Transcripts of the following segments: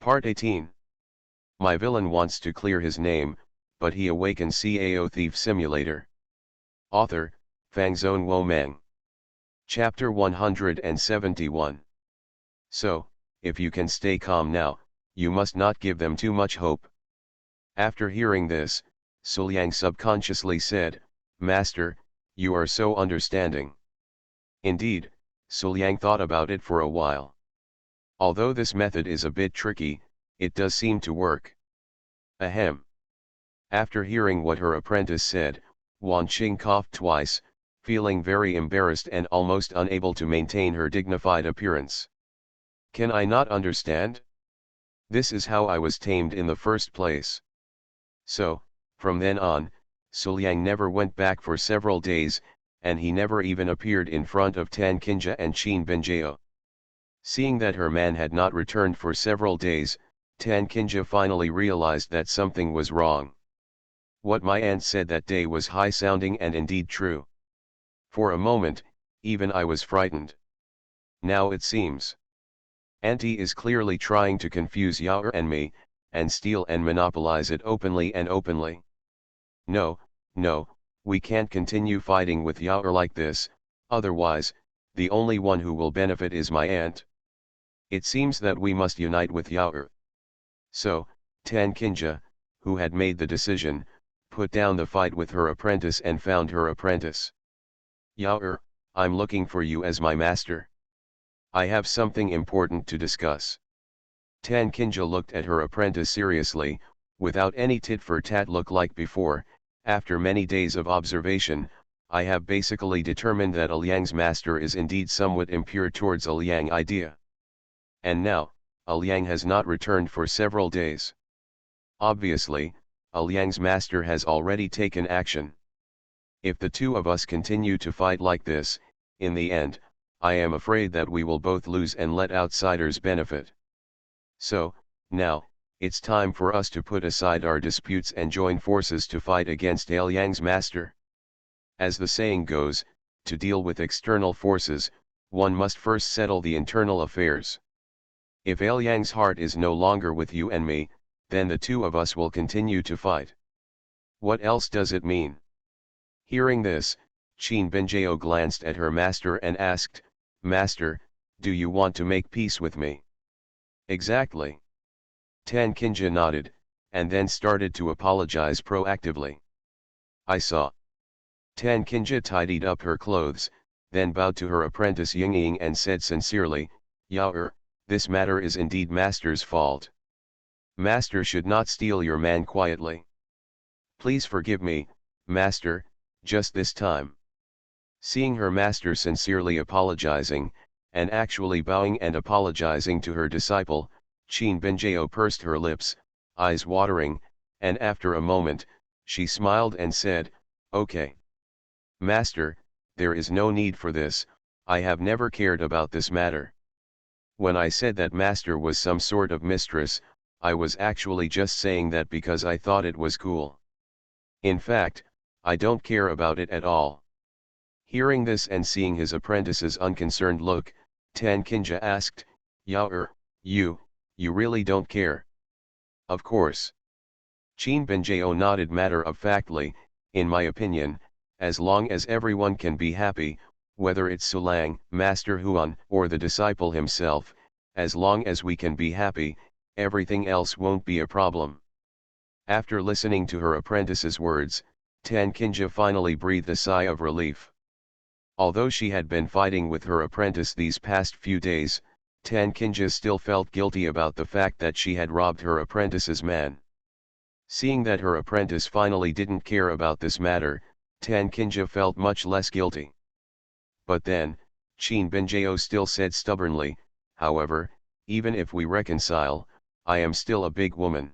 Part 18. My villain wants to clear his name, but he awakens Cao Thief Simulator. Author, Fangzone Womang. Chapter 171. So, if you can stay calm now, you must not give them too much hope. After hearing this, Suliang subconsciously said, Master, you are so understanding. Indeed, Suliang thought about it for a while. Although this method is a bit tricky, it does seem to work. Ahem. After hearing what her apprentice said, Wan Qing coughed twice, feeling very embarrassed and almost unable to maintain her dignified appearance. Can I not understand? This is how I was tamed in the first place. So, from then on, Suliang never went back for several days, and he never even appeared in front of Tan Qinja and Qin Benjao. Seeing that her man had not returned for several days, Tan Qinja finally realized that something was wrong. What my aunt said that day was high-sounding and indeed true. For a moment, even I was frightened. Now it seems Auntie is clearly trying to confuse Yaoer and me, and steal and monopolize it openly and openly. No, we can't continue fighting with Yaoer like this, otherwise, the only one who will benefit is my aunt. It seems that we must unite with Yaoer. So, Tan Qinja, who had made the decision, put down the fight with her apprentice and found her apprentice. Yaoer, I'm looking for you as my master. I have something important to discuss. Tan Qinja looked at her apprentice seriously, without any tit-for-tat look like before. After many days of observation, I have basically determined that Liang's master is indeed somewhat impure towards a Liang idea. And now, Liang has not returned for several days. Obviously, Liang's master has already taken action. If the two of us continue to fight like this, in the end, I am afraid that we will both lose and let outsiders benefit. So, now, it's time for us to put aside our disputes and join forces to fight against Liang's master. As the saying goes, to deal with external forces, one must first settle the internal affairs. If Liang's heart is no longer with you and me, then the two of us will continue to fight. What else does it mean? Hearing this, Qin Benjao glanced at her master and asked, Master, do you want to make peace with me? Exactly. Tan Qinja nodded, and then started to apologize proactively. I saw. Tan Qinja tidied up her clothes, then bowed to her apprentice Yingying and said sincerely, Yaoer, this matter is indeed Master's fault. Master should not steal your man quietly. Please forgive me, Master, just this time. Seeing her master sincerely apologizing, and actually bowing and apologizing to her disciple, Qin Benjao pursed her lips, eyes watering, and after a moment, she smiled and said, Okay. Master, there is no need for this, I have never cared about this matter. When I said that Master was some sort of mistress, I was actually just saying that because I thought it was cool. In fact, I don't care about it at all. Hearing this and seeing his apprentice's unconcerned look, Tan Qinja asked, Yaoer, you really don't care? Of course. Qin Benjao nodded matter-of-factly, in my opinion, as long as everyone can be happy, whether it's Suliang, Master Huan, or the disciple himself, as long as we can be happy, everything else won't be a problem. After listening to her apprentice's words, Tan Qinja finally breathed a sigh of relief. Although she had been fighting with her apprentice these past few days, Tan Qinja still felt guilty about the fact that she had robbed her apprentice's man. Seeing that her apprentice finally didn't care about this matter, Tan Qinja felt much less guilty. But then, Qin Benjao still said stubbornly, however, even if we reconcile, I am still a big woman.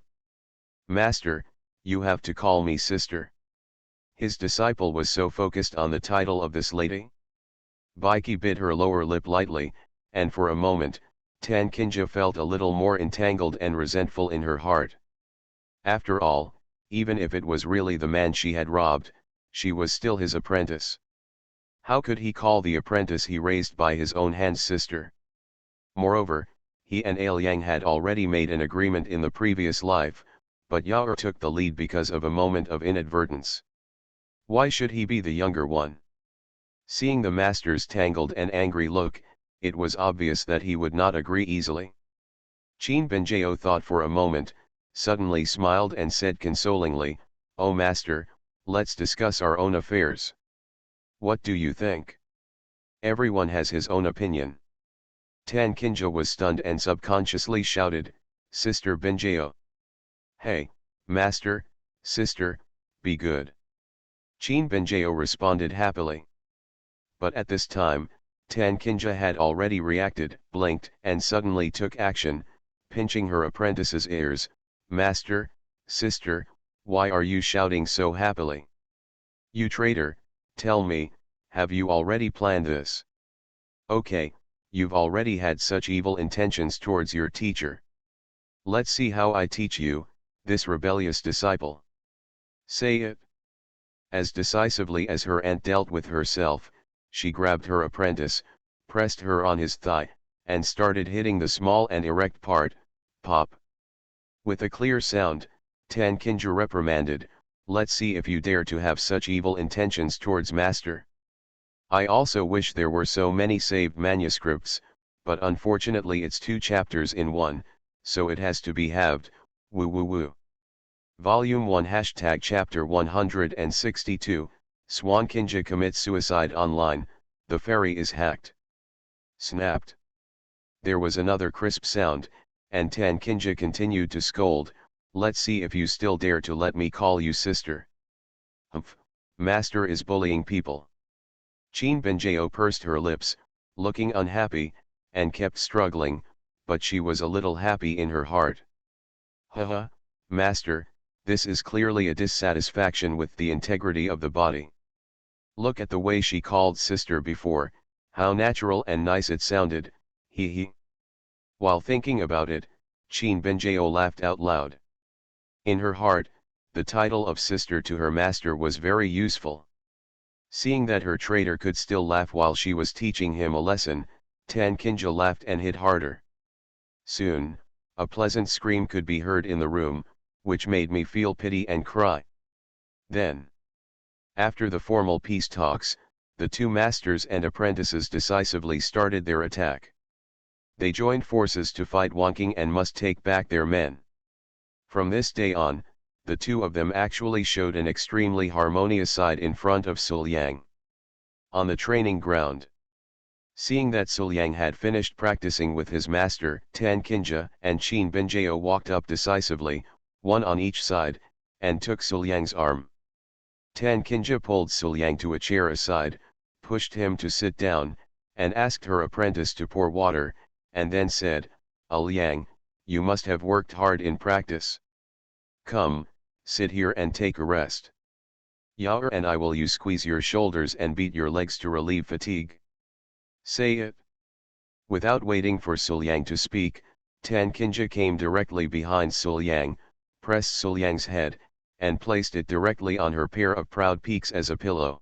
Master, you have to call me sister. His disciple was so focused on the title of this lady. Baiki bit her lower lip lightly, and for a moment, Tan Qinja felt a little more entangled and resentful in her heart. After all, even if it was really the man she had robbed, she was still his apprentice. How could he call the apprentice he raised by his own hands sister? Moreover, he and Liang had already made an agreement in the previous life, but Yao took the lead because of a moment of inadvertence. Why should he be the younger one? Seeing the master's tangled and angry look, it was obvious that he would not agree easily. Qin Benjiao thought for a moment, suddenly smiled and said consolingly, "Oh master, let's discuss our own affairs. What do you think?" Everyone has his own opinion. Tan Kinja was stunned and subconsciously shouted, "Sister Benjiao." "Hey, master, sister, be good." Qin Benjiao responded happily. But at this time, Tan Kinja had already reacted, blinked, and suddenly took action, pinching her apprentice's ears. "Master, sister, why are you shouting so happily? You traitor, tell me, have you already planned this? Okay, you've already had such evil intentions towards your teacher. Let's see how I teach you, this rebellious disciple. Say it." As decisively as her aunt dealt with herself, she grabbed her apprentice, pressed her on his thigh, and started hitting the small and erect part. Pop. With a clear sound, Tan Kinja reprimanded, "Let's see if you dare to have such evil intentions towards master. I also wish there were so many saved manuscripts, but unfortunately it's 2 chapters in one, so it has to be halved, woo woo woo." Volume 1 # Chapter 162, Swan Kinja commits suicide online, the ferry is hacked. Snapped. There was another crisp sound, and Tan Kinja continued to scold, "Let's see if you still dare to let me call you sister." "Humph, master is bullying people." Qin Benjiao pursed her lips, looking unhappy, and kept struggling, but she was a little happy in her heart. "Haha, master, this is clearly a dissatisfaction with the integrity of the body. Look at the way she called sister before, how natural and nice it sounded, he he." While thinking about it, Qin Benjiao laughed out loud. In her heart, the title of sister to her master was very useful. Seeing that her traitor could still laugh while she was teaching him a lesson, Tan Kinja laughed and hit harder. Soon, a pleasant scream could be heard in the room, which made me feel pity and cry. Then, after the formal peace talks, the 2 masters and apprentices decisively started their attack. They joined forces to fight Wonking and must take back their men. From this day on, the 2 of them actually showed an extremely harmonious side in front of Suliang. On the training ground, seeing that Suliang had finished practicing with his master, Tan Kinja and Qin Benjiao walked up decisively, one on each side, and took Suliang's arm. Tan Kinja pulled Suliang to a chair aside, pushed him to sit down, and asked her apprentice to pour water, and then said, "Liang, you must have worked hard in practice. Come, sit here and take a rest. Yao and I will you squeeze your shoulders and beat your legs to relieve fatigue. Say it." Without waiting for Suliang to speak, Tan Kinja came directly behind Suliang, pressed Suliang's head, and placed it directly on her pair of proud peaks as a pillow.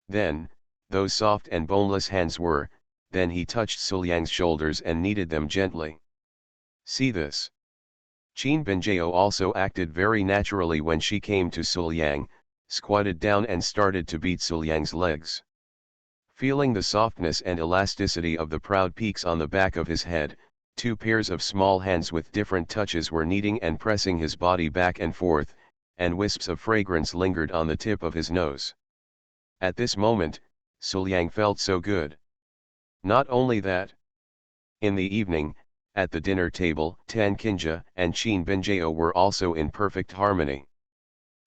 Then, those soft and boneless hands were, then he touched Suliang's shoulders and kneaded them gently. See this. Qin Benjiao also acted very naturally when she came to Suliang, squatted down and started to beat Suliang's legs. Feeling the softness and elasticity of the proud peaks on the back of his head, 2 pairs of small hands with different touches were kneading and pressing his body back and forth, and wisps of fragrance lingered on the tip of his nose. At this moment, Suliang felt so good. Not only that. In the evening, at the dinner table, Tan Kinja and Qin Benjiao were also in perfect harmony.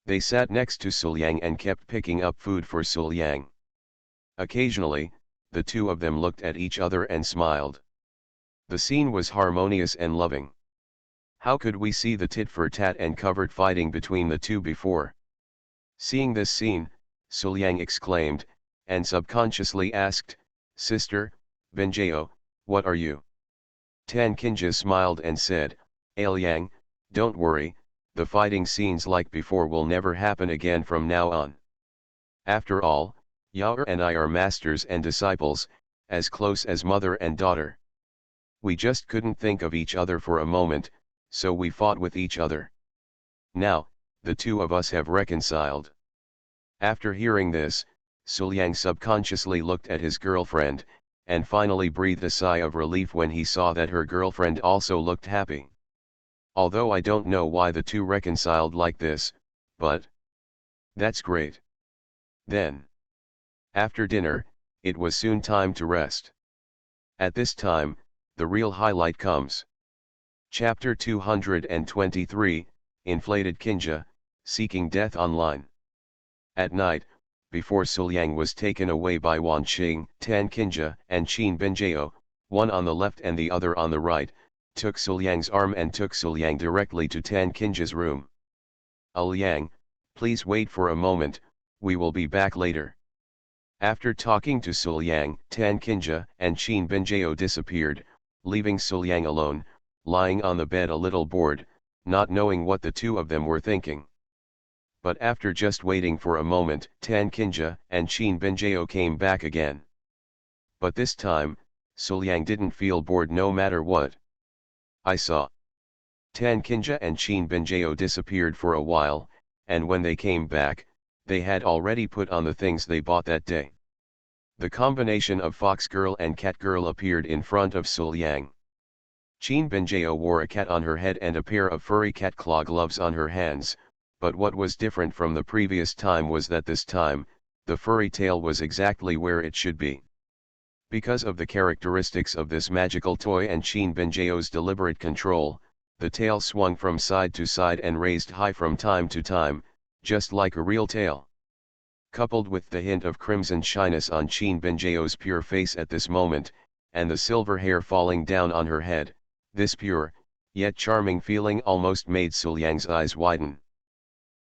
They sat next to Suliang and kept picking up food for Suliang. Occasionally, the 2 of them looked at each other and smiled. The scene was harmonious and loving. How could we see the tit-for-tat and covert fighting between the 2 before? Seeing this scene, Suliang exclaimed, and subconsciously asked, "Sister, Benjiao, what are you?" Tan Kinja smiled and said, "Liang, don't worry, the fighting scenes like before will never happen again from now on. After all, Yao and I are masters and disciples, as close as mother and daughter. We just couldn't think of each other for a moment, so we fought with each other. Now, the two of us have reconciled. After hearing this, Suliang subconsciously looked at his girlfriend, and finally breathed a sigh of relief when he saw that her girlfriend also looked happy. Although I don't know why the two reconciled like this, but that's great. Then, after dinner, it was soon time to rest. At this time, the real highlight comes. Chapter 223, Inflated Kinja, Seeking Death Online. At night, before Suliang was taken away by Wan Qing, Tan Kinja and Qin Binjao, one on the left and the other on the right, took Suliang's arm and took Suliang directly to Tan Kinja's room. Liang, please wait for a moment, we will be back later. After talking to Suliang, Tan Kinja and Qin Binjao disappeared, leaving Suliang alone, lying on the bed a little bored, not knowing what the two of them were thinking. But after just waiting for a moment, Tan Kinja and Qin Binjao came back again. But this time, Suliang didn't feel bored no matter what. I saw. Tan Kinja and Qin Binjao disappeared for a while, and when they came back, they had already put on the things they bought that day. The combination of fox girl and cat girl appeared in front of Suliang. Qin Binjao wore a cat on her head and a pair of furry cat claw gloves on her hands, but what was different from the previous time was that this time, the furry tail was exactly where it should be. Because of the characteristics of this magical toy and Qin Binjao's deliberate control, the tail swung from side to side and raised high from time to time, just like a real tail. Coupled with the hint of crimson shyness on Qin Binjao's pure face at this moment, and the silver hair falling down on her head, this pure, yet charming feeling almost made Suliang's eyes widen.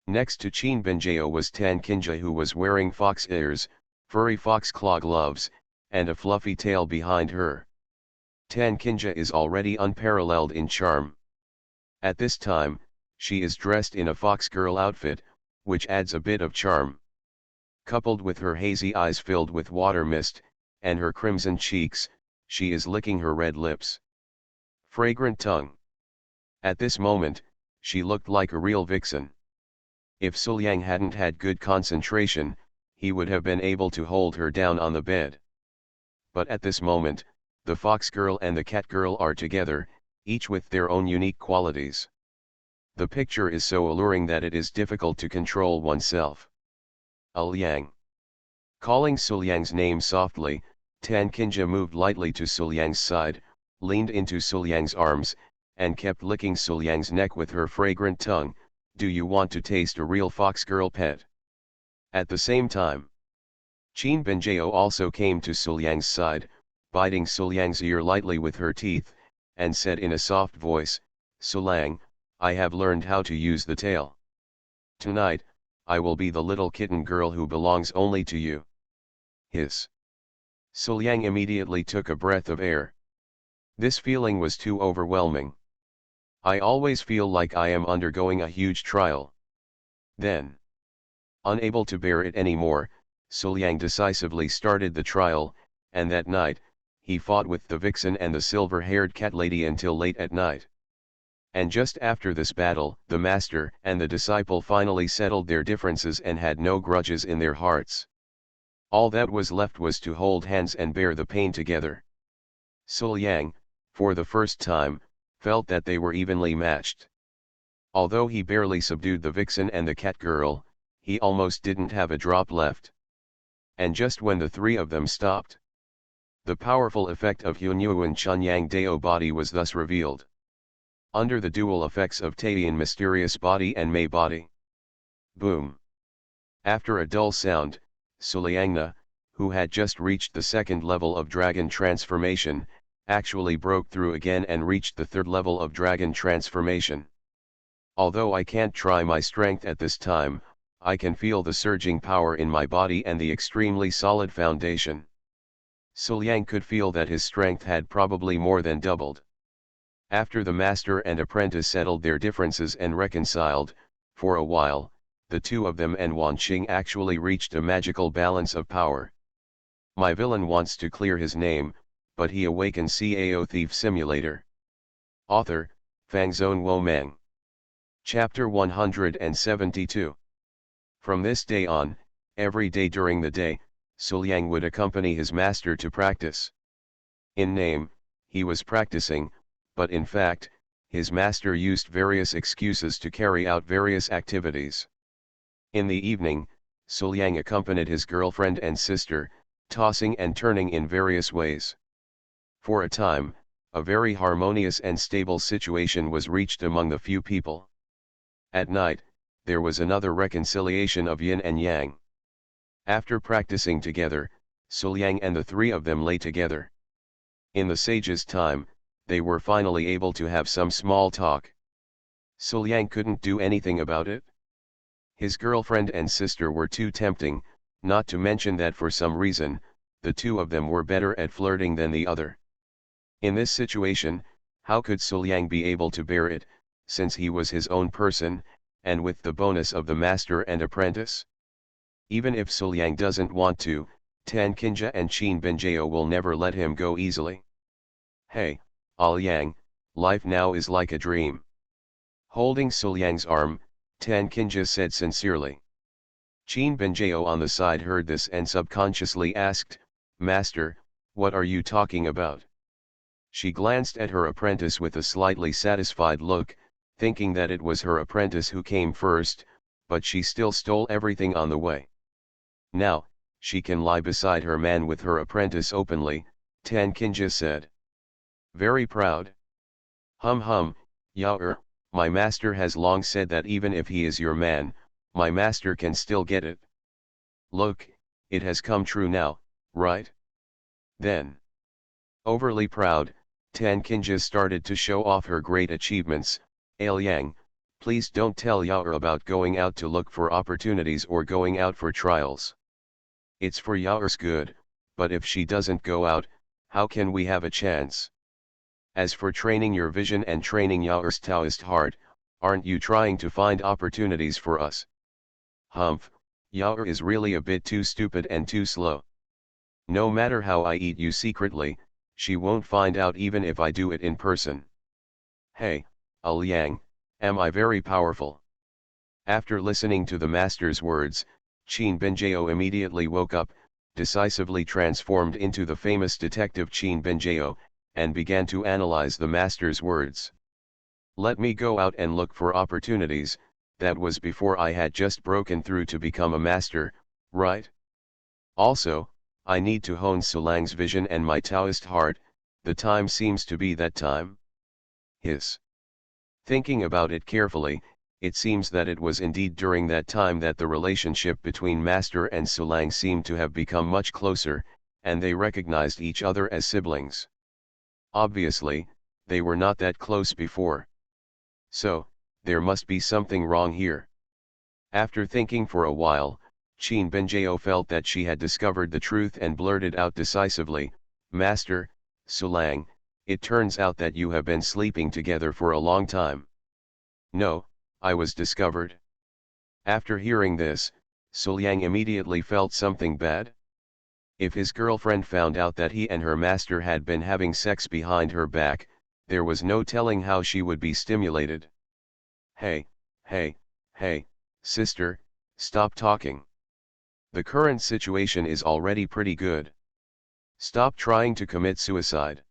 Next to Qin Binjao was Tan Kinja, who was wearing fox ears, furry fox claw gloves, and a fluffy tail behind her. Tan Kinja is already unparalleled in charm. At this time, she is dressed in a fox girl outfit, which adds a bit of charm. Coupled with her hazy eyes filled with water mist, and her crimson cheeks, she is licking her red lips. Fragrant tongue. At this moment, she looked like a real vixen. If Suliang hadn't had good concentration, he would have been able to hold her down on the bed. But at this moment, the fox girl and the cat girl are together, each with their own unique qualities. The picture is so alluring that it is difficult to control oneself. Liang. Calling Suliang's name softly, Tan Kinja moved lightly to Suliang's side, leaned into Suliang's arms, and kept licking Suliang's neck with her fragrant tongue. Do you want to taste a real fox girl pet? At the same time, Qin Binjao also came to Suliang's side, biting Suliang's ear lightly with her teeth, and said in a soft voice, Suliang, I have learned how to use the tail. Tonight, I will be the little kitten girl who belongs only to you. Hiss. Suliang immediately took a breath of air. This feeling was too overwhelming. I always feel like I am undergoing a huge trial. Then, unable to bear it anymore, Suliang decisively started the trial, and that night, he fought with the vixen and the silver-haired cat lady until late at night. And just after this battle, the master and the disciple finally settled their differences and had no grudges in their hearts. All that was left was to hold hands and bear the pain together. Suliang, for the first time, felt that they were evenly matched. Although he barely subdued the vixen and the cat girl, he almost didn't have a drop left. And just when the three of them stopped, the powerful effect of Hunyuan Chunyang Dao body was thus revealed. Under the dual effects of Taiyan mysterious body and Mei body. Boom. After a dull sound, Suliangna, who had just reached the second level of dragon transformation, actually broke through again and reached the third level of dragon transformation. Although I can't try my strength at this time, I can feel the surging power in my body and the extremely solid foundation. Suliang could feel that his strength had probably more than doubled. After the master and apprentice settled their differences and reconciled, for a while, the two of them and Wan Qing actually reached a magical balance of power. My villain wants to clear his name, but he awakens Cao Thief Simulator. Author, Fangzone Womeng. Chapter 172. From this day on, every day during the day, Suliang would accompany his master to practice. In name, he was practicing, but in fact, his master used various excuses to carry out various activities. In the evening, Suliang accompanied his girlfriend and sister, tossing and turning in various ways. For a time, a very harmonious and stable situation was reached among the few people. At night, there was another reconciliation of yin and yang. After practicing together, Suliang and the three of them lay together. In the sage's time, they were finally able to have some small talk. Suliang couldn't do anything about it. His girlfriend and sister were too tempting, not to mention that for some reason, the two of them were better at flirting than the other. In this situation, how could Suliang be able to bear it, since he was his own person, and with the bonus of the master and apprentice? Even if Suliang doesn't want to, Tan Kinja and Qin Benjao will never let him go easily. Hey, Yang, life now is like a dream. Holding Suliang's arm, Tan Kinja said sincerely. Qin Benjao on the side heard this and subconsciously asked, "Master, what are you talking about?" She glanced at her apprentice with a slightly satisfied look, thinking that it was her apprentice who came first, but she still stole everything on the way. Now, she can lie beside her man with her apprentice openly, Tan Kinja said. Very proud. Hum, Yao, my master has long said that even if he is your man, my master can still get it. Look, it has come true now, right? Then, overly proud, Tan Kinja started to show off her great achievements. Yang, please don't tell Yao about going out to look for opportunities or going out for trials. It's for Yao's good, but if she doesn't go out, how can we have a chance? As for training your vision and training Yao's Taoist heart, aren't you trying to find opportunities for us? Humph, Yao is really a bit too stupid and too slow. No matter how I eat you secretly, she won't find out even if I do it in person. Hey, Yang, am I very powerful? After listening to the master's words, Qin Benjao immediately woke up, decisively transformed into the famous detective Qin Benjao, and began to analyze the master's words. Let me go out and look for opportunities, that was before I had just broken through to become a master, right? Also, I need to hone Suliang's vision and my Taoist heart, the time seems to be that time. Thinking about it carefully, it seems that it was indeed during that time that the relationship between Master and Suliang seemed to have become much closer, and they recognized each other as siblings. Obviously, they were not that close before. So, there must be something wrong here. After thinking for a while, Qin Benjao felt that she had discovered the truth and blurted out decisively, "Master, Suliang, it turns out that you have been sleeping together for a long time." "No, I was discovered." After hearing this, Suliang immediately felt something bad. If his girlfriend found out that he and her master had been having sex behind her back, there was no telling how she would be stimulated. Hey, sister, stop talking. The current situation is already pretty good. Stop trying to commit suicide.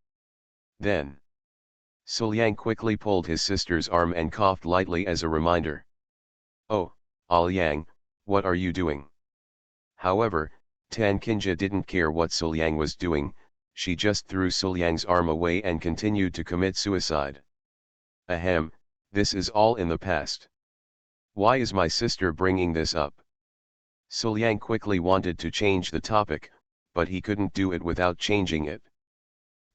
Then, Suliang quickly pulled his sister's arm and coughed lightly as a reminder. "Oh, Yang, what are you doing?" However, Tan Kinja didn't care what Suliang was doing, she just threw Suliang's arm away and continued to commit suicide. Ahem, this is all in the past. Why is my sister bringing this up? Suliang quickly wanted to change the topic, but he couldn't do it without changing it.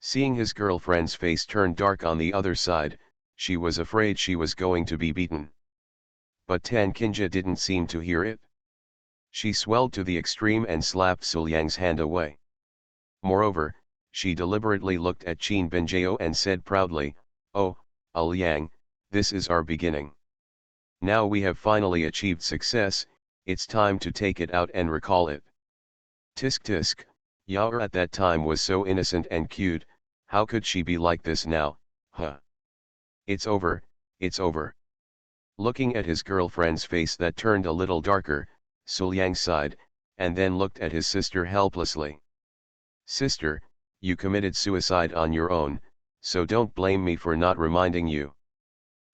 Seeing his girlfriend's face turn dark on the other side, she was afraid she was going to be beaten. But Tan Kinja didn't seem to hear it. She swelled to the extreme and slapped Suliang's hand away. Moreover, she deliberately looked at Qin Benjao and said proudly, "Oh, Yang, this is our beginning. Now we have finally achieved success, it's time to take it out and recall it." Tisk tisk, Yao at that time was so innocent and cute, how could she be like this now, huh? It's over, it's over. Looking at his girlfriend's face that turned a little darker, Suliang sighed, and then looked at his sister helplessly. Sister, you committed suicide on your own, so don't blame me for not reminding you.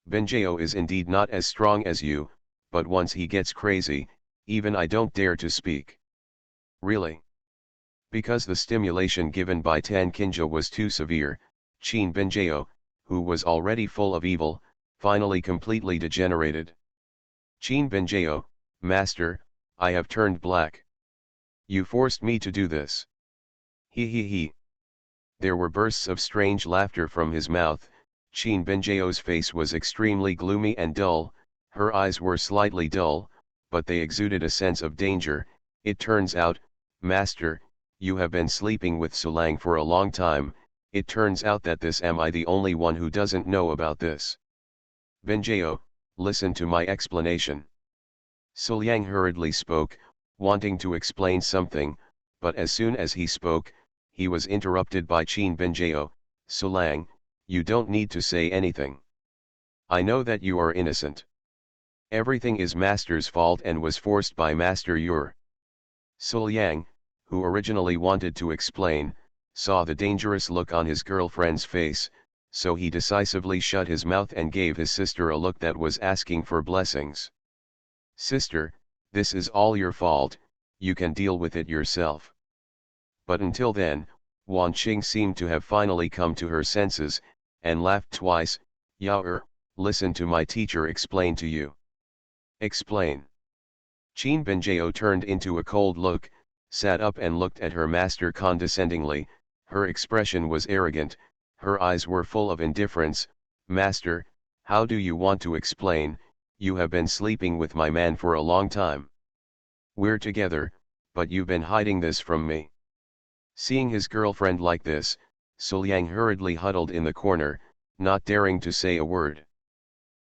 Benjao is indeed not as strong as you, but once he gets crazy, even I don't dare to speak. Really? Because the stimulation given by Tan Kinja was too severe, Qin Benjao, who was already full of evil, finally completely degenerated. Qin Benjao, Master, I have turned black. You forced me to do this. He he he. There were bursts of strange laughter from his mouth. Qin Benjao's face was extremely gloomy and dull, her eyes were slightly dull, but they exuded a sense of danger. It turns out, Master, you have been sleeping with Sulang for a long time. It turns out that am I the only one who doesn't know about this? Benjao, listen to my explanation. Suliang hurriedly spoke, wanting to explain something, but as soon as he spoke, he was interrupted by Qin Benjao. Sulang, you don't need to say anything. I know that you are innocent. Everything is Master's fault and was forced by Master Ur. Suliang, who originally wanted to explain, saw the dangerous look on his girlfriend's face, so he decisively shut his mouth and gave his sister a look that was asking for blessings. Sister, this is all your fault, you can deal with it yourself. But until then, Wan Qing seemed to have finally come to her senses, and laughed twice. Yao, listen to my teacher explain to you. Explain. Qin Benjao turned into a cold look, sat up and looked at her master condescendingly. Her expression was arrogant, her eyes were full of indifference. Master, how do you want to explain? You have been sleeping with my man for a long time. We're together, but you've been hiding this from me. Seeing his girlfriend like this, Suliang hurriedly huddled in the corner, not daring to say a word.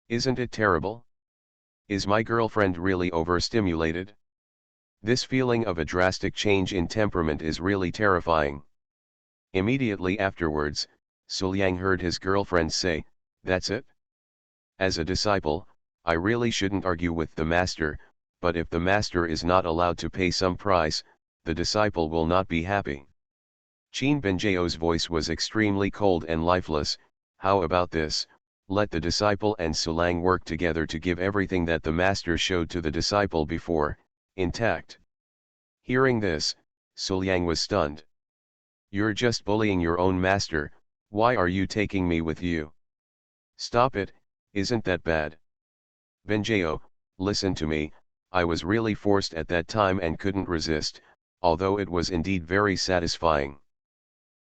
Isn't it terrible? Is my girlfriend really overstimulated? This feeling of a drastic change in temperament is really terrifying. Immediately afterwards, Suliang heard his girlfriend say, "That's it? As a disciple, I really shouldn't argue with the master, but if the master is not allowed to pay some price, the disciple will not be happy." Qin Benjao's voice was extremely cold and lifeless. How about this? Let the disciple and Sulang work together to give everything that the master showed to the disciple before, intact. Hearing this, Suliang was stunned. You're just bullying your own master, why are you taking me with you? Stop it, isn't that bad? Benjao, listen to me, I was really forced at that time and couldn't resist, although it was indeed very satisfying.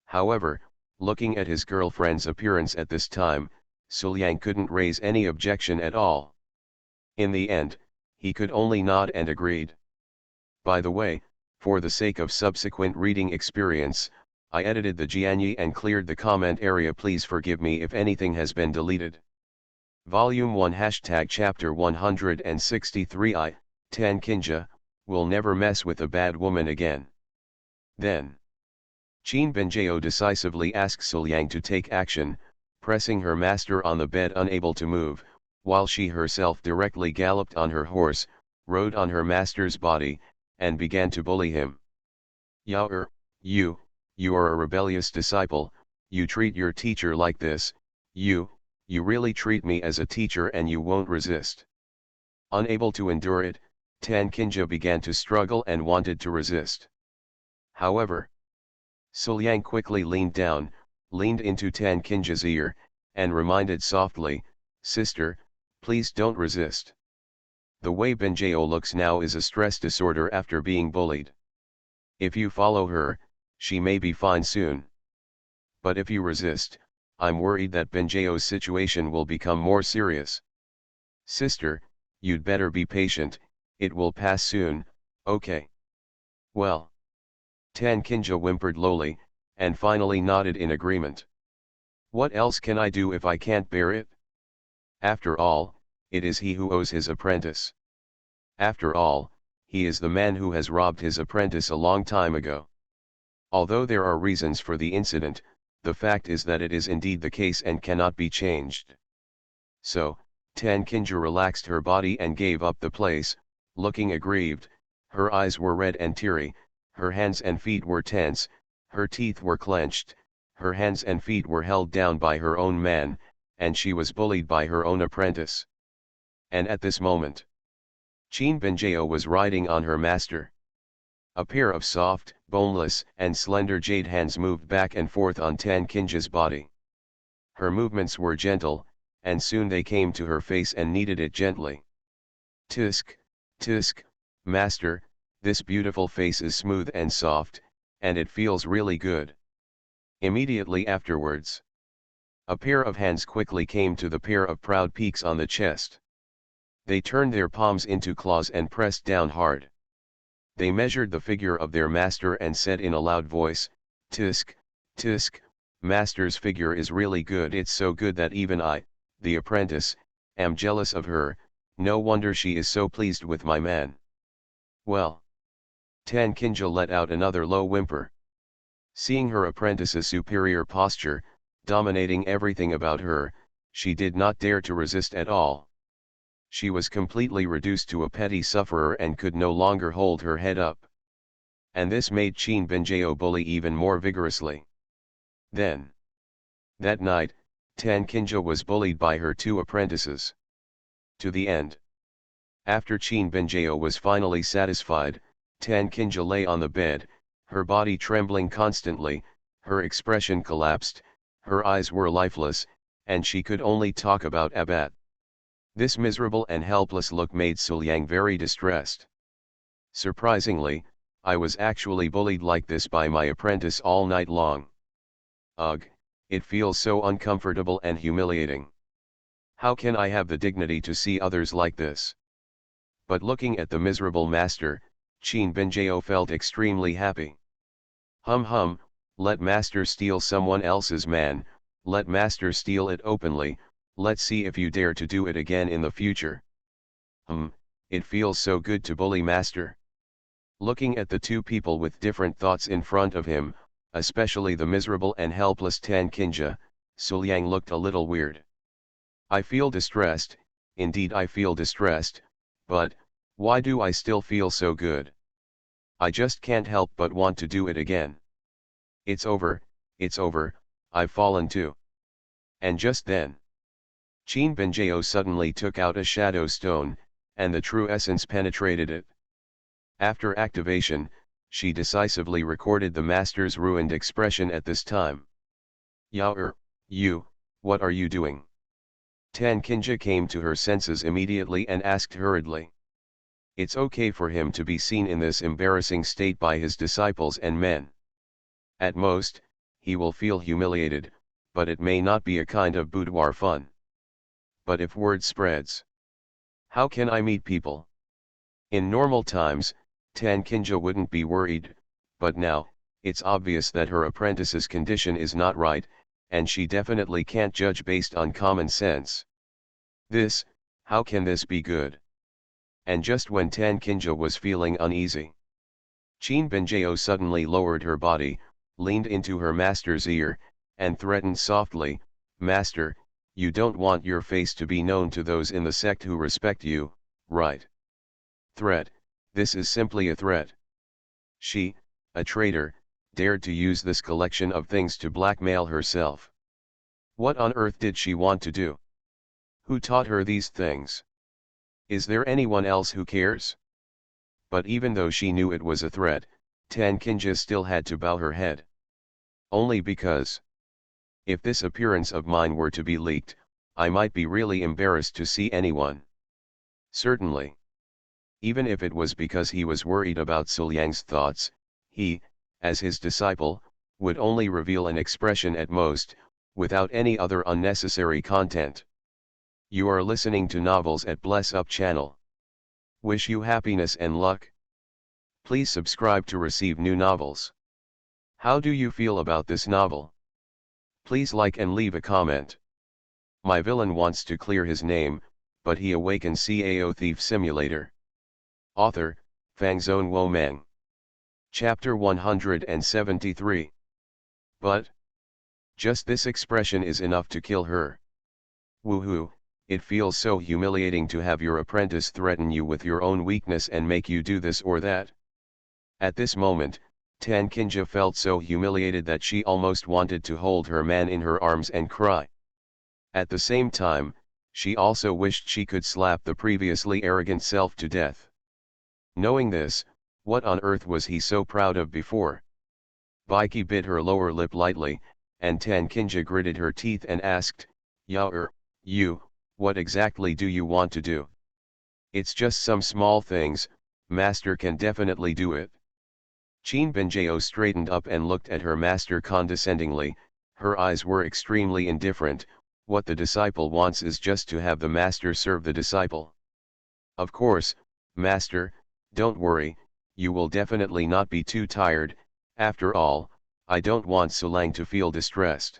However, looking at his girlfriend's appearance at this time, Suliang couldn't raise any objection at all. In the end, he could only nod and agreed. By the way, for the sake of subsequent reading experience, I edited the Jianyi and cleared the comment area. Please forgive me if anything has been deleted. Volume 1 Chapter 163 Tan Kinja, will never mess with a bad woman again. Then, Qin Benjao decisively asked Suliang to take action, pressing her master on the bed unable to move, while she herself directly galloped on her horse, rode on her master's body, and began to bully him. Yao, you are a rebellious disciple, you treat your teacher like this, you really treat me as a teacher and you won't resist. Unable to endure it, Tan Kinja began to struggle and wanted to resist. However, Suliang quickly leaned down, leaned into Tan Kinja's ear, and reminded softly, "Sister, please don't resist. The way Benjao looks now is a stress disorder after being bullied. If you follow her, she may be fine soon. But if you resist, I'm worried that Benjao's situation will become more serious. Sister, you'd better be patient, it will pass soon, okay?" Well. Tan Kinja whimpered lowly, and finally nodded in agreement. What else can I do if I can't bear it? After all, it is he who owes his apprentice. After all, he is the man who has robbed his apprentice a long time ago. Although there are reasons for the incident, the fact is that it is indeed the case and cannot be changed. So, Tan Kinja relaxed her body and gave up the place, looking aggrieved. Her eyes were red and teary, her hands and feet were tense, her teeth were clenched, her hands and feet were held down by her own man, and she was bullied by her own apprentice. And at this moment, Qin Benjao was riding on her master. A pair of soft, boneless, and slender jade hands moved back and forth on Tan Kinja's body. Her movements were gentle, and soon they came to her face and kneaded it gently. Tisk, tisk, master, this beautiful face is smooth and soft, and it feels really good. Immediately afterwards, a pair of hands quickly came to the pair of proud peaks on the chest. They turned their palms into claws and pressed down hard. They measured the figure of their master and said in a loud voice, "Tisk, tisk, master's figure is really good. It's so good that even I, the apprentice, am jealous of her. No wonder she is so pleased with my man." Well. Tan Kinja let out another low whimper. Seeing her apprentice's superior posture, dominating everything about her, she did not dare to resist at all. She was completely reduced to a petty sufferer and could no longer hold her head up. And this made Qin Benjao bully even more vigorously. Then, that night, Tan Kinja was bullied by her two apprentices. To the end. After Qin Benjao was finally satisfied, Tan Kinja lay on the bed, her body trembling constantly, her expression collapsed, her eyes were lifeless, and she could only talk about Abat. This miserable and helpless look made Suliang very distressed. Surprisingly, I was actually bullied like this by my apprentice all night long. Ugh, it feels so uncomfortable and humiliating. How can I have the dignity to see others like this? But looking at the miserable master, Qin Benjao felt extremely happy. Hum, let master steal someone else's man, let master steal it openly. Let's see if you dare to do it again in the future. It feels so good to bully master. Looking at the two people with different thoughts in front of him, especially the miserable and helpless Tan Kinja, Suliang looked a little weird. I feel distressed, indeed I feel distressed, but, why do I still feel so good? I just can't help but want to do it again. It's over, I've fallen too. And just then, Qin Benjao suddenly took out a shadow stone, and the true essence penetrated it. After activation, she decisively recorded the master's ruined expression at this time. "Yao you, what are you doing?" Tan Kinja came to her senses immediately and asked hurriedly. It's okay for him to be seen in this embarrassing state by his disciples and men. At most, he will feel humiliated, but it may not be a kind of boudoir fun. But if word spreads, how can I meet people? In normal times, Tan Kinja wouldn't be worried, but now, it's obvious that her apprentice's condition is not right, and she definitely can't judge based on common sense. How can this be good? And just when Tan Kinja was feeling uneasy, Qin Benjao suddenly lowered her body, leaned into her master's ear, and threatened softly, "Master, you don't want your face to be known to those in the sect who respect you, right?" Threat, this is simply a threat. She, a traitor, dared to use this collection of things to blackmail herself. What on earth did she want to do? Who taught her these things? Is there anyone else who cares? But even though she knew it was a threat, Tan Kinja still had to bow her head. Only because, if this appearance of mine were to be leaked, I might be really embarrassed to see anyone. Certainly. Even if it was because he was worried about Suliang's thoughts, he, as his disciple, would only reveal an expression at most, without any other unnecessary content. You are listening to Novels at Bless Up channel. Wish you happiness and luck. Please subscribe to receive new novels. How do you feel about this novel? Please like and leave a comment. My villain wants to clear his name, but he awakens Cao Thief Simulator. Author, Fangzone Wo Meng. Chapter 173. But, just this expression is enough to kill her. Woohoo, it feels so humiliating to have your apprentice threaten you with your own weakness and make you do this or that. At this moment, Tan Kinja felt so humiliated that she almost wanted to hold her man in her arms and cry. At the same time, she also wished she could slap the previously arrogant self to death. Knowing this, what on earth was he so proud of before? Baiki bit her lower lip lightly, and Tan Kinja gritted her teeth and asked, you, what exactly do you want to do? It's just some small things, master can definitely do it. Qin Benjao straightened up and looked at her master condescendingly, her eyes were extremely indifferent. What the disciple wants is just to have the master serve the disciple. Of course, master, don't worry, you will definitely not be too tired. After all, I don't want Sulang to feel distressed.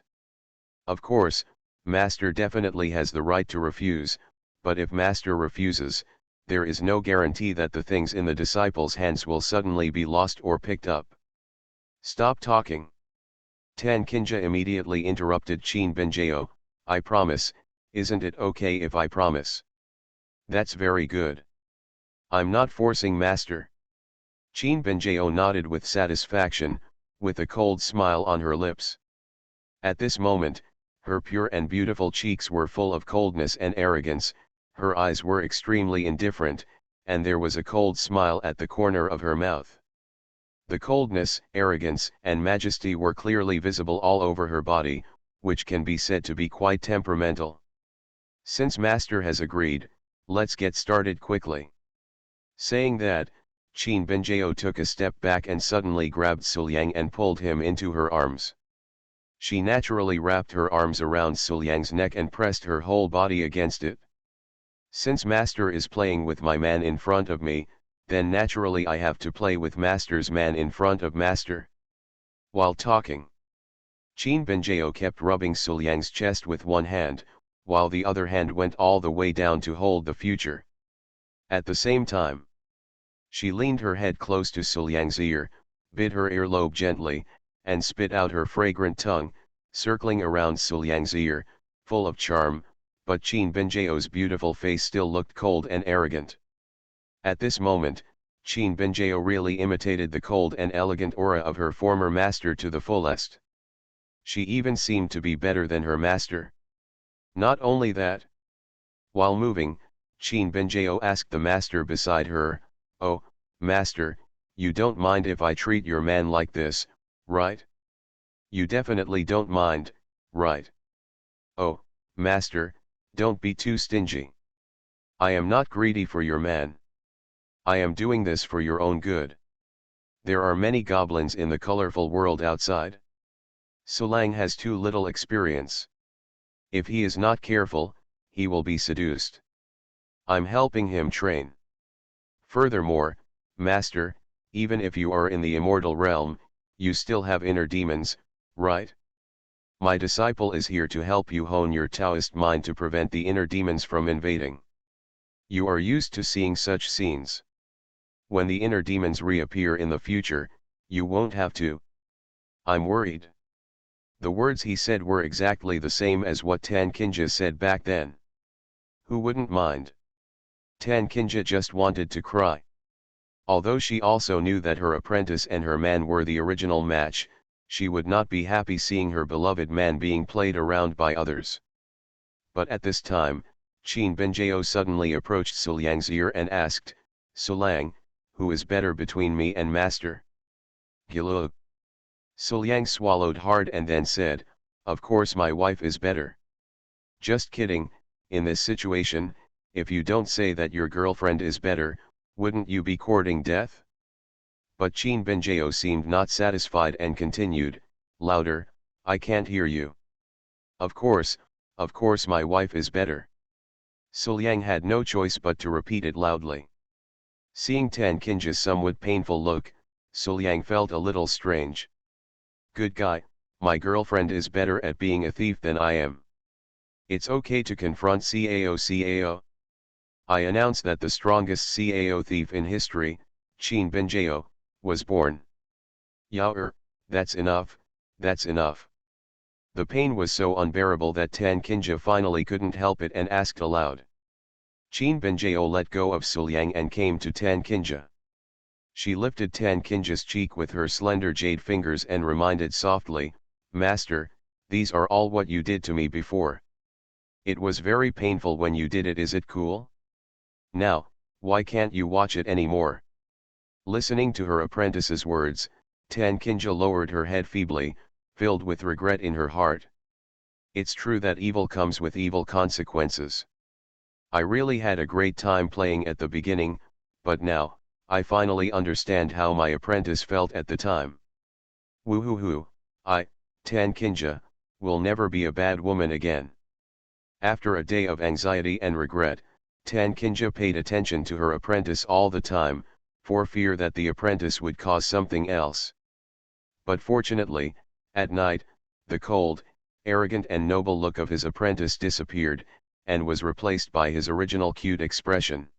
Of course, master definitely has the right to refuse, but if master refuses, there is no guarantee that the things in the disciple's hands will suddenly be lost or picked up. Stop talking. Tan Kinja immediately interrupted Qin Benjao. I promise, isn't it okay if I promise? That's very good. I'm not forcing master. Qin Benjao nodded with satisfaction, with a cold smile on her lips. At this moment, her pure and beautiful cheeks were full of coldness and arrogance, her eyes were extremely indifferent, and there was a cold smile at the corner of her mouth. The coldness, arrogance, and majesty were clearly visible all over her body, which can be said to be quite temperamental. Since master has agreed, let's get started quickly. Saying that, Qin Benjao took a step back and suddenly grabbed Suliang and pulled him into her arms. She naturally wrapped her arms around Suliang's neck and pressed her whole body against it. Since master is playing with my man in front of me, then naturally I have to play with master's man in front of master. While talking, Qin Benjao kept rubbing Suliang's chest with one hand, while the other hand went all the way down to hold the future. At the same time, she leaned her head close to Suliang's ear, bit her earlobe gently, and spit out her fragrant tongue, circling around Suliang's ear, full of charm, but Qin Benjao's beautiful face still looked cold and arrogant. At this moment, Qin Benjao really imitated the cold and elegant aura of her former master to the fullest. She even seemed to be better than her master. Not only that. While moving, Qin Benjao asked the master beside her, "Oh, master, you don't mind if I treat your man like this, right? You definitely don't mind, right? Oh, master, don't be too stingy. I am not greedy for your man. I am doing this for your own good. There are many goblins in the colorful world outside. Sulang has too little experience. If he is not careful, he will be seduced. I'm helping him train. Furthermore, master, even if you are in the immortal realm, you still have inner demons, right? My disciple is here to help you hone your Taoist mind to prevent the inner demons from invading. You are used to seeing such scenes. When the inner demons reappear in the future, you won't have to. I'm worried." The words he said were exactly the same as what Tan Kinja said back then. Who wouldn't mind? Tan Kinja just wanted to cry. Although she also knew that her apprentice and her man were the original match, she would not be happy seeing her beloved man being played around by others. But at this time, Qin Benjao suddenly approached Suliang's ear and asked, "Sulang, who is better between me and master?" "Gilug." Suliang swallowed hard and then said, "Of course my wife is better." "Just kidding, in this situation, if you don't say that your girlfriend is better, wouldn't you be courting death?" But Qin Benjao seemed not satisfied and continued, louder, "I can't hear you." Of course my wife is better." Suliang had no choice but to repeat it loudly. Seeing Tan Kinja's somewhat painful look, Suliang felt a little strange. "Good guy, my girlfriend is better at being a thief than I am. It's okay to confront Cao. I announce that the strongest Cao thief in history, Qin Benjao, was born." Yao, that's enough, that's enough. The pain was so unbearable that Tan Kinja finally couldn't help it and asked aloud. Qin Benjao let go of Suliang and came to Tan Kinja. She lifted Tan Kinja's cheek with her slender jade fingers and reminded softly, Master, these are all what you did to me before. It was very painful when you did it, is it cool? Now, why can't you watch it anymore? Listening to her apprentice's words, Tan Kinja lowered her head feebly, filled with regret in her heart. It's true that evil comes with evil consequences. I really had a great time playing at the beginning, but now, I finally understand how my apprentice felt at the time. Woohoo, Tan Kinja, will never be a bad woman again. After a day of anxiety and regret, Tan Kinja paid attention to her apprentice all the time, for fear that the apprentice would cause something else. But fortunately, at night, the cold, arrogant and noble look of his apprentice disappeared, and was replaced by his original cute expression.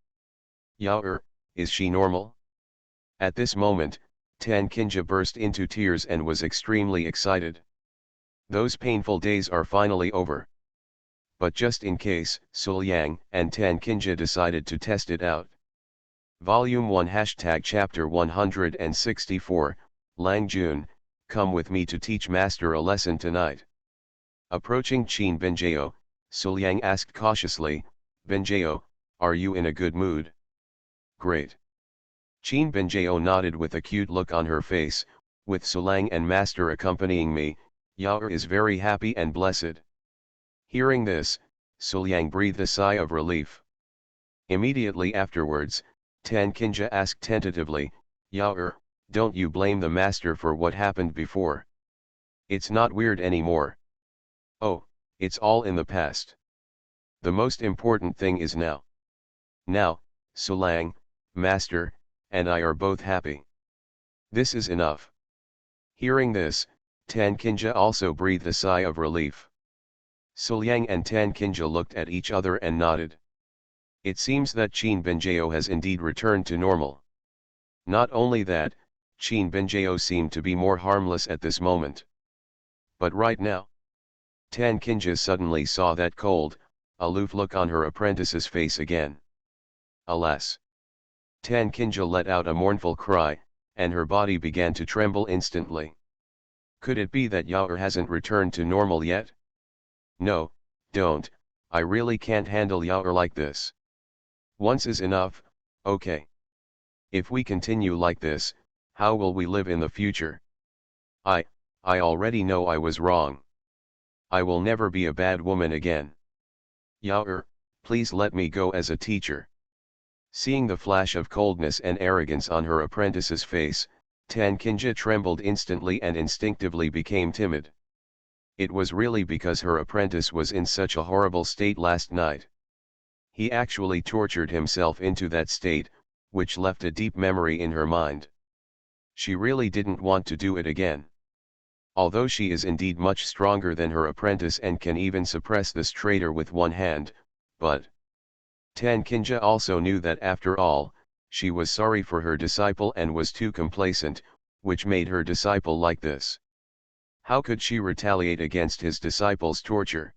Yao, is she normal? At this moment, Tan Kinja burst into tears and was extremely excited. Those painful days are finally over. But just in case, Suliang and Tan Kinja decided to test it out. Volume 1 Chapter 164, Lang Jun, come with me to teach Master a lesson tonight. Approaching Qin Benjao, Suliang asked cautiously, Benjao, are you in a good mood? Great. Qin Benjao nodded with a cute look on her face, with Suliang and Master accompanying me, Yao is very happy and blessed. Hearing this, Suliang breathed a sigh of relief. Immediately afterwards, Tan Kinja asked tentatively, Yao, don't you blame the master for what happened before? It's not weird anymore. Oh, it's all in the past. The most important thing is now. Now, Suliang, Master, and I are both happy. This is enough. Hearing this, Tan Kinja also breathed a sigh of relief. Suliang and Tan Kinja looked at each other and nodded. It seems that Qin Benjao has indeed returned to normal. Not only that, Qin Benjao seemed to be more harmless at this moment. But right now, Tan Kinja suddenly saw that cold, aloof look on her apprentice's face again. Alas! Tan Kinja let out a mournful cry, and her body began to tremble instantly. Could it be that Yao hasn't returned to normal yet? No, don't, I really can't handle Yao like this. Once is enough, okay. If we continue like this, how will we live in the future? I already know I was wrong. I will never be a bad woman again. Yao, please let me go as a teacher. Seeing the flash of coldness and arrogance on her apprentice's face, Tan Kinja trembled instantly and instinctively became timid. It was really because her apprentice was in such a horrible state last night. He actually tortured himself into that state, which left a deep memory in her mind. She really didn't want to do it again. Although she is indeed much stronger than her apprentice and can even suppress this traitor with one hand, but Tan Kinja also knew that after all, she was sorry for her disciple and was too complacent, which made her disciple like this. How could she retaliate against his disciple's torture?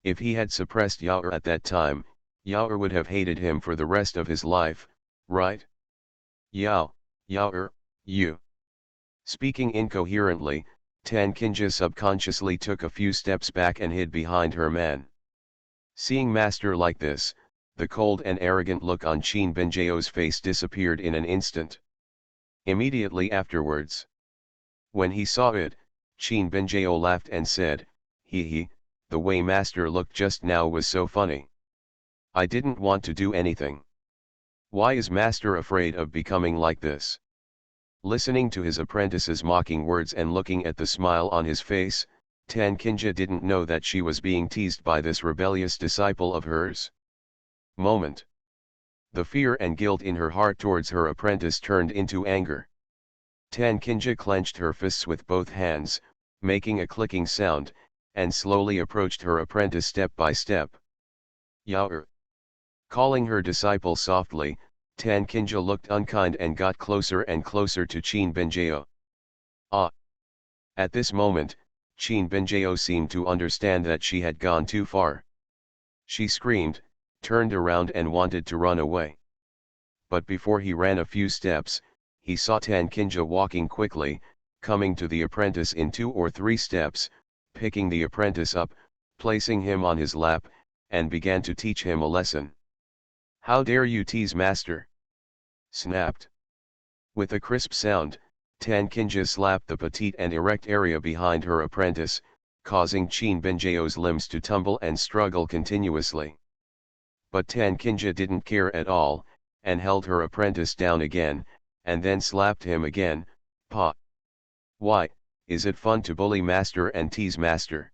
If he had suppressed Yao at that time, Yao would have hated him for the rest of his life, right? Yao, you. Speaking incoherently, Tan Kinja subconsciously took a few steps back and hid behind her man. Seeing Master like this, the cold and arrogant look on Qin Benjao's face disappeared in an instant. Immediately afterwards, when he saw it, Qin Benjao laughed and said, he, the way Master looked just now was so funny. I didn't want to do anything. Why is Master afraid of becoming like this? Listening to his apprentice's mocking words and looking at the smile on his face, Tan Kinja didn't know that she was being teased by this rebellious disciple of hers. Moment. The fear and guilt in her heart towards her apprentice turned into anger. Tan Kinja clenched her fists with both hands, making a clicking sound, and slowly approached her apprentice step by step. Yao. Calling her disciple softly, Tan Kinja looked unkind and got closer and closer to Qin Benjao. At this moment, Qin Binjao seemed to understand that she had gone too far. She screamed, turned around and wanted to run away. But before he ran a few steps, he saw Tan Kinja walking quickly, coming to the apprentice in 2 or 3 steps, picking the apprentice up, placing him on his lap, and began to teach him a lesson. "How dare you tease master?" Snapped. With a crisp sound, Tan Kinja slapped the petite and erect area behind her apprentice, causing Qin Binjao's limbs to tumble and struggle continuously. But Tan Kinja didn't care at all, and held her apprentice down again, and then slapped him again. "Pa! Why, is it fun to bully master and tease master?"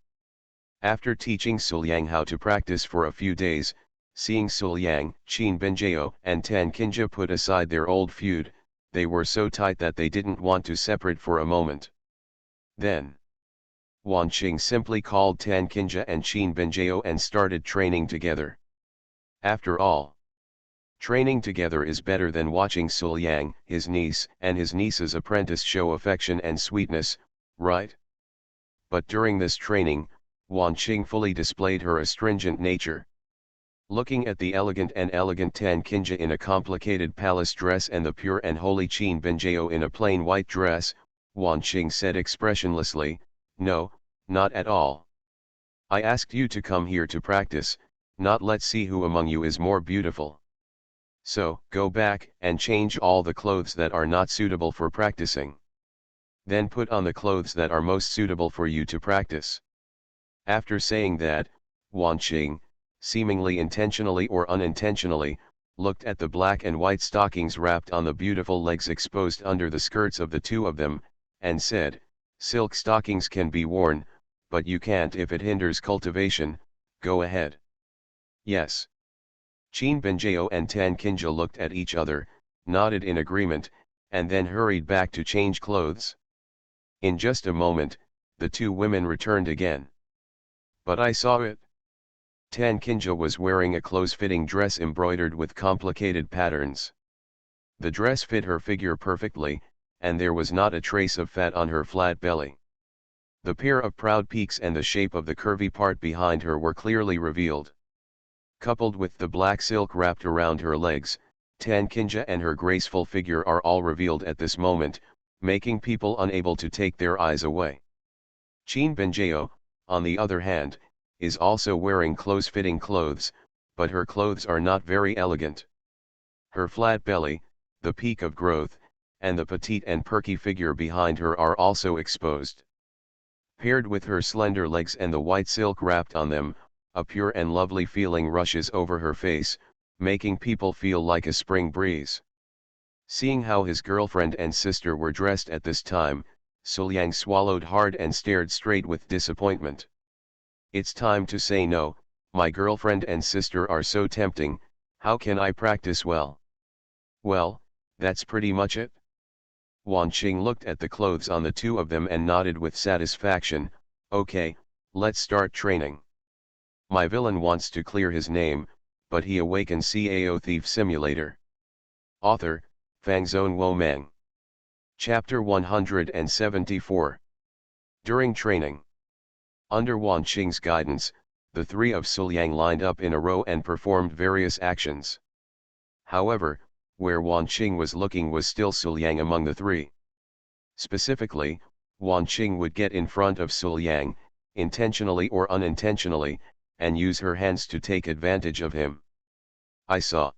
After teaching Suliang how to practice for a few days, seeing Suliang, Qin Binjao and Tan Kinja put aside their old feud, they were so tight that they didn't want to separate for a moment. Then Wan Qing simply called Tan Kinja and Qin Binjao and started training together. After all, training together is better than watching Suliang, his niece, and his niece's apprentice show affection and sweetness, right? But during this training, Wan Qing fully displayed her astringent nature. Looking at the elegant Tan Kinja in a complicated palace dress and the pure and holy Qin Binjao in a plain white dress, Wan Qing said expressionlessly, "No, not at all. I asked you to come here to practice, not let's see who among you is more beautiful. So, go back and change all the clothes that are not suitable for practicing. Then put on the clothes that are most suitable for you to practice." After saying that, Wan Qing, seemingly intentionally or unintentionally, looked at the black and white stockings wrapped on the beautiful legs exposed under the skirts of the two of them, and said, "Silk stockings can be worn, but you can't if it hinders cultivation. Go ahead." "Yes." Qin Binjao and Tan Kinja looked at each other, nodded in agreement, and then hurried back to change clothes. In just a moment, the two women returned again. "But I saw it." Tan Kinja was wearing a close-fitting dress embroidered with complicated patterns. The dress fit her figure perfectly, and there was not a trace of fat on her flat belly. The pair of proud peaks and the shape of the curvy part behind her were clearly revealed. Coupled with the black silk wrapped around her legs, Tan Kinja and her graceful figure are all revealed at this moment, making people unable to take their eyes away. Qin Binjao, on the other hand, is also wearing close-fitting clothes, but her clothes are not very elegant. Her flat belly, the peak of growth, and the petite and perky figure behind her are also exposed. Paired with her slender legs and the white silk wrapped on them, a pure and lovely feeling rushes over her face, making people feel like a spring breeze. Seeing how his girlfriend and sister were dressed at this time, Suliang swallowed hard and stared straight with disappointment. "It's time to say no. My girlfriend and sister are so tempting, how can I practice well?" "Well, that's pretty much it." Wan Qing looked at the clothes on the two of them and nodded with satisfaction. "Okay, let's start training. My villain wants to clear his name, but he awakens Cao Thief Simulator." Author, Fangzone Womeng. Chapter 174. During training. Under Wan Qing's guidance, the three of Suliang lined up in a row and performed various actions. However, where Wan Qing was looking was still Suliang among the three. Specifically, Wan Qing would get in front of Suliang, intentionally or unintentionally, and use her hands to take advantage of him. "I saw."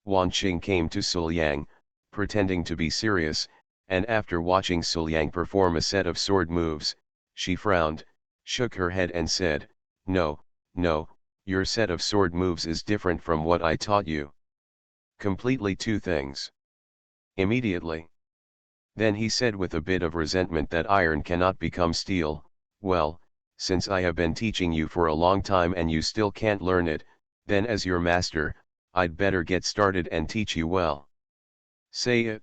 Wan Qing came to Suliang, pretending to be serious, and after watching Suliang perform a set of sword moves, she frowned, shook her head and said, No, your set of sword moves is different from what I taught you. Completely two things." Immediately. Then he said with a bit of resentment that iron cannot become steel. "Well, since I have been teaching you for a long time and you still can't learn it, then as your master, I'd better get started and teach you well." "Say it."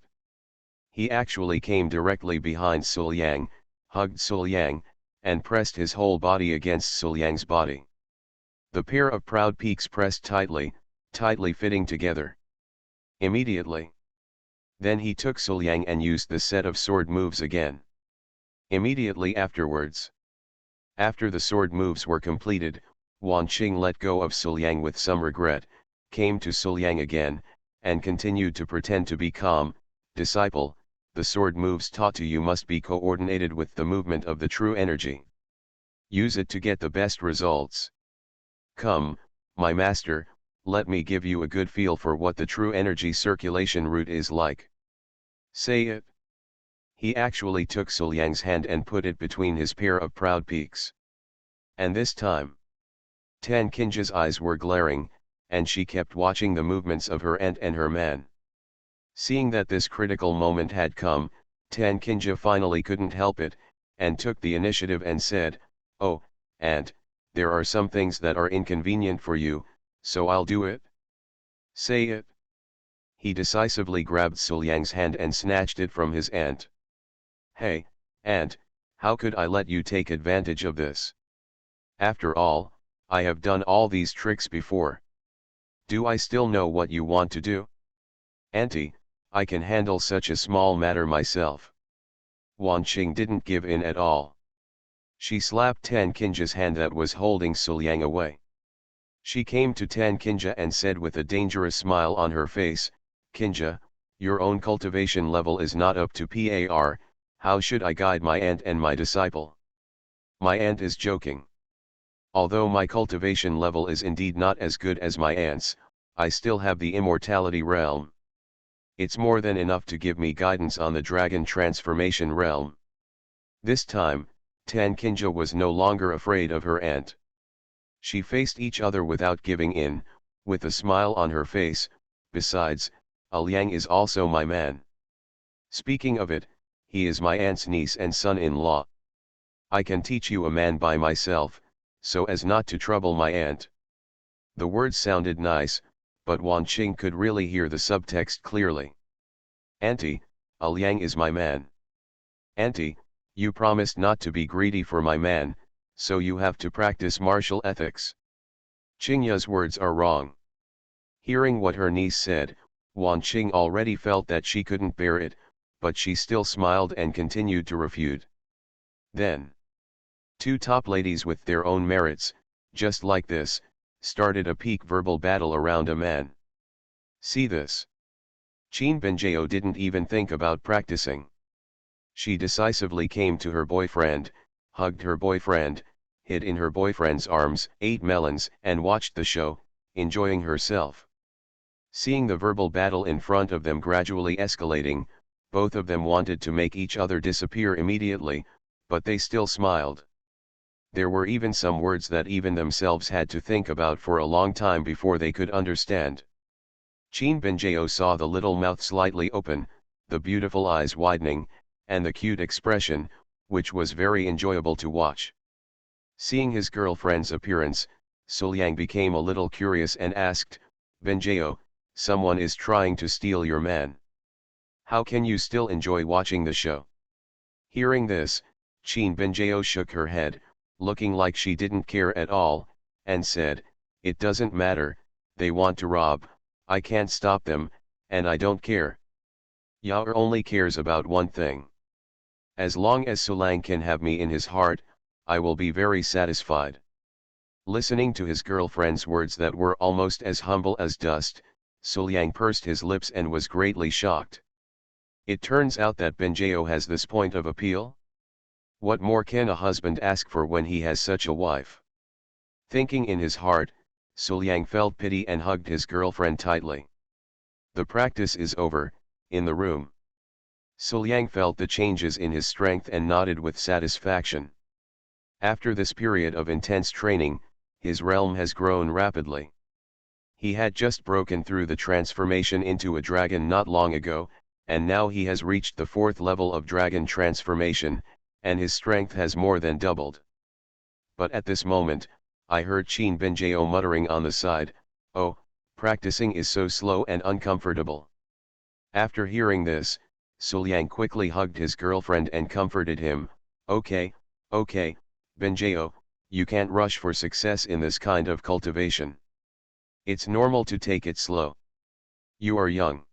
He actually came directly behind Suliang, hugged Suliang, and pressed his whole body against Suliang's body. The pair of proud peaks pressed tightly fitting together. Immediately. Then he took Suliang and used the set of sword moves again. Immediately afterwards, after the sword moves were completed, Wan Qing let go of Suliang with some regret, came to Suliang again, and continued to pretend to be calm. Disciple, the sword moves taught to you must be coordinated with the movement of the true energy. Use it to get the best results. Come, my master, let me give you a good feel for what the true energy circulation route is like. Say it. He actually took Suliang's hand and put it between his pair of proud peaks. And this time, Tan Kinja's eyes were glaring, and she kept watching the movements of her aunt and her man. Seeing that this critical moment had come, Tan Kinja finally couldn't help it, and took the initiative and said, "Oh, aunt, there are some things that are inconvenient for you, so I'll do it." Say it. He decisively grabbed Suliang's hand and snatched it from his aunt. Hey, aunt, how could I let you take advantage of this? After all, I have done all these tricks before. Do I still know what you want to do? Auntie, I can handle such a small matter myself. Wan Qing didn't give in at all. She slapped Tan Kinja's hand that was holding Suliang away. She came to Tan Kinja and said with a dangerous smile on her face, "Kinja, your own cultivation level is not up to par, how should I guide my aunt and my disciple?" My aunt is joking. Although my cultivation level is indeed not as good as my aunt's, I still have the immortality realm. It's more than enough to give me guidance on the dragon transformation realm. This time, Tan Kinja was no longer afraid of her aunt. She faced each other without giving in, with a smile on her face. Besides, Liang is also my man. Speaking of it, he is my aunt's niece and son-in-law. I can teach you a man by myself, so as not to trouble my aunt. The words sounded nice, but Wan Qing could really hear the subtext clearly. Auntie, Liang is my man. Auntie, you promised not to be greedy for my man, so you have to practice martial ethics. Qingya's words are wrong. Hearing what her niece said, Wan Qing already felt that she couldn't bear it, but she still smiled and continued to refute. Then, two top ladies with their own merits, just like this, started a peak verbal battle around a man. See this. Qin Benjao didn't even think about practicing. She decisively came to her boyfriend, hugged her boyfriend, hid in her boyfriend's arms, ate melons and watched the show, enjoying herself. Seeing the verbal battle in front of them gradually escalating, both of them wanted to make each other disappear immediately, but they still smiled. There were even some words that even themselves had to think about for a long time before they could understand. Qin Benjao saw the little mouth slightly open, the beautiful eyes widening, and the cute expression, which was very enjoyable to watch. Seeing his girlfriend's appearance, Suliang became a little curious and asked, "Benjao, someone is trying to steal your man. How can you still enjoy watching the show?" Hearing this, Qin Benjao shook her head, looking like she didn't care at all, and said, "It doesn't matter, they want to rob, I can't stop them, and I don't care. Yao only cares about one thing. As long as Suliang can have me in his heart, I will be very satisfied." Listening to his girlfriend's words that were almost as humble as dust, Suliang pursed his lips and was greatly shocked. It turns out that Benjao has this point of appeal? What more can a husband ask for when he has such a wife? Thinking in his heart, Suliang felt pity and hugged his girlfriend tightly. The practice is over, in the room. Suliang felt the changes in his strength and nodded with satisfaction. After this period of intense training, his realm has grown rapidly. He had just broken through the transformation into a dragon not long ago, and now he has reached the 4th level of dragon transformation, and his strength has more than doubled. But at this moment, I heard Qin Benjao muttering on the side, "Oh, practicing is so slow and uncomfortable." After hearing this, Suliang quickly hugged his girlfriend and comforted him, okay, Benjao, you can't rush for success in this kind of cultivation. It's normal to take it slow. You are young.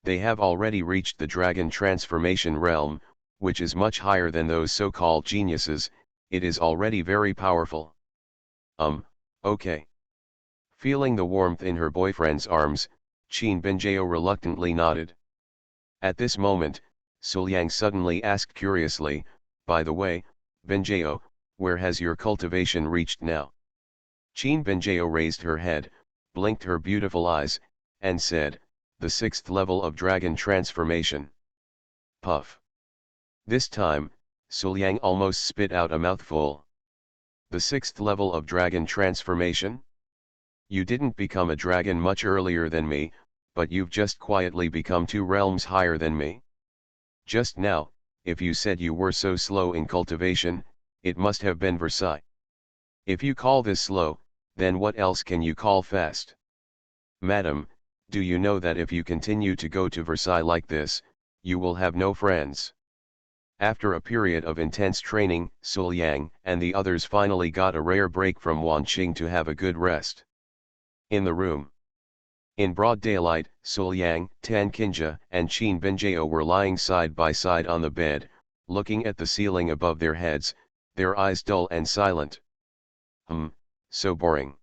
They have already reached the dragon transformation realm, which is much higher than those so-called geniuses. It is already very powerful. Okay. Feeling the warmth in her boyfriend's arms, Qin Binjao reluctantly nodded. At this moment, Suliang suddenly asked curiously, by the way, Binjao, where has your cultivation reached now? Qin Binjao raised her head, blinked her beautiful eyes, and said, the 6th level of dragon transformation. Puff. This time, Suliang almost spit out a mouthful. The 6th level of dragon transformation? You didn't become a dragon much earlier than me, but you've just quietly become 2 realms higher than me. Just now, if you said you were so slow in cultivation, it must have been Versailles. If you call this slow, then what else can you call fast? Madam, do you know that if you continue to go to Versailles like this, you will have no friends? After a period of intense training, Suliang and the others finally got a rare break from Wanqing to have a good rest. In the room. In broad daylight, Suliang, Tan Qinja, and Qin Binjao were lying side by side on the bed, looking at the ceiling above their heads, their eyes dull and silent. So boring.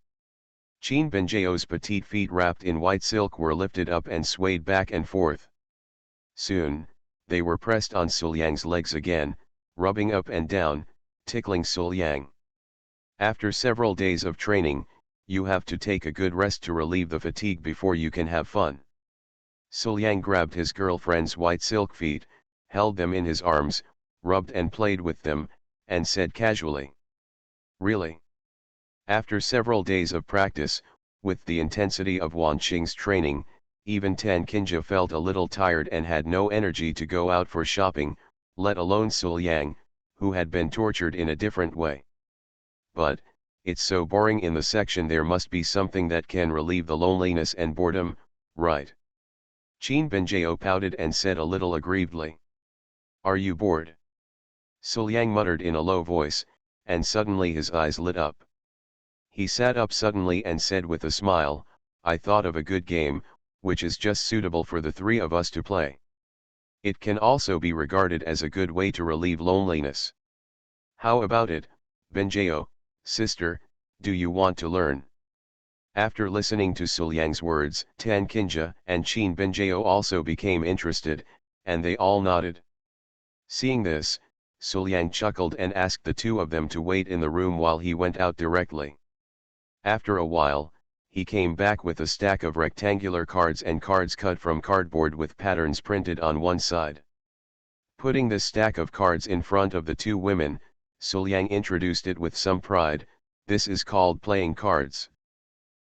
Qin Binjao's petite feet wrapped in white silk were lifted up and swayed back and forth. Soon, they were pressed on Suliang's legs again, rubbing up and down, tickling Suliang. After several days of training, you have to take a good rest to relieve the fatigue before you can have fun. Suliang grabbed his girlfriend's white silk feet, held them in his arms, rubbed and played with them, and said casually. Really? After several days of practice, with the intensity of Wanqing's training, even Tan Qinja felt a little tired and had no energy to go out for shopping, let alone Suliang, who had been tortured in a different way. But, it's so boring in the section, there must be something that can relieve the loneliness and boredom, right? Qin Binjao pouted and said a little aggrievedly. Are you bored? Suliang muttered in a low voice, and suddenly his eyes lit up. He sat up suddenly and said with a smile, I thought of a good game, which is just suitable for the 3 of us to play. It can also be regarded as a good way to relieve loneliness. How about it, Binjao, sister, do you want to learn? After listening to Suliang's words, Tan Qinja and Qin Binjao also became interested, and they all nodded. Seeing this, Suliang chuckled and asked the 2 of them to wait in the room while he went out directly. After a while, he came back with a stack of rectangular cards and cards cut from cardboard with patterns printed on one side. Putting this stack of cards in front of the 2 women, Suliang introduced it with some pride. This is called playing cards.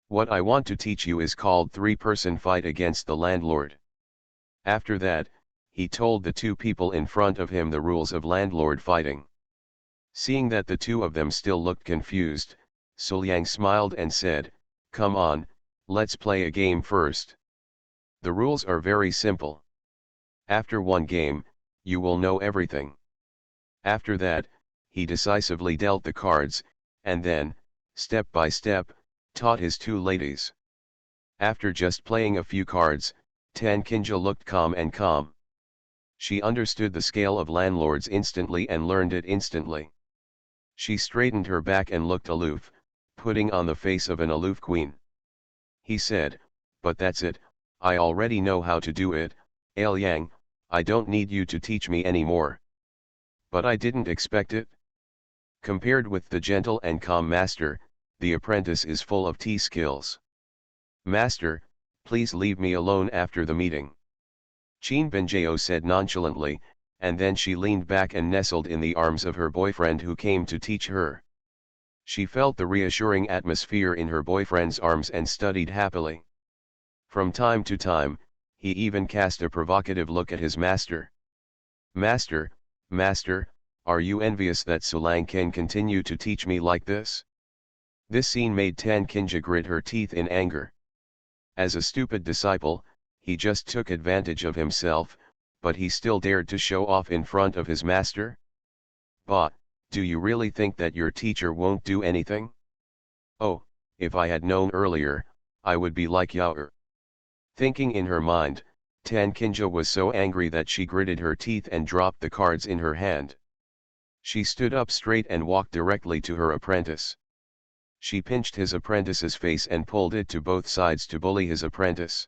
What I want to teach you is called 3-person fight against the landlord. After that, he told the 2 people in front of him the rules of landlord fighting. Seeing that the 2 of them still looked confused, Suliang smiled and said, Come on, let's play a game first. The rules are very simple. After one game, you will know everything. After that, he decisively dealt the cards, and then, step by step, taught his 2 ladies. After just playing a few cards, Tan Qinja looked calm and calm. She understood the scale of landlords instantly and learned it instantly. She straightened her back and looked aloof, putting on the face of an aloof queen. He said, But that's it, I already know how to do it, Yang, I don't need you to teach me anymore. But I didn't expect it. Compared with the gentle and calm master, the apprentice is full of tea skills. Master, please leave me alone after the meeting. Qin Binjao said nonchalantly, and then she leaned back and nestled in the arms of her boyfriend who came to teach her. She felt the reassuring atmosphere in her boyfriend's arms and studied happily. From time to time, he even cast a provocative look at his master. Master, master, are you envious that Suliang can continue to teach me like this? This scene made Tan Qinja grit her teeth in anger. As a stupid disciple, he just took advantage of himself, but he still dared to show off in front of his master? Bah, do you really think that your teacher won't do anything? Oh, if I had known earlier, I would be like Yao. Thinking in her mind, Tan Kinja was so angry that she gritted her teeth and dropped the cards in her hand. She stood up straight and walked directly to her apprentice. She pinched his apprentice's face and pulled it to both sides to bully his apprentice.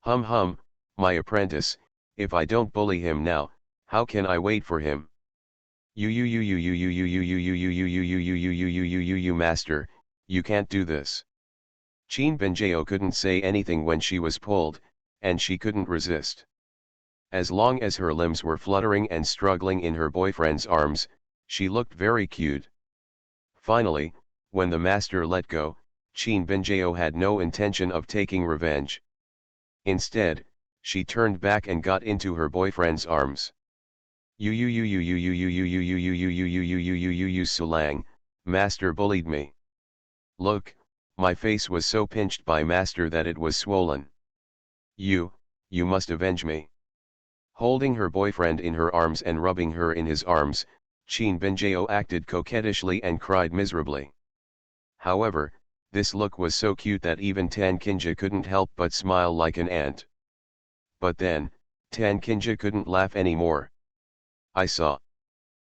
Hum, my apprentice, if I don't bully him now, how can I wait for him? You master, you can't do this. Qin Benjao couldn't say anything when she was pulled, and she couldn't resist. As long as her limbs were fluttering and struggling in her boyfriend's arms, she looked very cute. Finally, when the master let go, Qin Benjao had no intention of taking revenge. Instead, she turned back and got into her boyfriend's arms. Sulang, master bullied me. Look, my face was so pinched by master that it was swollen. You must avenge me. Holding her boyfriend in her arms and rubbing her in his arms, Qin Benjao acted coquettishly and cried miserably. However, this look was so cute that even Tan Kinja couldn't help but smile like an ant. But then, Tan Kinja couldn't laugh anymore. I saw.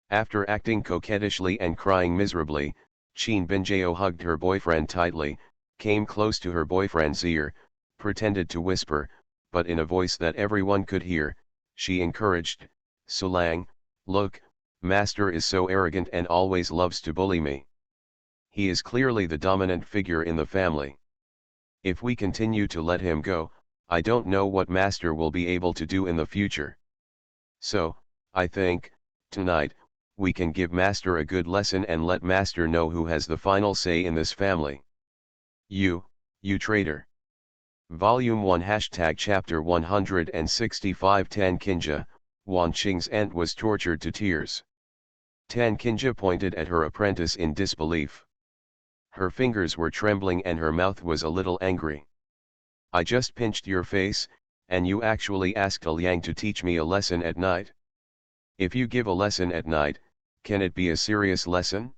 After acting coquettishly and crying miserably, Qin Benjao hugged her boyfriend tightly, came close to her boyfriend's ear, pretended to whisper, but in a voice that everyone could hear, she encouraged, Sulang, look, master is so arrogant and always loves to bully me. He is clearly the dominant figure in the family. If we continue to let him go, I don't know what master will be able to do in the future. So, I think, tonight, we can give master a good lesson and let master know who has the final say in this family. You traitor. Volume 1 Chapter 165 Tan Kinja, Wan Qing's aunt was tortured to tears. Tan Kinja pointed at her apprentice in disbelief. Her fingers were trembling and her mouth was a little angry. I just pinched your face, and you actually asked Liang to teach me a lesson at night? If you give a lesson at night, can it be a serious lesson?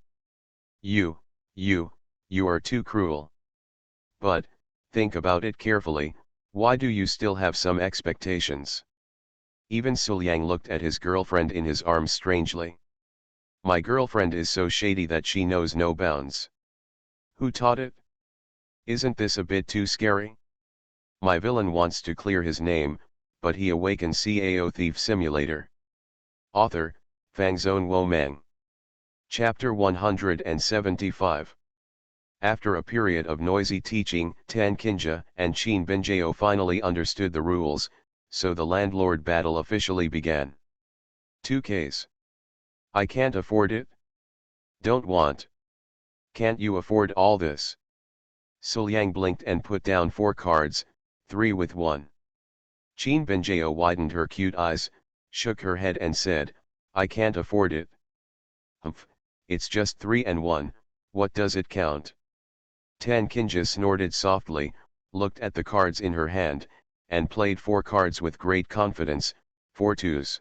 You are too cruel. But, think about it carefully, why do you still have some expectations? Even Suliang looked at his girlfriend in his arms strangely. My girlfriend is so shady that she knows no bounds. Who taught it? Isn't this a bit too scary? My villain wants to clear his name, but he awakens Cao Thief Simulator. Author, Fangzone Womang. Chapter 175. After a period of noisy teaching, Tan Kinja and Qin Benjao finally understood the rules, so the landlord battle officially began. 2Ks. I can't afford it. Don't want. Can't you afford all this? Suliang blinked and put down 4 cards, 3 with 1. Qin Benjao widened her cute eyes, shook her head and said, I can't afford it. Humph, it's just 3 and 1, what does it count? Tan Kinja snorted softly, looked at the cards in her hand, and played 4 cards with great confidence, 4 twos.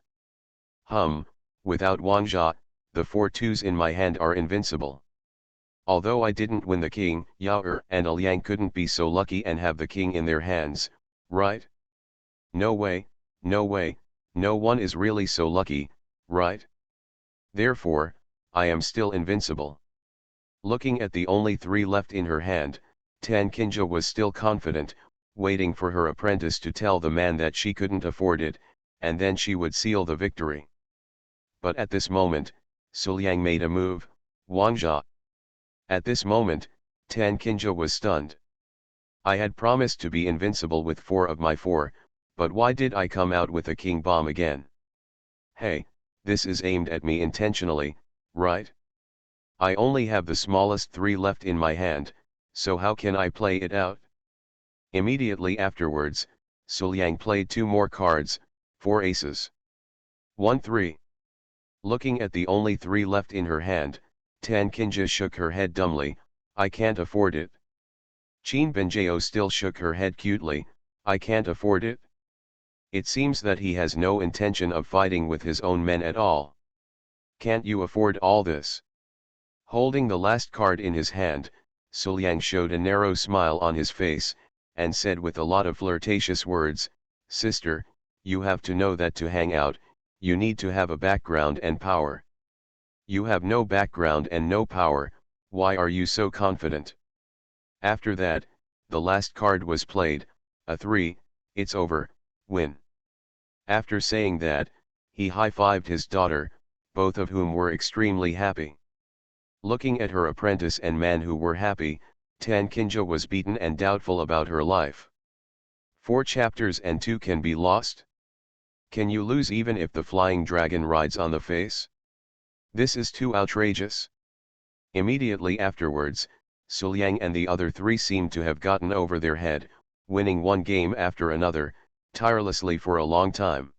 Without Wangjia, the 4 twos in my hand are invincible. Although I didn't win the king, Yao and Liang couldn't be so lucky and have the king in their hands, right? No way, no one is really so lucky, right? Therefore, I am still invincible. Looking at the only 3 left in her hand, Tan Kinja was still confident, waiting for her apprentice to tell the man that she couldn't afford it, and then she would seal the victory. But at this moment, Suliang made a move, Wangjia. At this moment, Tan Kinja was stunned. I had promised to be invincible with 4 of my 4, but why did I come out with a king bomb again? Hey, this is aimed at me intentionally, right? I only have the smallest 3 left in my hand, so how can I play it out? Immediately afterwards, Suliang played 2 more cards, 4 aces. 1-3. Looking at the only 3 left in her hand, Tan Kinja shook her head dumbly, I can't afford it. Qin Benjao still shook her head cutely, I can't afford it. It seems that he has no intention of fighting with his own men at all. Can't you afford all this? Holding the last card in his hand, Suliang showed a narrow smile on his face, and said with a lot of flirtatious words, Sister, you have to know that to hang out, you need to have a background and power. You have no background and no power, why are you so confident? After that, the last card was played, a 3, it's over, win. After saying that, he high-fived his daughter, both of whom were extremely happy. Looking at her apprentice and man who were happy, Tan Kinja was beaten and doubtful about her life. 4 chapters and 2 can be lost? Can you lose even if the flying dragon rides on the face? This is too outrageous. Immediately afterwards, Suliang and the other 3 seemed to have gotten over their head, winning one game after another, tirelessly for a long time.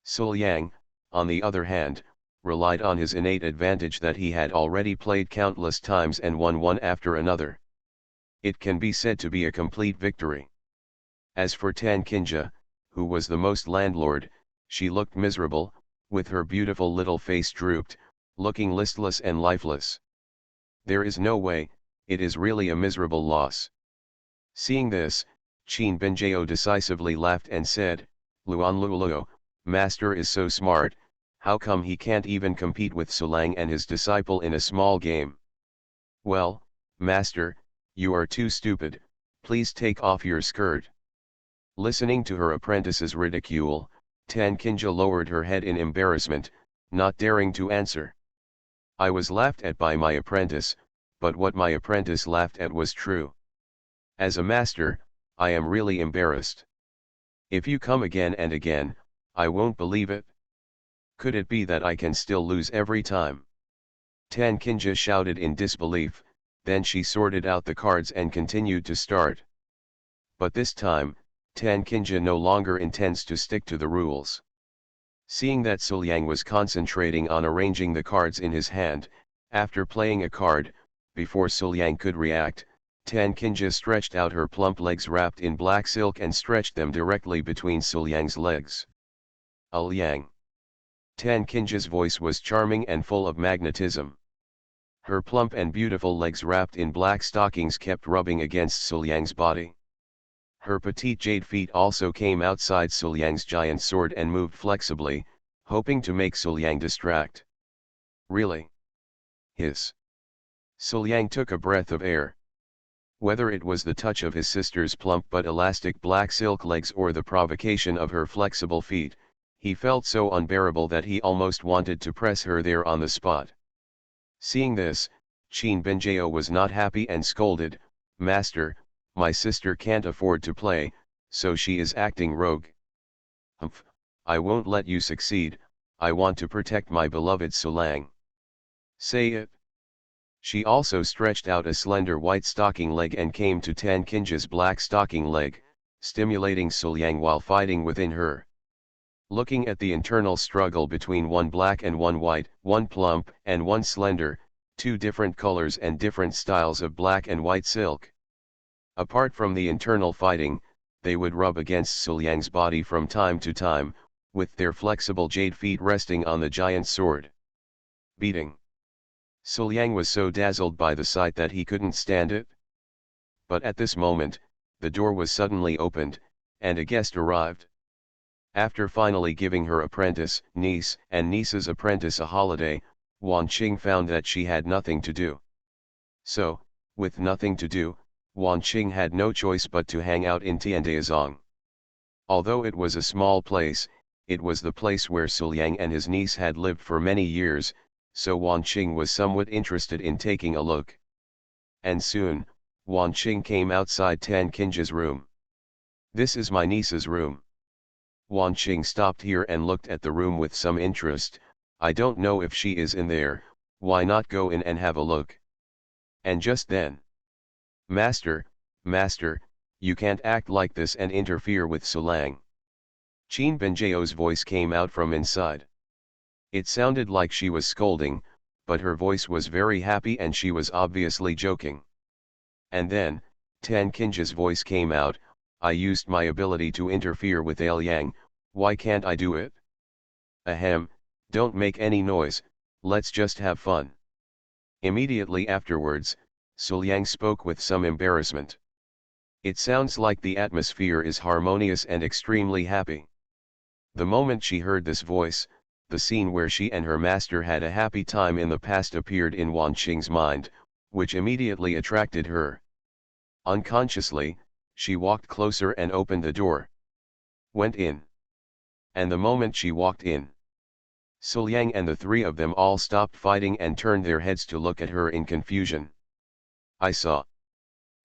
Suliang, on the other hand, relied on his innate advantage that he had already played countless times and won one after another. It can be said to be a complete victory. As for Tan Kinja, who was the most landlord, she looked miserable, with her beautiful little face drooped, looking listless and lifeless. There is no way, it is really a miserable loss. Seeing this, Qin Benjao decisively laughed and said, Luan Luluo, master is so smart, how come he can't even compete with Sulang and his disciple in a small game? Well, master, you are too stupid, please take off your skirt. Listening to her apprentice's ridicule, Tan Kinja lowered her head in embarrassment, not daring to answer. I was laughed at by my apprentice, but what my apprentice laughed at was true. As a master, I am really embarrassed. If you come again and again, I won't believe it. Could it be that I can still lose every time? Tan Kinja shouted in disbelief, then she sorted out the cards and continued to start. But this time, Tan Kinja no longer intends to stick to the rules. Seeing that Suliang was concentrating on arranging the cards in his hand, after playing a card, before Suliang could react, Tan Kinja stretched out her plump legs wrapped in black silk and stretched them directly between Suliang's legs. Liang. Tan Kinja's voice was charming and full of magnetism. Her plump and beautiful legs wrapped in black stockings kept rubbing against Suliang's body. Her petite jade feet also came outside Suliang's giant sword and moved flexibly, hoping to make Suliang distract. Really? Hiss. Suliang took a breath of air. Whether it was the touch of his sister's plump but elastic black silk legs or the provocation of her flexible feet, he felt so unbearable that he almost wanted to press her there on the spot. Seeing this, Qin Benjao was not happy and scolded, Master, my sister can't afford to play, so she is acting rogue. Humph, I won't let you succeed, I want to protect my beloved Sulang. Say it. She also stretched out a slender white stocking leg and came to Tan Kinja's black stocking leg, stimulating Suliang while fighting within her. Looking at the internal struggle between one black and one white, one plump and one slender, 2 different colors and different styles of black and white silk. Apart from the internal fighting, they would rub against Suliang's body from time to time, with their flexible jade feet resting on the giant sword. Beating. Suliang was so dazzled by the sight that he couldn't stand it. But at this moment, the door was suddenly opened, and a guest arrived. After finally giving her apprentice, niece, and niece's apprentice a holiday, Wan Qing found that she had nothing to do. So, with nothing to do, Wan Qing had no choice but to hang out in Tiandaizong. Although it was a small place, it was the place where Suliang and his niece had lived for many years, so Wan Qing was somewhat interested in taking a look. And soon, Wan Qing came outside Tan Kinja's room. This is my niece's room. Wan Qing stopped here and looked at the room with some interest. I don't know if she is in there, why not go in and have a look? And just then, Master, you can't act like this and interfere with Sulang. Qin Benjao's voice came out from inside. It sounded like she was scolding, but her voice was very happy and she was obviously joking. And then, Tan Kinja's voice came out, I used my ability to interfere with Liang, why can't I do it? Ahem, don't make any noise, let's just have fun. Immediately afterwards, Suliang spoke with some embarrassment. It sounds like the atmosphere is harmonious and extremely happy. The moment she heard this voice, the scene where she and her master had a happy time in the past appeared in Wan Qing's mind, which immediately attracted her. Unconsciously, she walked closer and opened the door. Went in. And the moment she walked in, Suliang and the three of them all stopped fighting and turned their heads to look at her in confusion. I saw.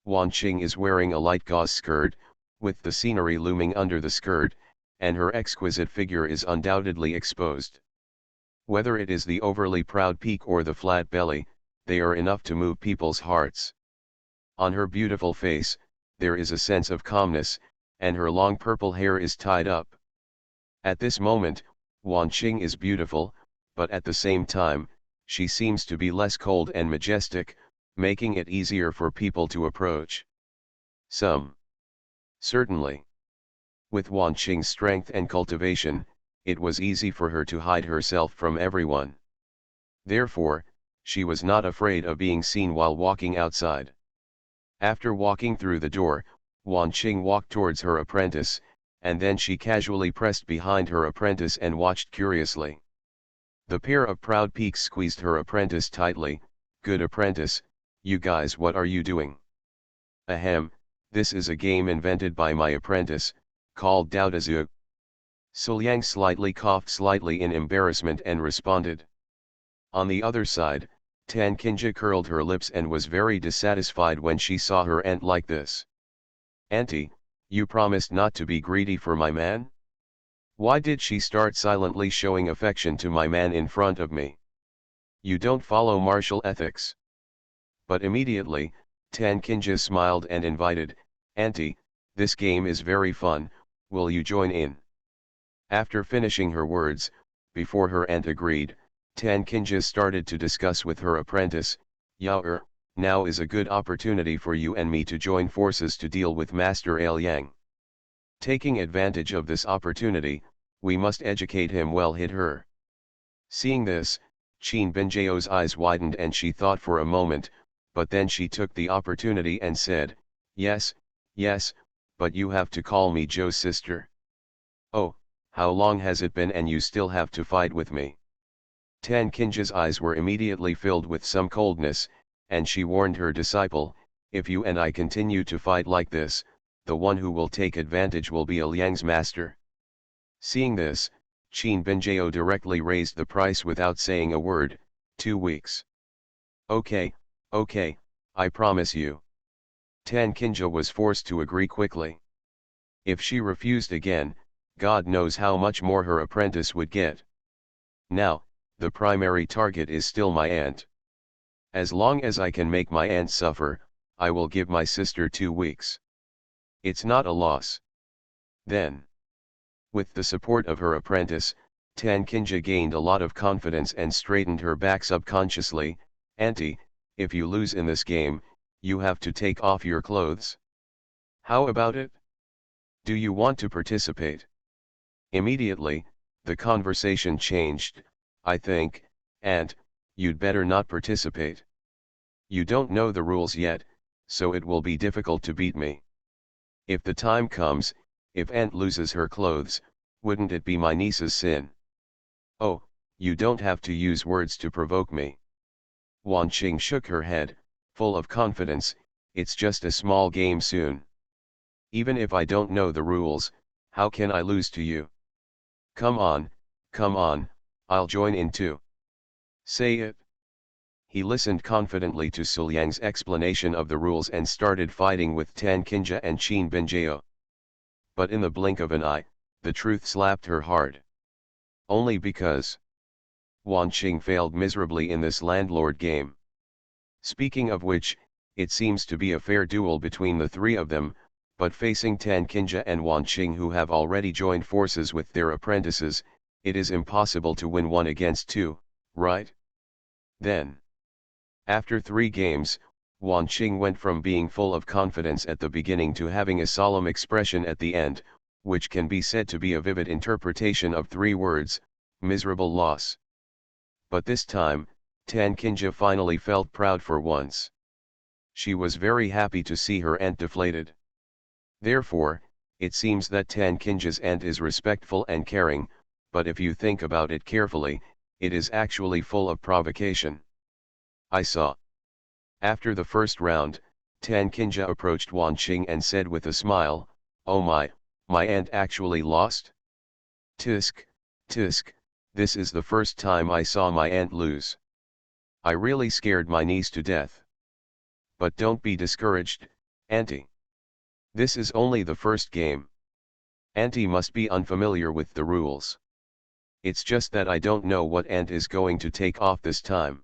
Wan Qing is wearing a light gauze skirt, with the scenery looming under the skirt, and her exquisite figure is undoubtedly exposed. Whether it is the overly proud peak or the flat belly, they are enough to move people's hearts. On her beautiful face, there is a sense of calmness, and her long purple hair is tied up. At this moment, Wan Qing is beautiful, but at the same time, she seems to be less cold and majestic, making it easier for people to approach. Certainly. With Wan Qing's strength and cultivation, it was easy for her to hide herself from everyone. Therefore, she was not afraid of being seen while walking outside. After walking through the door, Wan Qing walked towards her apprentice, and then she casually pressed behind her apprentice and watched curiously. The pair of proud peaks squeezed her apprentice tightly. Good apprentice, you guys, what are you doing? Ahem, this is a game invented by my apprentice, called Daodazu. Suliang slightly coughed slightly in embarrassment and responded. On the other side, Tan Qinja curled her lips and was very dissatisfied when she saw her aunt like this. Auntie, you promised not to be greedy for my man? Why did she start silently showing affection to my man in front of me? You don't follow martial ethics. But immediately, Tan Qinja smiled and invited, Auntie, this game is very fun, will you join in? After finishing her words, before her aunt agreed, Tan Qinja started to discuss with her apprentice, Yao now is a good opportunity for you and me to join forces to deal with Master Yang. Taking advantage of this opportunity, we must educate him well. Hit her. Seeing this, Qin Binjao's eyes widened and she thought for a moment, but then she took the opportunity and said, yes, but you have to call me Joe's sister. Oh, how long has it been and you still have to fight with me? Tan Qinja's eyes were immediately filled with some coldness, and she warned her disciple, if you and I continue to fight like this, the one who will take advantage will be Liang's master. Seeing this, Qin Binjao directly raised the price without saying a word, 2 weeks. Okay, I promise you. Tan Qinja was forced to agree quickly. If she refused again, God knows how much more her apprentice would get. Now, the primary target is still my aunt. As long as I can make my aunt suffer, I will give my sister 2 weeks. It's not a loss. Then, with the support of her apprentice, Tan Qinja gained a lot of confidence and straightened her back subconsciously. Auntie, if you lose in this game, you have to take off your clothes. How about it? Do you want to participate? Immediately, the conversation changed. I think, Aunt, you'd better not participate. You don't know the rules yet, so it will be difficult to beat me. If the time comes, if Aunt loses her clothes, wouldn't it be my niece's sin? Oh, you don't have to use words to provoke me. Wan Qing shook her head, full of confidence, it's just a small game soon. Even if I don't know the rules, how can I lose to you? Come on, I'll join in too. Say it. He listened confidently to Suliang's explanation of the rules and started fighting with Tan Qinja and Qin Binjao. But in the blink of an eye, the truth slapped her hard. Only because Wan Qing failed miserably in this landlord game. Speaking of which, it seems to be a fair duel between the three of them, but facing Tan Qinja and Wan Qing who have already joined forces with their apprentices, it is impossible to win 1 against 2, right? Then, after 3 games, Wan Qing went from being full of confidence at the beginning to having a solemn expression at the end, which can be said to be a vivid interpretation of 3 words, miserable loss. But this time, Tan Qinja finally felt proud for once. She was very happy to see her aunt deflated. Therefore, it seems that Tan Kinja's aunt is respectful and caring, but if you think about it carefully, it is actually full of provocation. I saw. After the first round, Tan Kinja approached Wan Qing and said with a smile, "Oh my aunt actually lost? Tisk, tisk, this is the first time I saw my aunt lose. I really scared my niece to death. But don't be discouraged, auntie. This is only the first game. Auntie must be unfamiliar with the rules. It's just that I don't know what aunt is going to take off this time."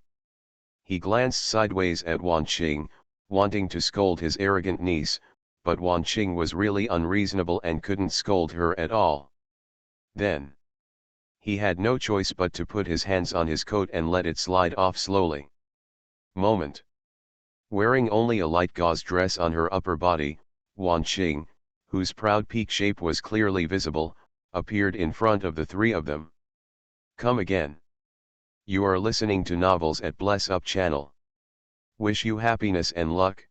He glanced sideways at Wan Qing, wanting to scold his arrogant niece, but Wan Qing was really unreasonable and couldn't scold her at all. Then, he had no choice but to put his hands on his coat and let it slide off slowly. Moment. Wearing only a light gauze dress on her upper body, Wan Qing, whose proud peak shape was clearly visible, appeared in front of the three of them. Come again. You are listening to Novels at Bless Up channel. Wish you happiness and luck.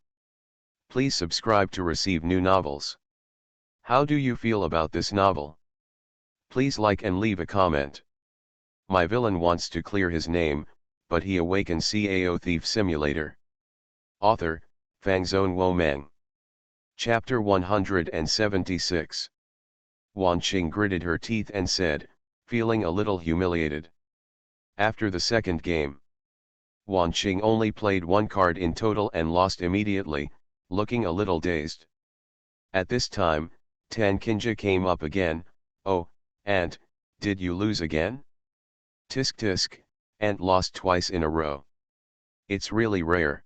Please subscribe to receive new novels. How do you feel about this novel? Please like and leave a comment. My villain wants to clear his name, but he awakens Cao Thief Simulator. Author, Fangzone Womeng. Chapter 176. Wan Qing gritted her teeth and said, feeling a little humiliated. After the second game, Wan Qing only played one card in total and lost immediately, looking a little dazed. At this time, Tan Kinja came up again. "Oh, aunt, did you lose again?" "Tisk tisk, aunt lost twice in a row. It's really rare.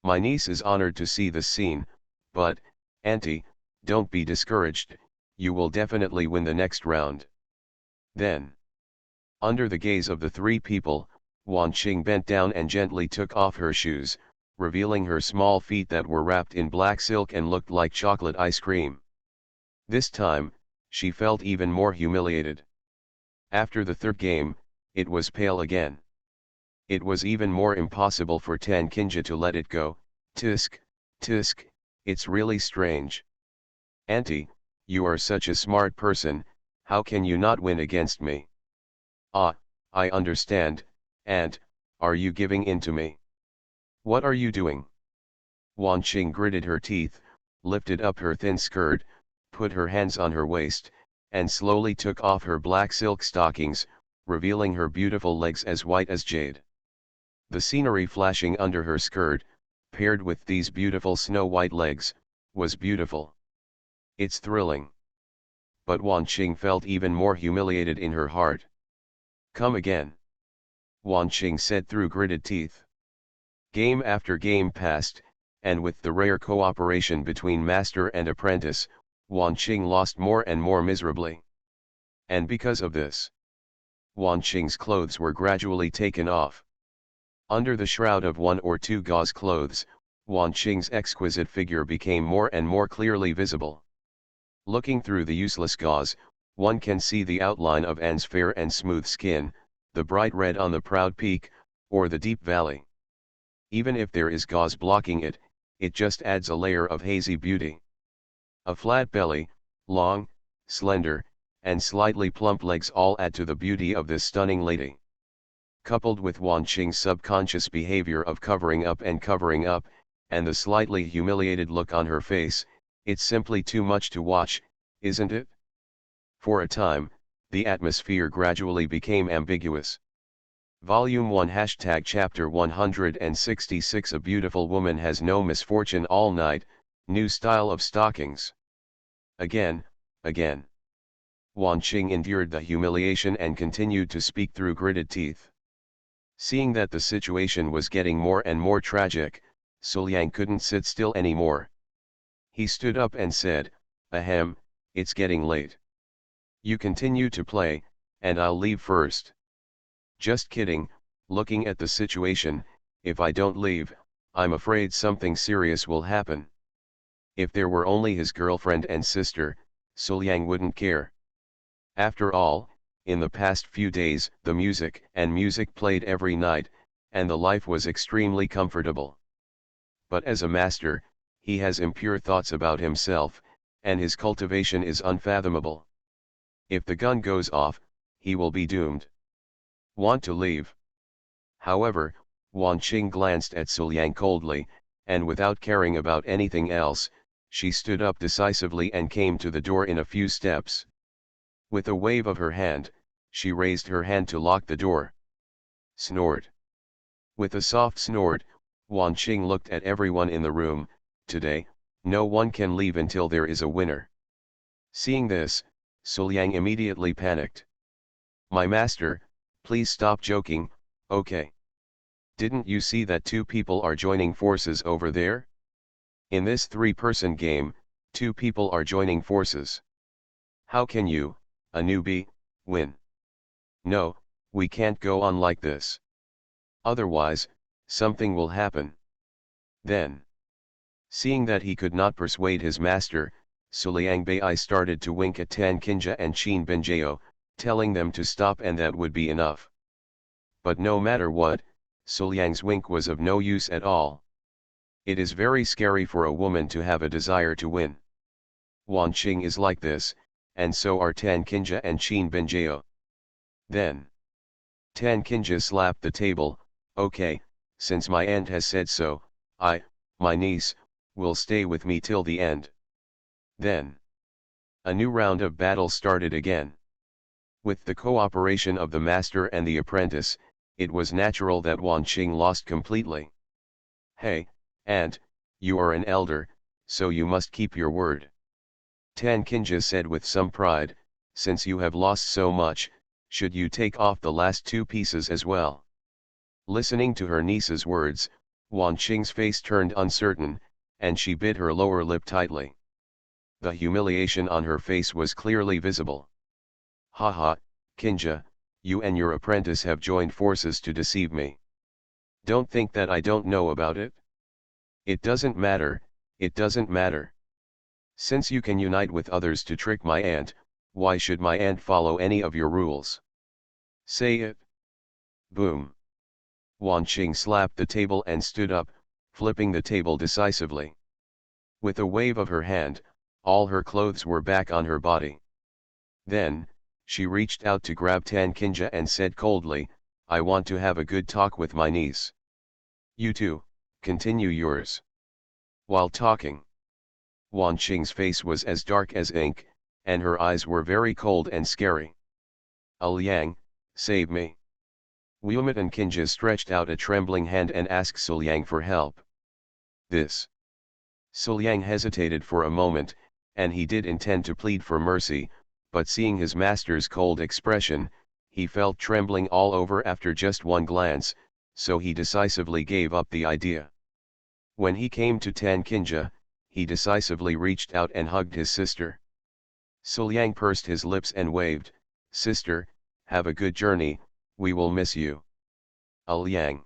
My niece is honored to see this scene, but, auntie, don't be discouraged, you will definitely win the next round." Then, under the gaze of the three people, Wan Qing bent down and gently took off her shoes, revealing her small feet that were wrapped in black silk and looked like chocolate ice cream. This time, she felt even more humiliated. After the third game, it was pale again. It was even more impossible for Tan Kinja to let it go. "Tisk, tisk, it's really strange. Auntie, you are such a smart person, how can you not win against me?" "Ah, I understand, aunt, are you giving in to me? What are you doing?" Wan Qing gritted her teeth, lifted up her thin skirt, put her hands on her waist, and slowly took off her black silk stockings, revealing her beautiful legs as white as jade. The scenery flashing under her skirt, paired with these beautiful snow-white legs, was beautiful. It's thrilling. But Wan Qing felt even more humiliated in her heart. "Come again," Wan Qing said through gritted teeth. Game after game passed, and with the rare cooperation between master and apprentice, Wan Qing lost more and more miserably. And because of this, Wan Qing's clothes were gradually taken off. Under the shroud of one or two gauze clothes, Wan Qing's exquisite figure became more and more clearly visible. Looking through the useless gauze, one can see the outline of Anne's fair and smooth skin, the bright red on the proud peak, or the deep valley. Even if there is gauze blocking it, it just adds a layer of hazy beauty. A flat belly, long, slender, and slightly plump legs all add to the beauty of this stunning lady. Coupled with Wan Qing's subconscious behavior of covering up, and the slightly humiliated look on her face, it's simply too much to watch, isn't it? For a time, the atmosphere gradually became ambiguous. Volume 1 # Chapter 166 A beautiful woman has no misfortune all night, new style of stockings. Again. Wan Qing endured the humiliation and continued to speak through gritted teeth. Seeing that the situation was getting more and more tragic, Suliang couldn't sit still anymore. He stood up and said, "Ahem, it's getting late. You continue to play, and I'll leave first." "Just kidding," looking at the situation, "if I don't leave, I'm afraid something serious will happen." If there were only his girlfriend and sister, Suliang wouldn't care. After all, in the past few days the music played every night, and the life was extremely comfortable. But as a master, he has impure thoughts about himself, and his cultivation is unfathomable. If the gun goes off, he will be doomed. Want to leave? However, Wan Qing glanced at Suliang coldly, and without caring about anything else, she stood up decisively and came to the door in a few steps. With a wave of her hand, she raised her hand to lock the door. Snort. With a soft snort, Wan Qing looked at everyone in the room. Today, no one can leave until there is a winner. Seeing this, Suliang immediately panicked. My master, please stop joking, okay? Didn't you see that two people are joining forces over there? In this three-person game, two people are joining forces. How can you, a newbie, win? No, we can't go on like this. Otherwise, something will happen. Then, seeing that he could not persuade his master, Suliang Bai started to wink at Tan Kinja and Qin Benjao, telling them to stop and that would be enough. But no matter what, Suliang's wink was of no use at all. It is very scary for a woman to have a desire to win. Wan Qing is like this, and so are Tan Kinja and Qin Benjao. Then, Tan Kinja slapped the table. Okay, since my aunt has said so, my niece, will stay with me till the end. Then, a new round of battle started again. With the cooperation of the master and the apprentice, it was natural that Wan Qing lost completely. Hey, aunt, you are an elder, so you must keep your word. Tan Kinja said with some pride, since you have lost so much, should you take off the last two pieces as well? Listening to her niece's words, Wan Qing's face turned uncertain, and she bit her lower lip tightly. The humiliation on her face was clearly visible. Haha, Kinja, you and your apprentice have joined forces to deceive me. Don't think that I don't know about it. It doesn't matter, it doesn't matter. Since you can unite with others to trick my aunt, why should my aunt follow any of your rules? Say it. Boom. Wan Qing slapped the table and stood up, flipping the table decisively. With a wave of her hand, all her clothes were back on her body. Then, she reached out to grab Tan Kinja and said coldly, I want to have a good talk with my niece. You two, continue yours. While talking, Wan Qing's face was as dark as ink, and her eyes were very cold and scary. Liang, save me. Wheelmat and Kinja stretched out a trembling hand and asked Suliang for help. This. Suliang hesitated for a moment, and he did intend to plead for mercy, but seeing his master's cold expression, he felt trembling all over after just one glance, so he decisively gave up the idea. When he came to Tan Kinja, he decisively reached out and hugged his sister. Suliang pursed his lips and waved, Sister, have a good journey, we will miss you. Liang.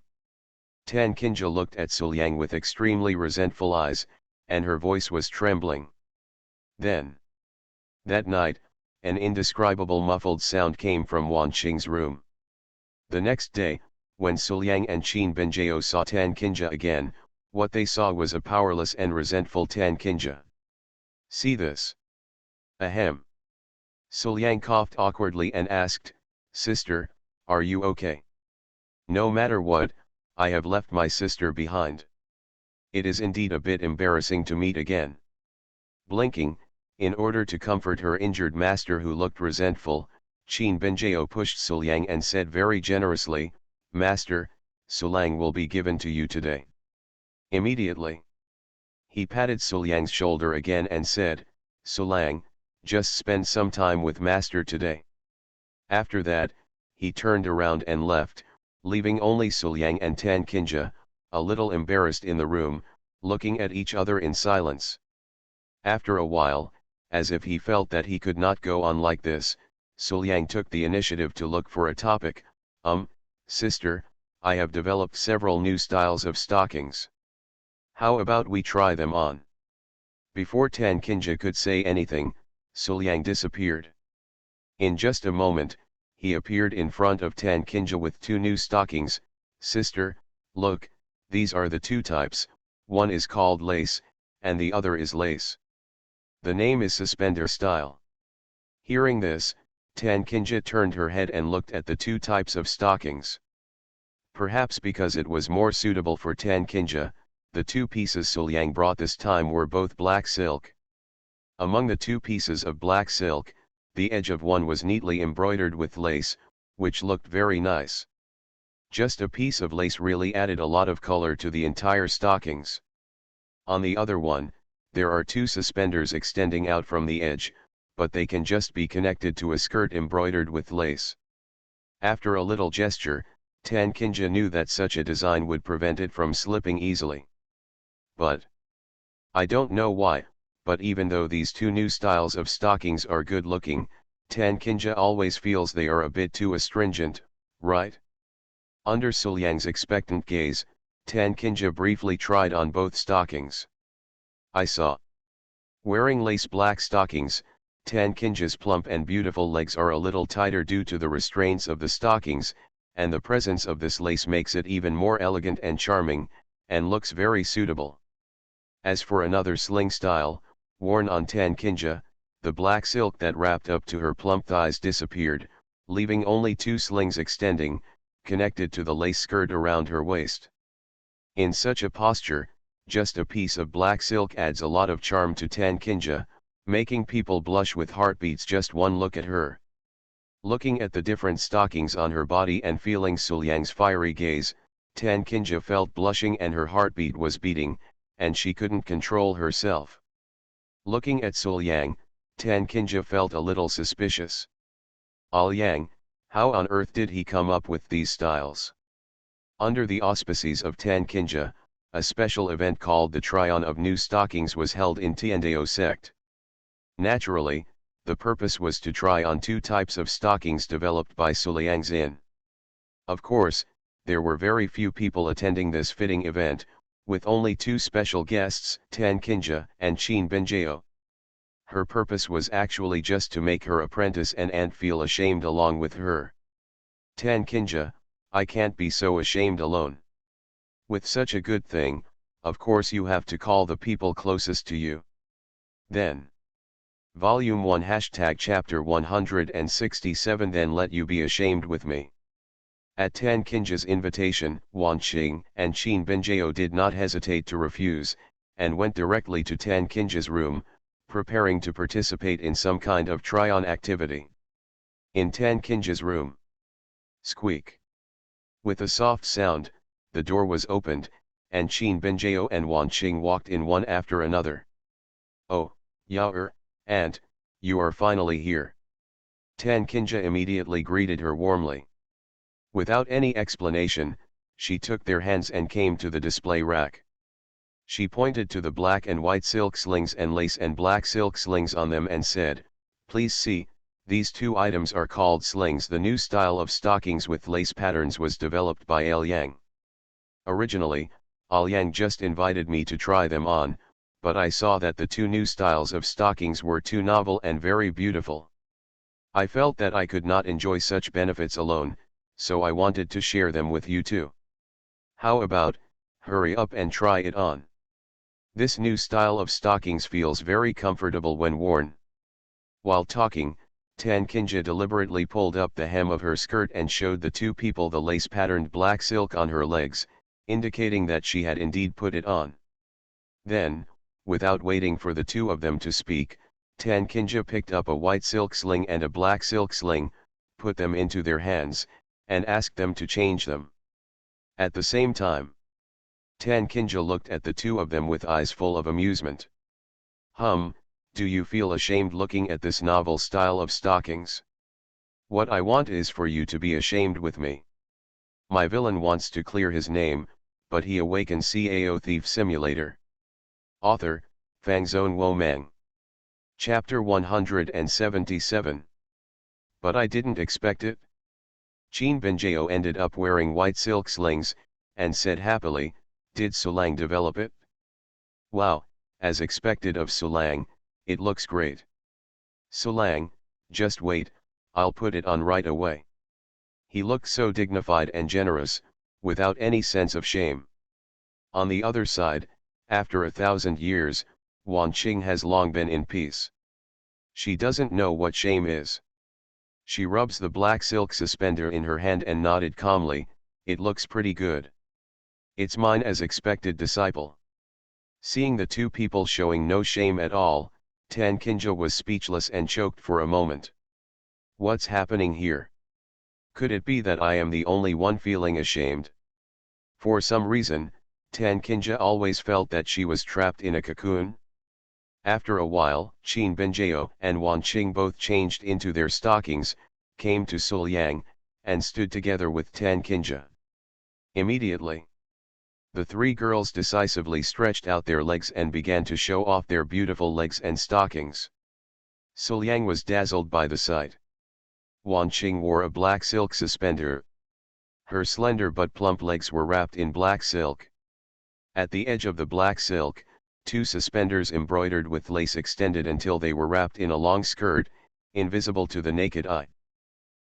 Tan Kinja looked at Suliang with extremely resentful eyes, and her voice was trembling. Then, that night, an indescribable muffled sound came from Wan Qing's room. The next day, when Suliang and Qin Benjao saw Tan Kinja again, what they saw was a powerless and resentful Tan Kinja. See this? Ahem. Suliang coughed awkwardly and asked, Sister, are you okay? No matter what, I have left my sister behind. It is indeed a bit embarrassing to meet again. Blinking, in order to comfort her injured master who looked resentful, Qin Benjao pushed Suliang and said very generously, Master, Suliang will be given to you today. Immediately. He patted Suliang's shoulder again and said, Suliang, just spend some time with Master today. After that, he turned around and left, leaving only Suliang and Tan Kinja, a little embarrassed in the room, looking at each other in silence. After a while, as if he felt that he could not go on like this, Suliang took the initiative to look for a topic. Sister, I have developed several new styles of stockings. How about we try them on? Before Tan Kinja could say anything, Suliang disappeared. In just a moment, he appeared in front of Tan Kinja with two new stockings. Sister, look, these are the two types, one is called lace, and the other is lace. The name is suspender style. Hearing this, Tan Kinja turned her head and looked at the two types of stockings. Perhaps because it was more suitable for Tan Kinja, the two pieces Suliang brought this time were both black silk. Among the two pieces of black silk, the edge of one was neatly embroidered with lace, which looked very nice. Just a piece of lace really added a lot of color to the entire stockings. On the other one, there are two suspenders extending out from the edge, but they can just be connected to a skirt embroidered with lace. After a little gesture, Tan Kinja knew that such a design would prevent it from slipping easily. But I don't know why, but even though these two new styles of stockings are good looking, Tan Kinja always feels they are a bit too astringent, right? Under Suliang's expectant gaze, Tan Kinja briefly tried on both stockings. I saw. Wearing lace black stockings, Tan Kinja's plump and beautiful legs are a little tighter due to the restraints of the stockings, and the presence of this lace makes it even more elegant and charming, and looks very suitable. As for another sling style, worn on Tan Kinja, the black silk that wrapped up to her plump thighs disappeared, leaving only two slings extending, connected to the lace skirt around her waist. In such a posture, just a piece of black silk adds a lot of charm to Tan Kinja, making people blush with heartbeats just one look at her. Looking at the different stockings on her body and feeling Suliang's fiery gaze, Tan Kinja felt blushing and her heartbeat was beating, and she couldn't control herself. Looking at Suliang, Tan Kinja felt a little suspicious. Yang, how on earth did he come up with these styles? Under the auspices of Tan Kinja, a special event called the Try-On of New Stockings was held in Tiandao sect. Naturally, the purpose was to try on two types of stockings developed by Suliang Xin. Of course, there were very few people attending this fitting event, with only two special guests, Tan Kinja and Qin Benjao. Her purpose was actually just to make her apprentice and aunt feel ashamed along with her. Tan Kinja, I can't be so ashamed alone. With such a good thing, of course you have to call the people closest to you. Then. Volume 1 Chapter 167 Then let you be ashamed with me. At Tan Kinja's invitation, Wan Qing and Qin Benjao did not hesitate to refuse, and went directly to Tan Kinja's room, preparing to participate in some kind of try-on activity. In Tan Kinja's room. Squeak. With a soft sound, the door was opened, and Qin Benjao and Wan Qing walked in one after another. Oh, Yao Aunt, you are finally here. Tan Kinja immediately greeted her warmly. Without any explanation, she took their hands and came to the display rack. She pointed to the black and white silk slings and lace and black silk slings on them and said, "Please see, these two items are called slings." The new style of stockings with lace patterns was developed by Yang. Originally, Yang just invited me to try them on, but I saw that the two new styles of stockings were too novel and very beautiful. I felt that I could not enjoy such benefits alone, so I wanted to share them with you too. How about, hurry up and try it on. This new style of stockings feels very comfortable when worn. While talking, Tan Kinja deliberately pulled up the hem of her skirt and showed the two people the lace-patterned black silk on her legs, indicating that she had indeed put it on. Then, without waiting for the two of them to speak, Tan Kinja picked up a white silk sling and a black silk sling, put them into their hands, and asked them to change them. At the same time, Tan Kinja looked at the two of them with eyes full of amusement. Do you feel ashamed looking at this novel style of stockings? What I want is for you to be ashamed with me. My villain wants to clear his name, but he awakens Cao Thief Simulator. Author, Fangzone Womang. Chapter 177. But I didn't expect it. Qin Benjao ended up wearing white silk slings, and said happily, "Did Sulang develop it?" "Wow, as expected of Sulang, it looks great." "Sulang, just wait, I'll put it on right away." He looked so dignified and generous, without any sense of shame. On the other side, after 1,000 years, Wanqing has long been in peace. She doesn't know what shame is. She rubs the black silk suspender in her hand and nodded calmly, "It looks pretty good. It's mine as expected, disciple." Seeing the two people showing no shame at all, Tan Kinja was speechless and choked for a moment. What's happening here? Could it be that I am the only one feeling ashamed? For some reason, Tan Kinja always felt that she was trapped in a cocoon. After a while, Qin Benjao and Wanqing both changed into their stockings, came to Suliang, and stood together with Tan Kinja. Immediately, the three girls decisively stretched out their legs and began to show off their beautiful legs and stockings. Suliang was dazzled by the sight. Wanqing wore a black silk suspender. Her slender but plump legs were wrapped in black silk. At the edge of the black silk, two suspenders embroidered with lace extended until they were wrapped in a long skirt, invisible to the naked eye.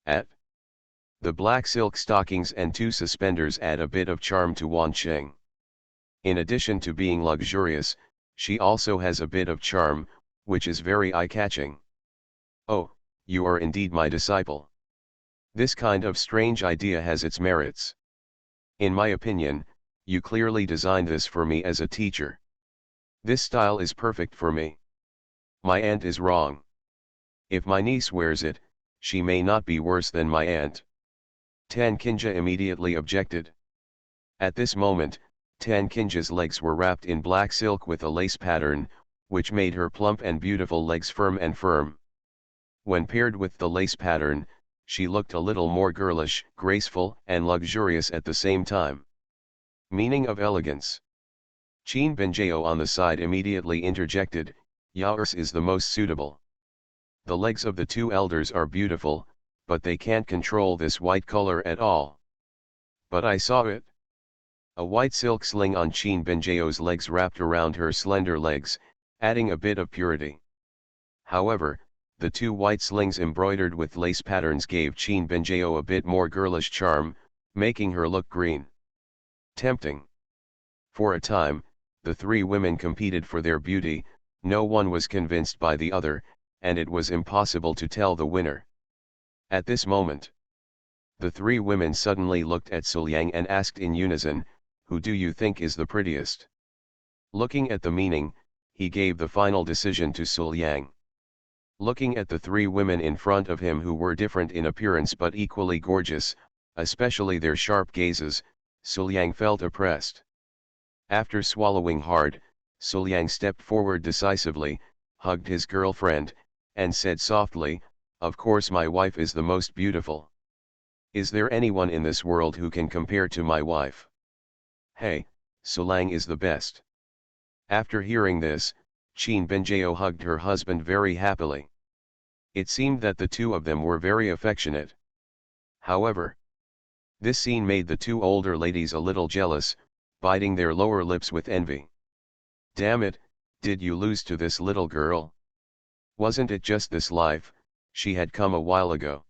At the black silk stockings and two suspenders add a bit of charm to Wanqing. In addition to being luxurious, she also has a bit of charm, which is very eye-catching. "Oh, you are indeed my disciple. This kind of strange idea has its merits. In my opinion, you clearly designed this for me as a teacher. This style is perfect for me. My aunt is wrong. If my niece wears it, she may not be worse than my aunt." Tan Kinja immediately objected. At this moment, Tan Kinja's legs were wrapped in black silk with a lace pattern, which made her plump and beautiful legs firm and firm. When paired with the lace pattern, she looked a little more girlish, graceful, and luxurious at the same time. Meaning of elegance. Qin Benjao on the side immediately interjected, "Yours is the most suitable. The legs of the two elders are beautiful, but they can't control this white color at all." "But I saw it." A white silk sling on Qin Benjao's legs wrapped around her slender legs, adding a bit of purity. However, the two white slings embroidered with lace patterns gave Qin Benjao a bit more girlish charm, making her look green. Tempting. For a time, the three women competed for their beauty, no one was convinced by the other, and it was impossible to tell the winner. At this moment, the three women suddenly looked at Suliang and asked in unison, "Who do you think is the prettiest?" Looking at the meaning, he gave the final decision to Suliang. Looking at the three women in front of him who were different in appearance but equally gorgeous, especially their sharp gazes, Suliang felt oppressed. After swallowing hard, Suliang stepped forward decisively, hugged his girlfriend, and said softly, "Of course my wife is the most beautiful. Is there anyone in this world who can compare to my wife? Hey, Suliang is the best." After hearing this, Qin Benjao hugged her husband very happily. It seemed that the two of them were very affectionate. However, this scene made the two older ladies a little jealous, biting their lower lips with envy. "Damn it, did you lose to this little girl? Wasn't it just this life, she had come a while ago."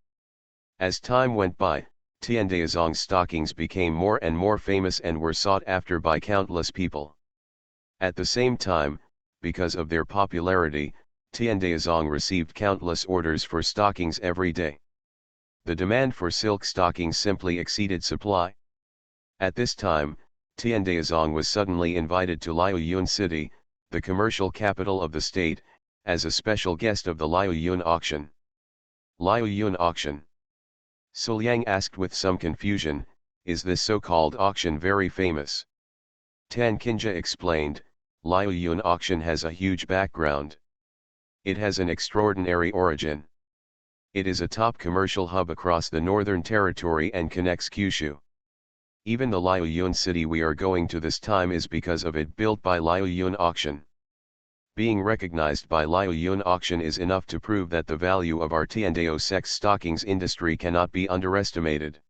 As time went by, Tiandaizong's stockings became more and more famous and were sought after by countless people. At the same time, because of their popularity, Tiandaizong received countless orders for stockings every day. The demand for silk stockings simply exceeded supply. At this time, Tiandaizong was suddenly invited to Liaoyun City, the commercial capital of the state, as a special guest of the Liaoyun auction. Liaoyun auction? Suliang asked with some confusion, "Is this so-called auction very famous?" Tan Kinja explained, "Liaoyun auction has a huge background. It has an extraordinary origin. It is a top commercial hub across the northern territory and connects Kyushu. Even the Liaoyun city we are going to this time is because of it, built by Liaoyun auction. Being recognized by Liaoyun auction is enough to prove that the value of our Tiandao sex stockings industry cannot be underestimated.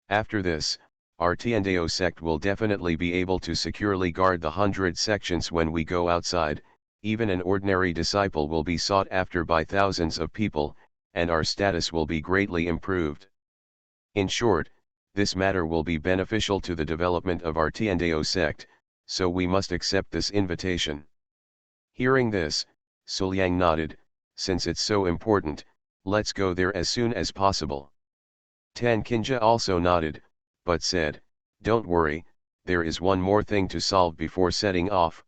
After this, our Tiandao sect will definitely be able to securely guard the 100 sections when we go outside. Even an ordinary disciple will be sought after by thousands of people, and our status will be greatly improved. In short, this matter will be beneficial to the development of our Tiandao sect, so we must accept this invitation." Hearing this, Suliang nodded, since it's so important, let's go there as soon as possible. Tan Kinja also nodded, but said, don't worry, there is one more thing to solve before setting off.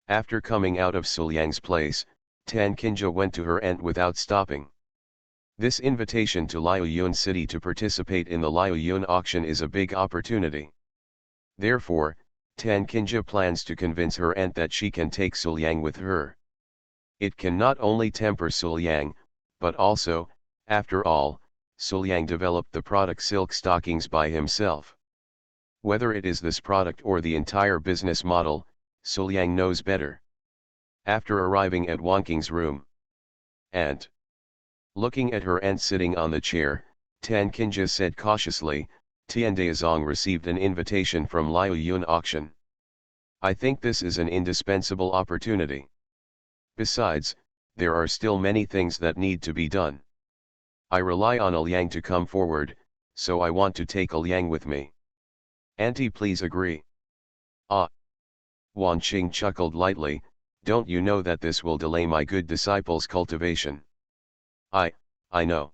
After coming out of Suliang's place, Tan Kinja went to her aunt without stopping. This invitation to Liaoyun City to participate in the Liaoyun auction is a big opportunity. Therefore, Tan Kinja plans to convince her aunt that she can take Suliang with her. It can not only temper Suliang, but also, after all, Suliang developed the product silk stockings by himself. Whether it is this product or the entire business model, Suliang knows better. After arriving at Wangqing's room, Aunt. Looking at her aunt sitting on the chair, Tan Kinja said cautiously, Tiandaizong received an invitation from Liaoyun auction. I think this is an indispensable opportunity. Besides, there are still many things that need to be done. I rely on Liang to come forward, so I want to take Liang with me. Auntie, please agree. Ah. Wan Qing chuckled lightly, don't you know that this will delay my good disciple's cultivation? I know.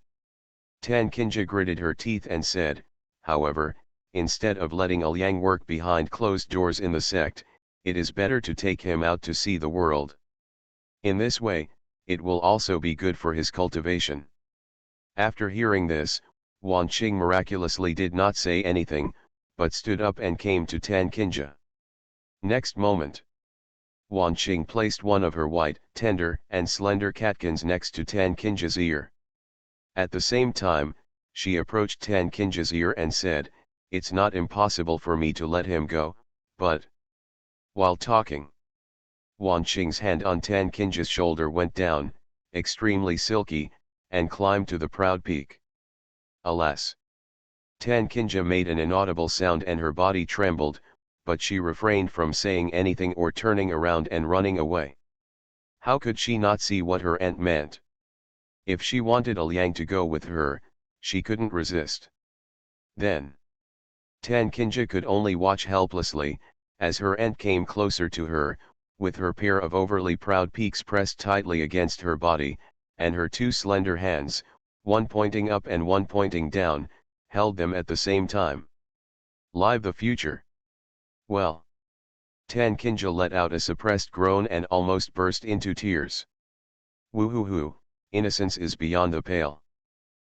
Tan Kinja gritted her teeth and said, however, instead of letting Liang work behind closed doors in the sect, it is better to take him out to see the world. In this way, it will also be good for his cultivation. After hearing this, Wan Qing miraculously did not say anything, but stood up and came to Tan Kinja. Next moment, Wan Qing placed one of her white, tender, and slender catkins next to Tan Kinja's ear. At the same time, she approached Tan Kinja's ear and said, it's not impossible for me to let him go, but... While talking, Wan Qing's hand on Tan Kinja's shoulder went down, extremely silky, and climbed to the proud peak. Alas! Tan Kinja made an inaudible sound and her body trembled, but she refrained from saying anything or turning around and running away. How could she not see what her aunt meant? If she wanted Liang to go with her, she couldn't resist. Then, Tan Kinja could only watch helplessly, as her aunt came closer to her, with her pair of overly proud peaks pressed tightly against her body, and her two slender hands, one pointing up and one pointing down, held them at the same time. Live the future. Well. Tan Kinja let out a suppressed groan and almost burst into tears. Woo-hoo-hoo, innocence is beyond the pale.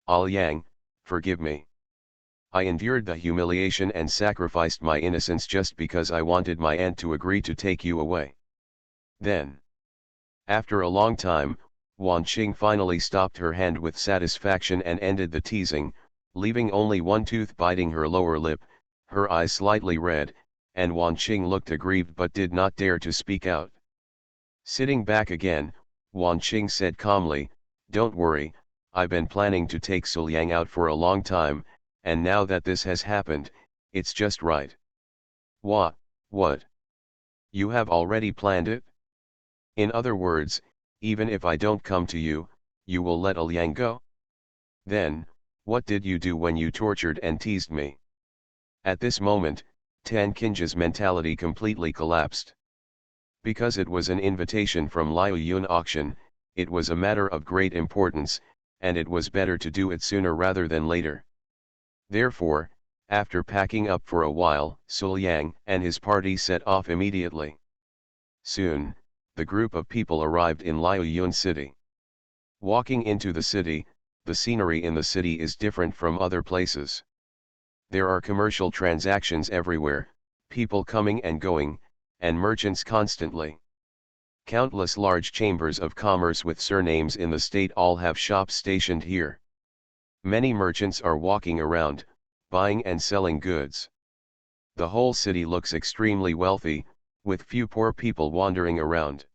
Liang, forgive me. I endured the humiliation and sacrificed my innocence just because I wanted my aunt to agree to take you away. Then, after a long time, Wan Qing finally stopped her hand with satisfaction and ended the teasing, leaving only one tooth biting her lower lip, her eyes slightly red, and Wan Qing looked aggrieved but did not dare to speak out. Sitting back again, Wan Qing said calmly, don't worry, I've been planning to take Suliang out for a long time, and now that this has happened, it's just right. What? You have already planned it? In other words, even if I don't come to you, you will let Liang go? Then, what did you do when you tortured and teased me? At this moment, Tan Kinja's mentality completely collapsed. Because it was an invitation from Liaoyun auction, it was a matter of great importance, and it was better to do it sooner rather than later. Therefore, after packing up for a while, Suliang and his party set off immediately. Soon, the group of people arrived in Liaoyun City. Walking into the city, the scenery in the city is different from other places. There are commercial transactions everywhere, people coming and going, and merchants constantly. Countless large chambers of commerce with surnames in the state all have shops stationed here. Many merchants are walking around, buying and selling goods. The whole city looks extremely wealthy, with few poor people wandering around.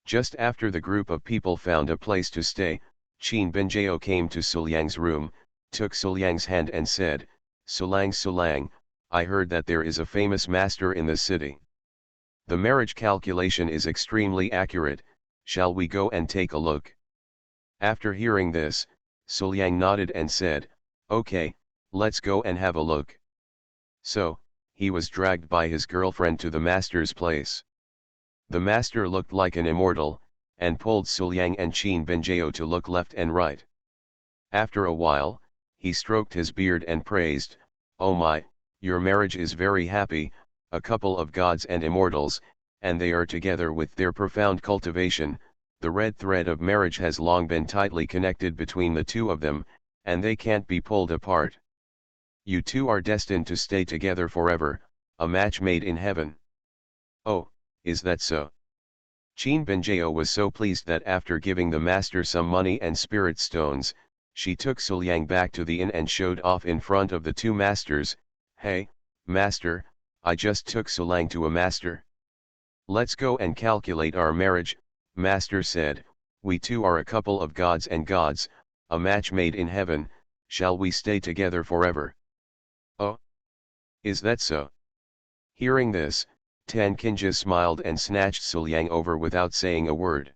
Just after the group of people found a place to stay, Qin Binjao came to Suliang's room, took Suliang's hand and said, Sulang, I heard that there is a famous master in the city. The marriage calculation is extremely accurate, shall we go and take a look? After hearing this, Suliang nodded and said, okay, let's go and have a look. So, he was dragged by his girlfriend to the master's place. The master looked like an immortal, and pulled Suliang and Qin Benjao to look left and right. After a while, he stroked his beard and praised, "Oh my, your marriage is very happy, a couple of gods and immortals, and they are together with their profound cultivation. The red thread of marriage has long been tightly connected between the two of them, and they can't be pulled apart. You two are destined to stay together forever, a match made in heaven." "Oh, is that so?" Qin Benjao was so pleased that after giving the master some money and spirit stones, she took Suliang back to the inn and showed off in front of the two masters. "Hey, master, I just took Suliang to a master. Let's go and calculate our marriage." Master said, "We two are a couple of gods and gods, a match made in heaven, shall we stay together forever?" "Oh, is that so?" Hearing this, Tan Kinja smiled and snatched Suliang over without saying a word.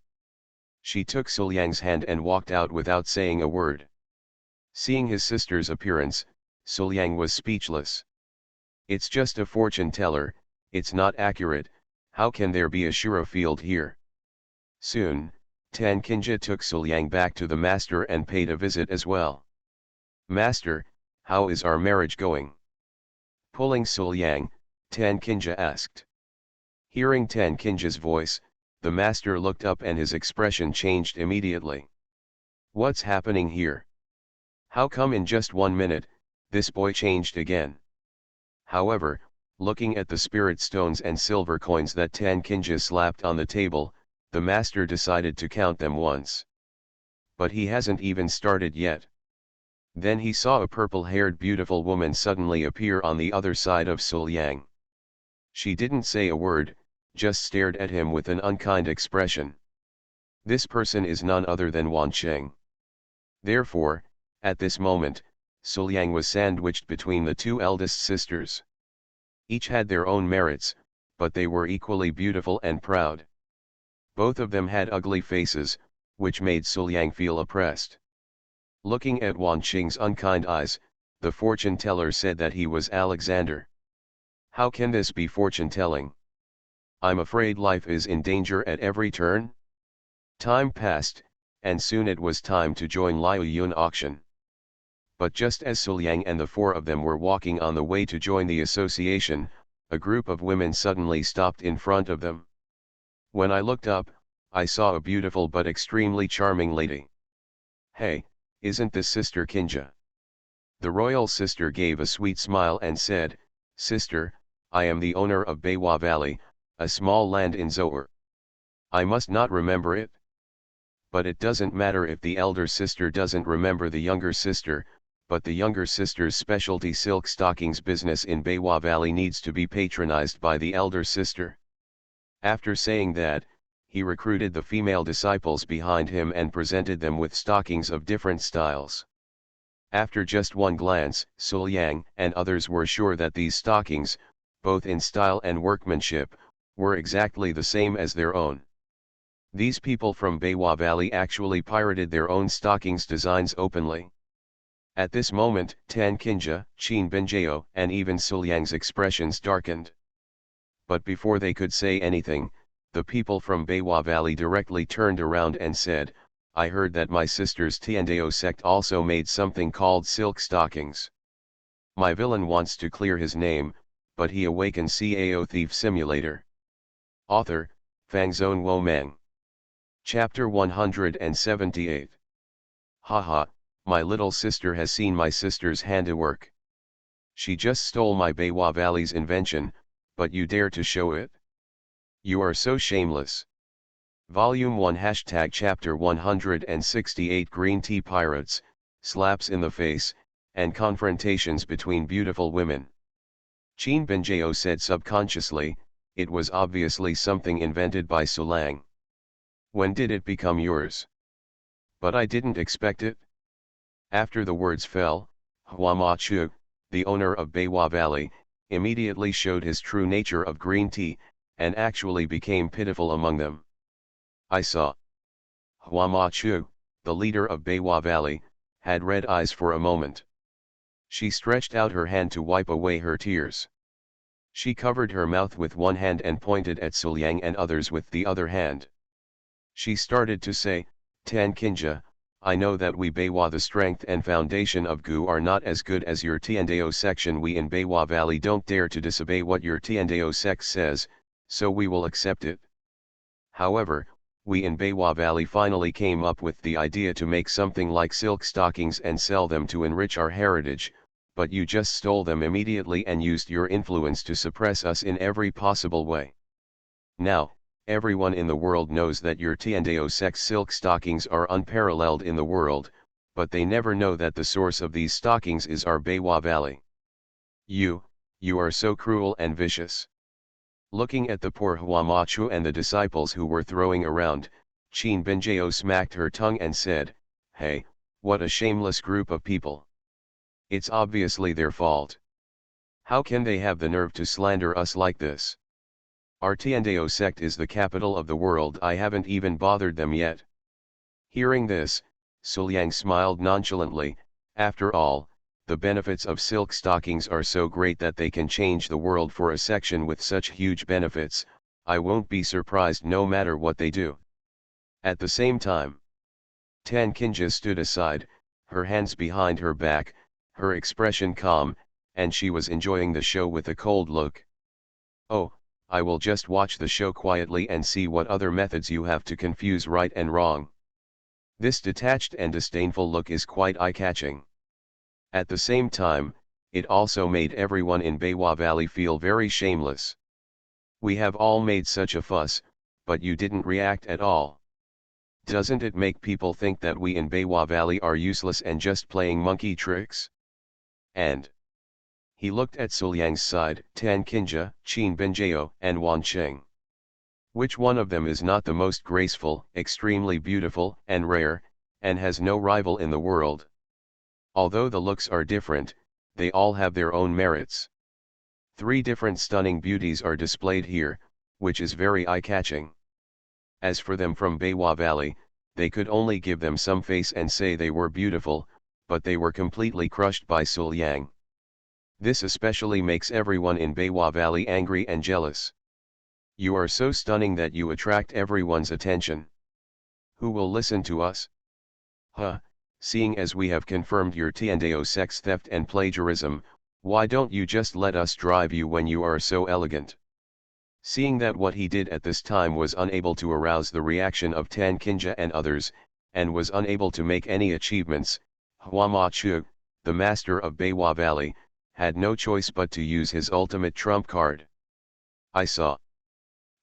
She took Suliang's hand and walked out without saying a word. Seeing his sister's appearance, Suliang was speechless. "It's just a fortune teller, it's not accurate, how can there be a Shura field here?" Soon, Tan Kinja took Suliang back to the master and paid a visit as well. "Master, how is our marriage going?" Pulling Suliang, Tan Kinja asked. Hearing Tan Kinja's voice, the master looked up and his expression changed immediately. "What's happening here? How come in just 1 minute, this boy changed again?" However, looking at the spirit stones and silver coins that Tan Kinja slapped on the table, the master decided to count them once. But he hasn't even started yet. Then he saw a purple-haired beautiful woman suddenly appear on the other side of Suliang. She didn't say a word, just stared at him with an unkind expression. This person is none other than Wan Sheng. Therefore, at this moment, Suliang was sandwiched between the two eldest sisters. Each had their own merits, but they were equally beautiful and proud. Both of them had ugly faces, which made Suliang feel oppressed. Looking at Wan Sheng's unkind eyes, the fortune teller said that he was Alexander. "How can this be fortune telling? I'm afraid life is in danger at every turn." Time passed, and soon it was time to join Liu Yun auction. But just as Suliang and the four of them were walking on the way to join the association, a group of women suddenly stopped in front of them. When I looked up, I saw a beautiful but extremely charming lady. "Hey, isn't this Sister Kinja?" The royal sister gave a sweet smile and said, "Sister, I am the owner of Beiwa Valley, a small land in Zoer. I must not remember it." But it doesn't matter if the elder sister doesn't remember the younger sister, but the younger sister's specialty silk stockings business in Beiwa Valley needs to be patronized by the elder sister. After saying that, he recruited the female disciples behind him and presented them with stockings of different styles. After just one glance, Suliang and others were sure that these stockings, both in style and workmanship, were exactly the same as their own. These people from Beiwa Valley actually pirated their own stockings designs openly. At this moment, Tan Kinja, Qin Benjao, and even Suliang's expressions darkened. But before they could say anything, the people from Beiwa Valley directly turned around and said, "I heard that my sister's Tiandao sect also made something called silk stockings. My villain wants to clear his name, but he awakens Cao Thief Simulator." Author, Fangzone Wo Meng. Chapter 178. Haha, my little sister has seen my sister's handiwork. She just stole my Beiwa Valley's invention, but you dare to show it? You are so shameless. Volume 1 Chapter 168 Green Tea Pirates, Slaps in the Face, and Confrontations Between Beautiful Women. Qin Benjao said subconsciously, it was obviously something invented by Suliang. When did it become yours? But I didn't expect it. After the words fell, Hua Ma Chu, the owner of Beiwa Valley, immediately showed his true nature of green tea, and actually became pitiful among them. I saw. Hua Ma Chu, the leader of Beiwa Valley, had red eyes for a moment. She stretched out her hand to wipe away her tears. She covered her mouth with one hand and pointed at Suliang and others with the other hand. She started to say, Tan Kinja, I know that we Beiwa the strength and foundation of Gu are not as good as your Tiandao section. We in Beiwa Valley don't dare to disobey what your Tiandao sect says, so we will accept it. However, we in Beiwa Valley finally came up with the idea to make something like silk stockings and sell them to enrich our heritage, but you just stole them immediately and used your influence to suppress us in every possible way. Now, everyone in the world knows that your Tiandao sect silk stockings are unparalleled in the world, but they never know that the source of these stockings is our Beiwa Valley. You are so cruel and vicious. Looking at the poor Huamachu and the disciples who were throwing around, Qin Binjao smacked her tongue and said, Hey, what a shameless group of people. It's obviously their fault. How can they have the nerve to slander us like this? Our Tiandao sect is the capital of the world. I haven't even bothered them yet. Hearing this, Suliang smiled nonchalantly. After all, the benefits of silk stockings are so great that they can change the world for a section with such huge benefits. I won't be surprised no matter what they do. At the same time, Tan Kinja stood aside, her hands behind her back, her expression calm, and she was enjoying the show with a cold look. Oh, I will just watch the show quietly and see what other methods you have to confuse right and wrong. This detached and disdainful look is quite eye-catching. At the same time, it also made everyone in Beiwa Valley feel very shameless. We have all made such a fuss, but you didn't react at all. Doesn't it make people think that we in Beiwa Valley are useless and just playing monkey tricks? And he looked at Suliang's side, Tan Kinja, Qin Binjao, and Wan Cheng. Which one of them is not the most graceful, extremely beautiful, and rare, and has no rival in the world? Although the looks are different, they all have their own merits. 3 different stunning beauties are displayed here, which is very eye-catching. As for them from Beiwa Valley, they could only give them some face and say they were beautiful, but they were completely crushed by Suliang. This especially makes everyone in Beiwa Valley angry and jealous. You are so stunning that you attract everyone's attention. Who will listen to us? Seeing as we have confirmed your Tiandao sex theft and plagiarism, why don't you just let us drive you when you are so elegant? Seeing that what he did at this time was unable to arouse the reaction of Tan Kinja and others, and was unable to make any achievements, Huamachu, the master of Beiwa Valley, had no choice but to use his ultimate trump card. I saw.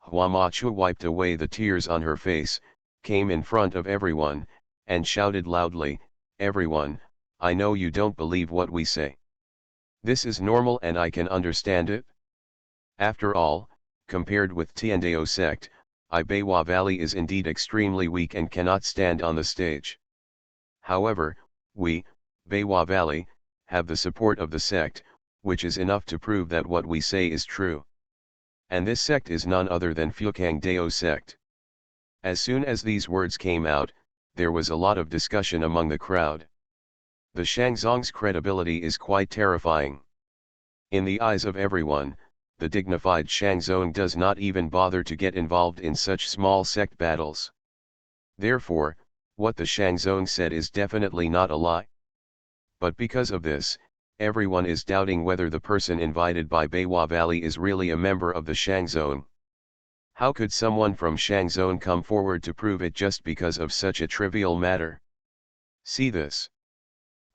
Huamachu wiped away the tears on her face, came in front of everyone, and shouted loudly, Everyone, I know you don't believe what we say. This is normal and I can understand it. After all, compared with Tiandao sect, Beiwa Valley is indeed extremely weak and cannot stand on the stage. However, we, Beiwa Valley, have the support of the sect, which is enough to prove that what we say is true. And this sect is none other than Fukang Dao sect. As soon as these words came out, there was a lot of discussion among the crowd. The Shangzong's credibility is quite terrifying. In the eyes of everyone, the dignified Shangzong does not even bother to get involved in such small sect battles. Therefore, what the Shangzong said is definitely not a lie. But because of this, everyone is doubting whether the person invited by Beiwa Valley is really a member of the Shangzong. How could someone from Shangzong come forward to prove it just because of such a trivial matter? See this.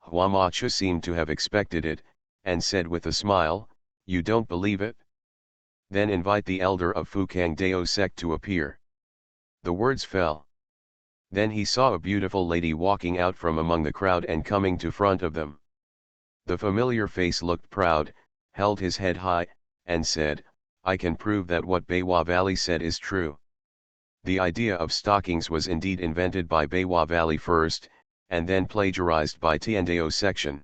Huamachu seemed to have expected it, and said with a smile, You don't believe it? Then invite the elder of Fukang Dao sect to appear. The words fell. Then he saw a beautiful lady walking out from among the crowd and coming to front of them. The familiar face looked proud, held his head high, and said, I can prove that what Beiwa Valley said is true. The idea of stockings was indeed invented by Beiwa Valley first, and then plagiarized by Tiandao section.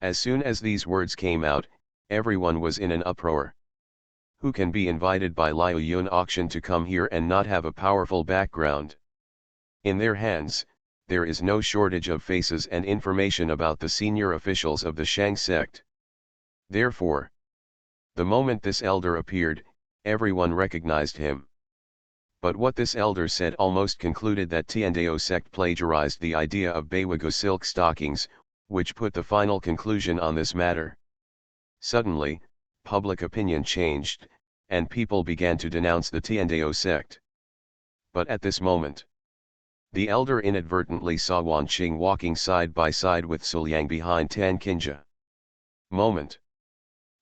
As soon as these words came out, everyone was in an uproar. Who can be invited by Liu Yun auction to come here and not have a powerful background? In their hands, there is no shortage of faces and information about the senior officials of the Shang sect. Therefore, The moment this elder appeared, everyone recognized him. But what this elder said almost concluded that Tiandao sect plagiarized the idea of Baywago silk stockings, which put the final conclusion on this matter. Suddenly, public opinion changed, and people began to denounce the Tiandao sect. But at this moment, the elder inadvertently saw Wan Qing walking side by side with Suliang behind Tan Kinja. Moment.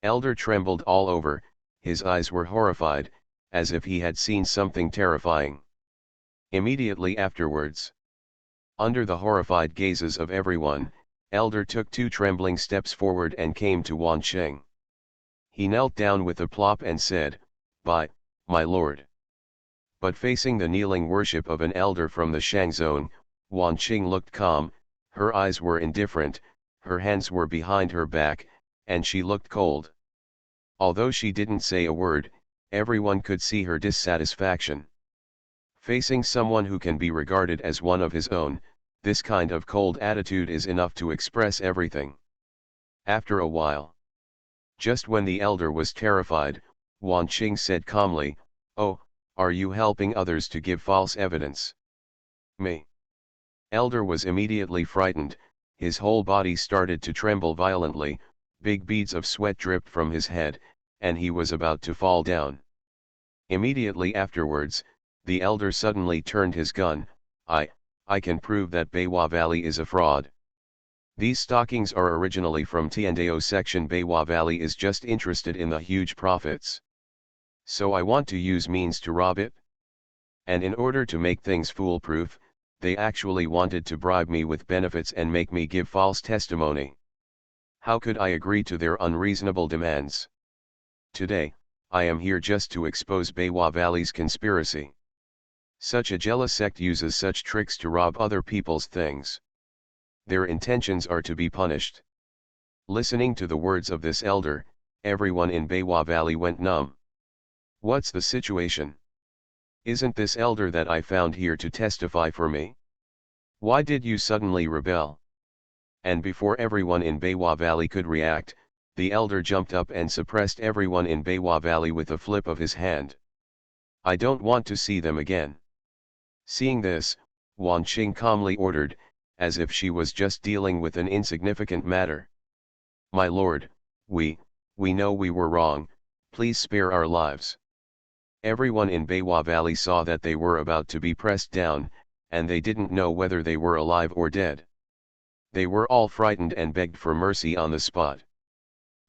Elder trembled all over, his eyes were horrified, as if he had seen something terrifying. Immediately afterwards, under the horrified gazes of everyone, Elder took 2 trembling steps forward and came to Wan Qing. He knelt down with a plop and said, "By, my lord." But facing the kneeling worship of an elder from the Shang zone, Wan Qing looked calm, her eyes were indifferent, her hands were behind her back, and she looked cold. Although she didn't say a word, everyone could see her dissatisfaction. Facing someone who can be regarded as one of his own, this kind of cold attitude is enough to express everything. After a while, just when the elder was terrified, Wan Qing said calmly, "Oh, are you helping others to give false evidence?" Me. Elder was immediately frightened, his whole body started to tremble violently, big beads of sweat dripped from his head, and he was about to fall down. Immediately afterwards, the elder suddenly turned his gun. I can prove that Beiwa Valley is a fraud. These stockings are originally from Tiandao section. Beiwa Valley is just interested in the huge profits. So I want to use means to rob it. And in order to make things foolproof, they actually wanted to bribe me with benefits and make me give false testimony. How could I agree to their unreasonable demands? Today, I am here just to expose Beiwa Valley's conspiracy. Such a jealous sect uses such tricks to rob other people's things. Their intentions are to be punished. Listening to the words of this elder, everyone in Beiwa Valley went numb. What's the situation? Isn't this elder that I found here to testify for me? Why did you suddenly rebel? And before everyone in Beiwa Valley could react, the elder jumped up and suppressed everyone in Beiwa Valley with a flip of his hand. I don't want to see them again. Seeing this, Wan Qing calmly ordered, as if she was just dealing with an insignificant matter. My lord, we know we were wrong, please spare our lives. Everyone in Beiwa Valley saw that they were about to be pressed down, and they didn't know whether they were alive or dead. They were all frightened and begged for mercy on the spot.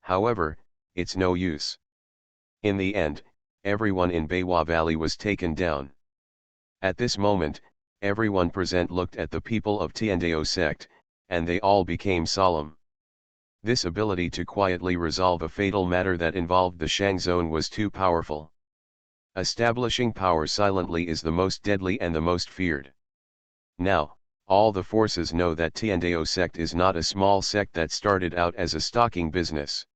However, it's no use. In the end, everyone in Beiwa Valley was taken down. At this moment, everyone present looked at the people of Tiandao sect, and they all became solemn. This ability to quietly resolve a fatal matter that involved the Shang zone was too powerful. Establishing power silently is the most deadly and the most feared. Now, all the forces know that Tiandao sect is not a small sect that started out as a stocking business.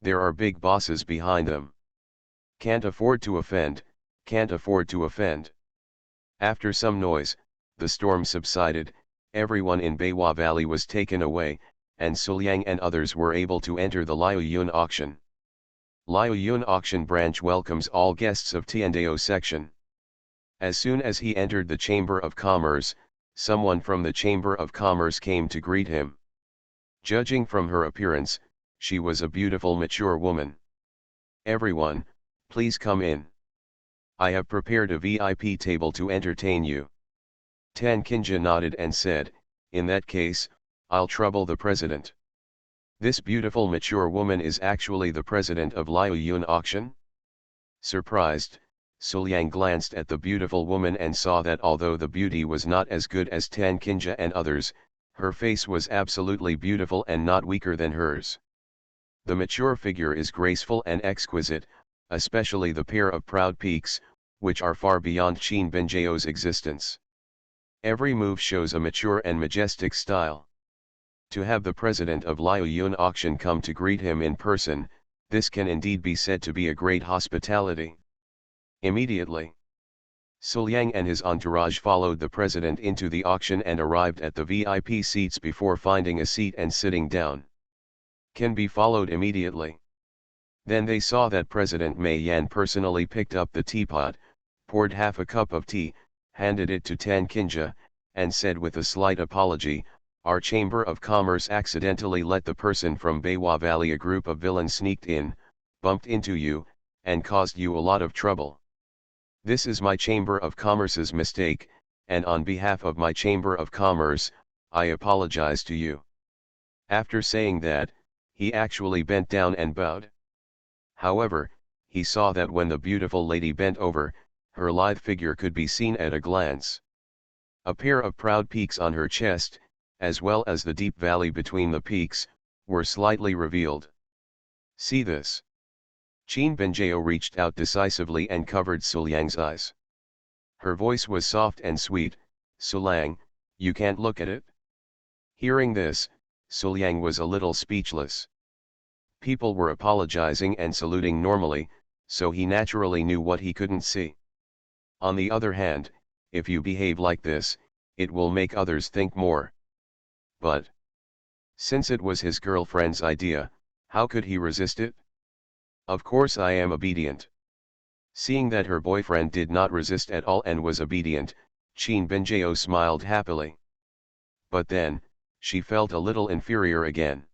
There are big bosses behind them. Can't afford to offend, can't afford to offend. After some noise, the storm subsided, everyone in Beiwa Valley was taken away, and Suliang and others were able to enter the Liaoyun auction. Liaoyun auction branch welcomes all guests of Tiandao section. As soon as he entered the Chamber of Commerce, someone from the Chamber of Commerce came to greet him. Judging from her appearance, she was a beautiful mature woman. Everyone, please come in. I have prepared a VIP table to entertain you. Tan Kinja nodded and said, in that case, I'll trouble the president. This beautiful mature woman is actually the president of Liaoyun auction? Surprised, Suliang glanced at the beautiful woman and saw that although the beauty was not as good as Tan Kinja and others, her face was absolutely beautiful and not weaker than hers. The mature figure is graceful and exquisite, especially the pair of proud peaks, which are far beyond Qin Benjao's existence. Every move shows a mature and majestic style. To have the president of Liaoyun auction come to greet him in person, this can indeed be said to be a great hospitality. Immediately, Suliang and his entourage followed the president into the auction and arrived at the VIP seats before finding a seat and sitting down. Can be followed immediately. Then they saw that President Mei Yan personally picked up the teapot, poured half a cup of tea, handed it to Tan Kinja, and said with a slight apology, "Our Chamber of Commerce accidentally let the person from Beiwa Valley, a group of villains sneaked in, bumped into you, and caused you a lot of trouble. This is my Chamber of Commerce's mistake, and on behalf of my Chamber of Commerce, I apologize to you." After saying that, he actually bent down and bowed. However, he saw that when the beautiful lady bent over, her lithe figure could be seen at a glance. A pair of proud peaks on her chest, as well as the deep valley between the peaks, were slightly revealed. "See this?" Qin Benjao reached out decisively and covered Suliang's eyes. Her voice was soft and sweet. "Suliang, you can't look at it?" Hearing this, Suliang was a little speechless. People were apologizing and saluting normally, so he naturally knew what he couldn't see. On the other hand, if you behave like this, it will make others think more. But since it was his girlfriend's idea, how could he resist it? "Of course I am obedient." Seeing that her boyfriend did not resist at all and was obedient, Qin Benjao smiled happily. But then, she felt a little inferior again.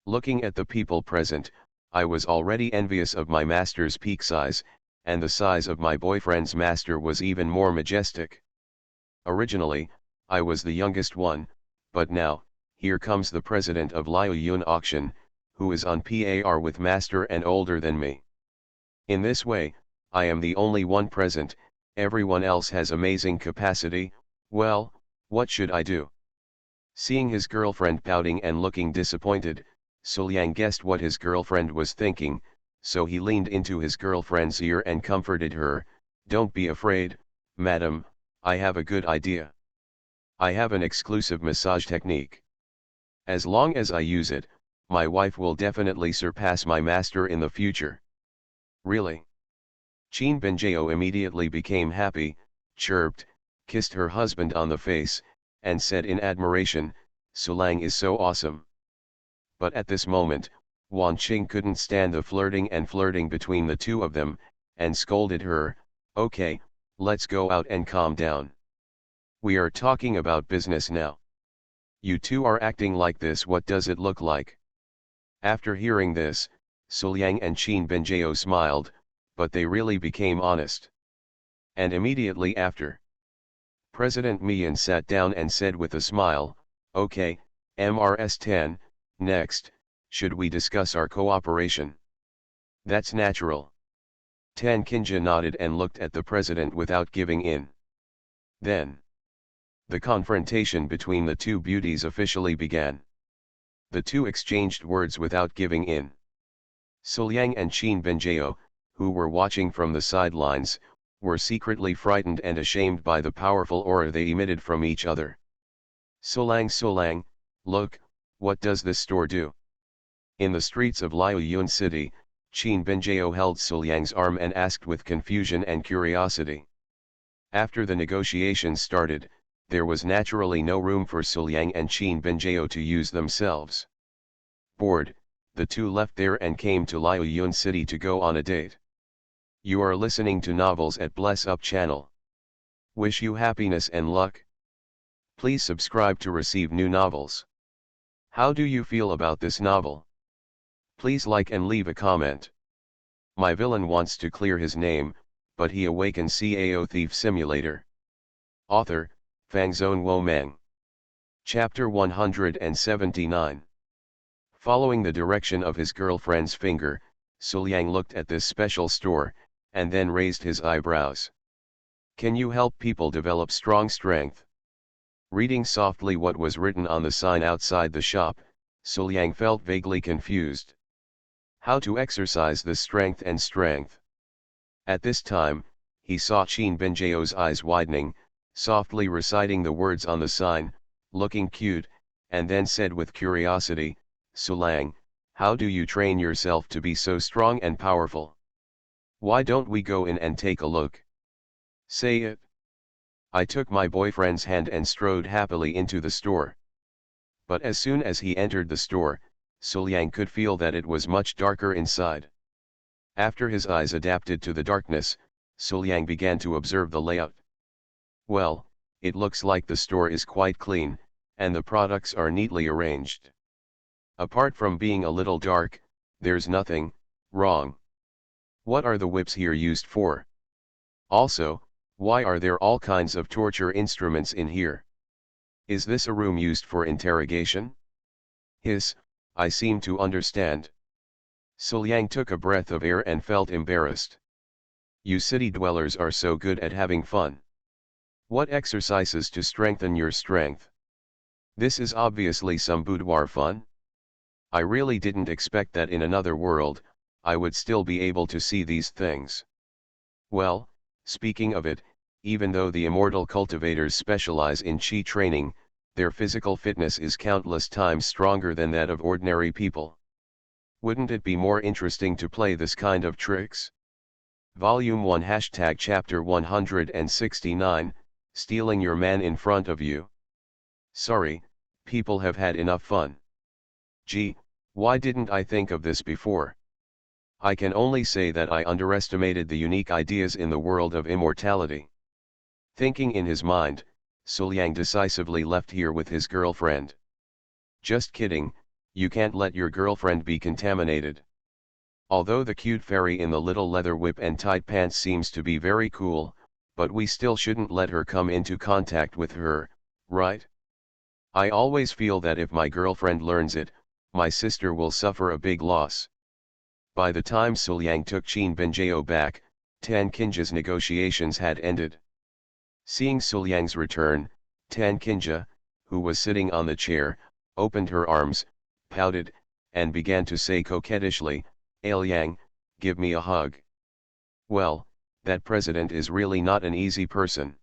Looking at the people present, I was already envious of my master's peak size, and the size of my boyfriend's master was even more majestic. Originally, I was the youngest one, but now, here comes the president of Liu Yun auction, who is on par with master and older than me. In this way, I am the only one present, everyone else has amazing capacity. Well, what should I do? Seeing his girlfriend pouting and looking disappointed, Suliang guessed what his girlfriend was thinking, so he leaned into his girlfriend's ear and comforted her. "Don't be afraid, madam, I have a good idea. I have an exclusive massage technique. As long as I use it, my wife will definitely surpass my master in the future." "Really?" Qin Benjao immediately became happy, chirped, kissed her husband on the face, and said in admiration, "Suliang is so awesome." But at this moment, Wan Qing couldn't stand the flirting between the two of them, and scolded her, "Okay, let's go out and calm down. We are talking about business now. You two are acting like this, what does it look like?" After hearing this, Suliang and Qin Benjao smiled, but they really became honest. And immediately after, President Mian sat down and said with a smile, "Okay, MRS-10, next, should we discuss our cooperation?" "That's natural." Tan Kinja nodded and looked at the president without giving in. Then, the confrontation between the two beauties officially began. The two exchanged words without giving in. Suliang and Qin Benjao, who were watching from the sidelines, were secretly frightened and ashamed by the powerful aura they emitted from each other. Suliang, look, what does this store do?" In the streets of Liu Yun City, Qin Benjao held Suliang's arm and asked with confusion and curiosity. After the negotiations started, there was naturally no room for Suliang and Qin Benjao to use themselves. Bored, the two left there and came to Liu Yun City to go on a date. You are listening to Novels at Bless Up channel. Wish you happiness and luck. Please subscribe to receive new novels. How do you feel about this novel? Please like and leave a comment. My villain wants to clear his name, but he awakens Cao Thief Simulator. Author, Fangzone Womang. Chapter 179. Following the direction of his girlfriend's finger, Suliang looked at this special store, and then raised his eyebrows. "Can you help people develop strong strength?" Reading softly what was written on the sign outside the shop, Suliang felt vaguely confused. How to exercise this strength and strength? At this time, he saw Qin Benjao's eyes widening, softly reciting the words on the sign, looking cute, and then said with curiosity, "Suliang, how do you train yourself to be so strong and powerful? Why don't we go in and take a look?" "Say it." I took my boyfriend's hand and strode happily into the store. But as soon as he entered the store, Suliang could feel that it was much darker inside. After his eyes adapted to the darkness, Suliang began to observe the layout. Well, it looks like the store is quite clean, and the products are neatly arranged. Apart from being a little dark, there's nothing wrong. What are the whips here used for? Also, why are there all kinds of torture instruments in here? Is this a room used for interrogation? I seem to understand. Suliang took a breath of air and felt embarrassed. You city dwellers are so good at having fun. What exercises to strengthen your strength? This is obviously some boudoir fun. I really didn't expect that in another world, I would still be able to see these things. Well, speaking of it, even though the immortal cultivators specialize in chi training, their physical fitness is countless times stronger than that of ordinary people. Wouldn't it be more interesting to play this kind of tricks? Volume 1 # Chapter 169, Stealing Your Man in Front of You. Sorry, people have had enough fun. Gee, why didn't I think of this before? I can only say that I underestimated the unique ideas in the world of immortality. Thinking in his mind, Suliang decisively left here with his girlfriend. Just kidding, you can't let your girlfriend be contaminated. Although the cute fairy in the little leather whip and tight pants seems to be very cool, but we still shouldn't let her come into contact with her, right? I always feel that if my girlfriend learns it, my sister will suffer a big loss. By the time Suliang took Qin Benjao back, Tan Kinja's negotiations had ended. Seeing Suliang's return, Tan Kinja, who was sitting on the chair, opened her arms, pouted, and began to say coquettishly, "Liang, give me a hug." Well, that president is really not an easy person.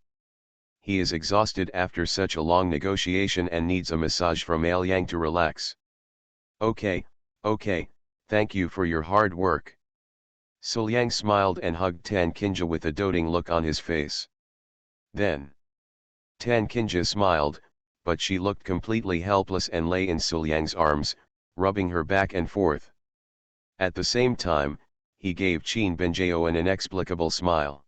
He is exhausted after such a long negotiation and needs a massage from Liang to relax. Okay, thank you for your hard work. Suliang smiled and hugged Tan Kinja with a doting look on his face. Then, Tan Kinja smiled, but she looked completely helpless and lay in Suliang's arms, rubbing her back and forth. At the same time, he gave Qin Benjao an inexplicable smile.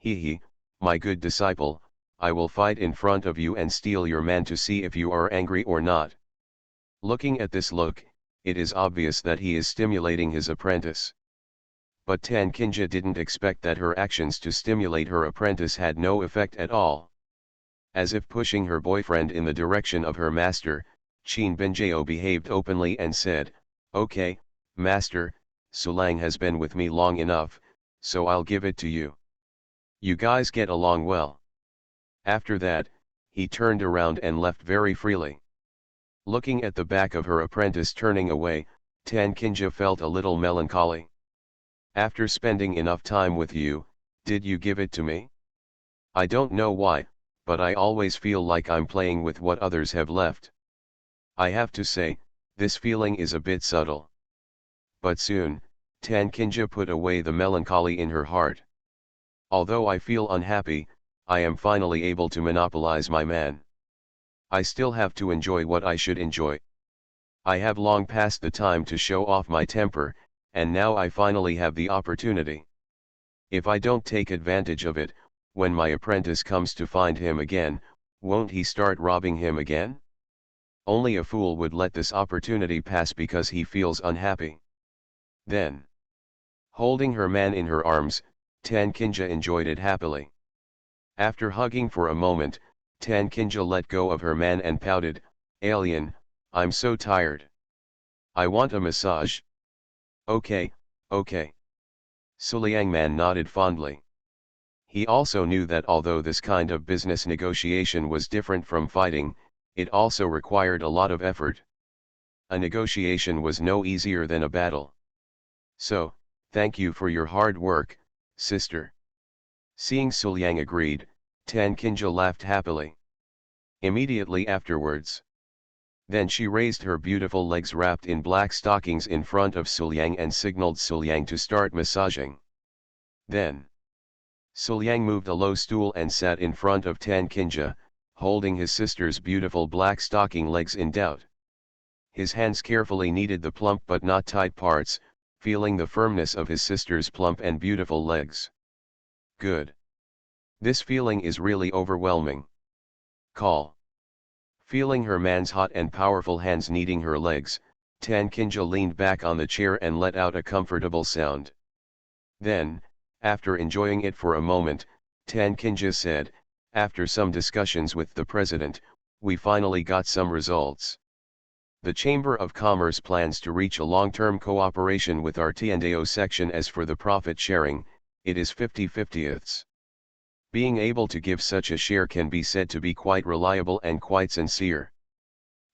He, my good disciple, I will fight in front of you and steal your man to see if you are angry or not. Looking at this look, it is obvious that he is stimulating his apprentice. But Tan Kinja didn't expect that her actions to stimulate her apprentice had no effect at all. As if pushing her boyfriend in the direction of her master, Qin Benjao behaved openly and said, "Okay, master, Suliang has been with me long enough, so I'll give it to you. You guys get along well." After that, he turned around and left very freely. Looking at the back of her apprentice turning away, Tan Kinja felt a little melancholy. After spending enough time with you, did you give it to me? I don't know why, but I always feel like I'm playing with what others have left. I have to say, this feeling is a bit subtle. But soon, Tan Kinja put away the melancholy in her heart. Although I feel unhappy, I am finally able to monopolize my man. I still have to enjoy what I should enjoy. I have long passed the time to show off my temper, and now I finally have the opportunity. If I don't take advantage of it, when my apprentice comes to find him again, won't he start robbing him again? Only a fool would let this opportunity pass because he feels unhappy. Then, holding her man in her arms, Tan Kinja enjoyed it happily. After hugging for a moment, Tan Kinja let go of her man and pouted, "Alien, I'm so tired. I want a massage." Okay. Suliang Man nodded fondly. He also knew that although this kind of business negotiation was different from fighting, it also required a lot of effort. A negotiation was no easier than a battle. So, thank you for your hard work, sister. Seeing Suliang agreed, Tan Kinja laughed happily. Immediately afterwards, then she raised her beautiful legs wrapped in black stockings in front of Suliang and signaled Suliang to start massaging. Then, Suliang moved a low stool and sat in front of Tan Kinja, holding his sister's beautiful black stocking legs in doubt. His hands carefully kneaded the plump but not tight parts, feeling the firmness of his sister's plump and beautiful legs. Good. This feeling is really overwhelming. Call. Feeling her man's hot and powerful hands kneading her legs, Tan Kinja leaned back on the chair and let out a comfortable sound. Then, after enjoying it for a moment, Tan Kinja said, after some discussions with the president, we finally got some results. The Chamber of Commerce plans to reach a long-term cooperation with our T&AO section. As for the profit sharing, it is 50/50. Being able to give such a share can be said to be quite reliable and quite sincere.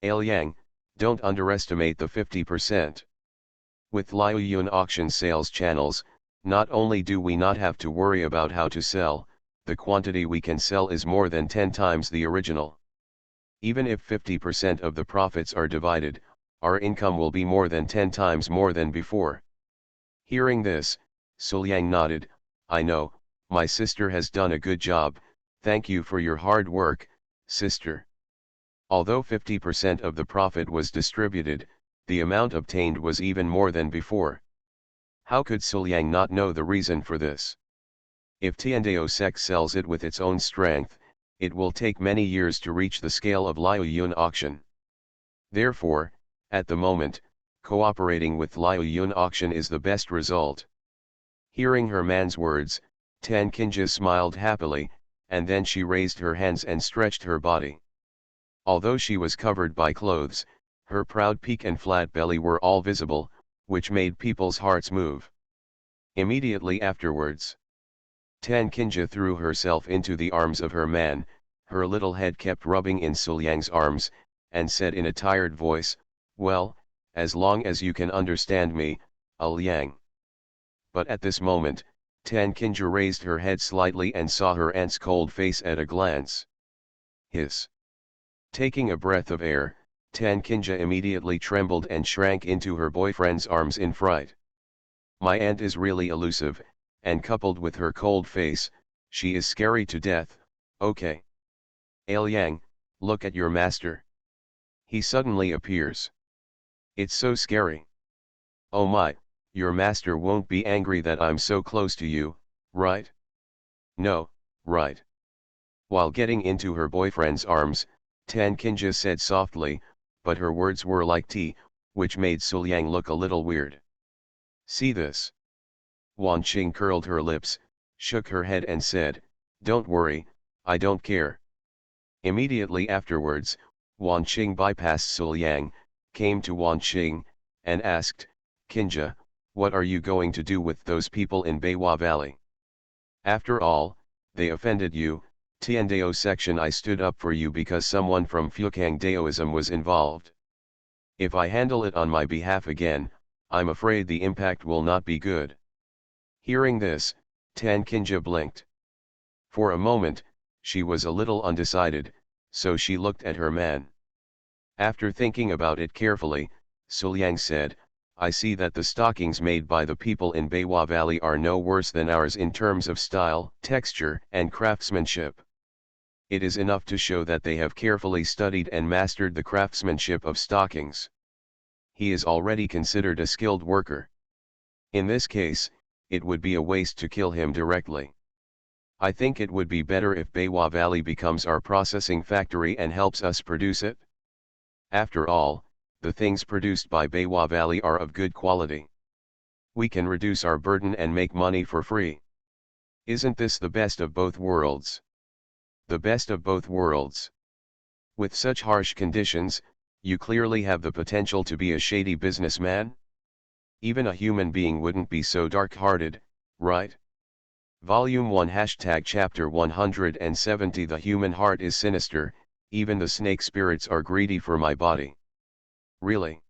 Liang, don't underestimate the 50%. With Liaoyuan auction sales channels, not only do we not have to worry about how to sell, the quantity we can sell is more than 10 times the original. Even if 50% of the profits are divided, our income will be more than 10 times more than before. Hearing this, Suliang nodded, I know, my sister has done a good job, thank you for your hard work, sister. Although 50% of the profit was distributed, the amount obtained was even more than before. How could Suliang not know the reason for this? If T&AO Sec sells it with its own strength, it will take many years to reach the scale of Liaoyuan auction. Therefore, at the moment, cooperating with Liaoyuan auction is the best result. Hearing her man's words, Tan Kinja smiled happily, and then she raised her hands and stretched her body. Although she was covered by clothes, her proud peak and flat belly were all visible, which made people's hearts move. Immediately afterwards, Tan Kinja threw herself into the arms of her man, her little head kept rubbing in Suliang's arms, and said in a tired voice, well, as long as you can understand me, Liang. But at this moment, Tan Kinja raised her head slightly and saw her aunt's cold face at a glance. Hiss. Taking a breath of air, Tan Kinja immediately trembled and shrank into her boyfriend's arms in fright. My aunt is really elusive, and coupled with her cold face, she is scary to death, okay. Liang, look at your master. He suddenly appears. It's so scary. Oh my, your master won't be angry that I'm so close to you, right? No, right. While getting into her boyfriend's arms, Tan Kinja said softly, but her words were like tea, which made Suliang look a little weird. See this? Wan Qing curled her lips, shook her head and said, don't worry, I don't care. Immediately afterwards, Wan Qing bypassed Suliang, came to Wan Qing, and asked, Kinja, what are you going to do with those people in Beiwa Valley? After all, they offended you, T&AO section. I stood up for you because someone from Fukang Daoism was involved. If I handle it on my behalf again, I'm afraid the impact will not be good. Hearing this, Tan Kinja blinked. For a moment, she was a little undecided, so she looked at her man. After thinking about it carefully, Suliang said, I see that the stockings made by the people in Beiwa Valley are no worse than ours in terms of style, texture, and craftsmanship. It is enough to show that they have carefully studied and mastered the craftsmanship of stockings. He is already considered a skilled worker. In this case, it would be a waste to kill him directly. I think it would be better if Beiwa Valley becomes our processing factory and helps us produce it. After all, the things produced by Beiwa Valley are of good quality. We can reduce our burden and make money for free. Isn't this the best of both worlds? The best of both worlds. With such harsh conditions, you clearly have the potential to be a shady businessman. Even a human being wouldn't be so dark-hearted, right? Volume 1 Chapter 170 The human heart is sinister, even the snake spirits are greedy for my body. Really?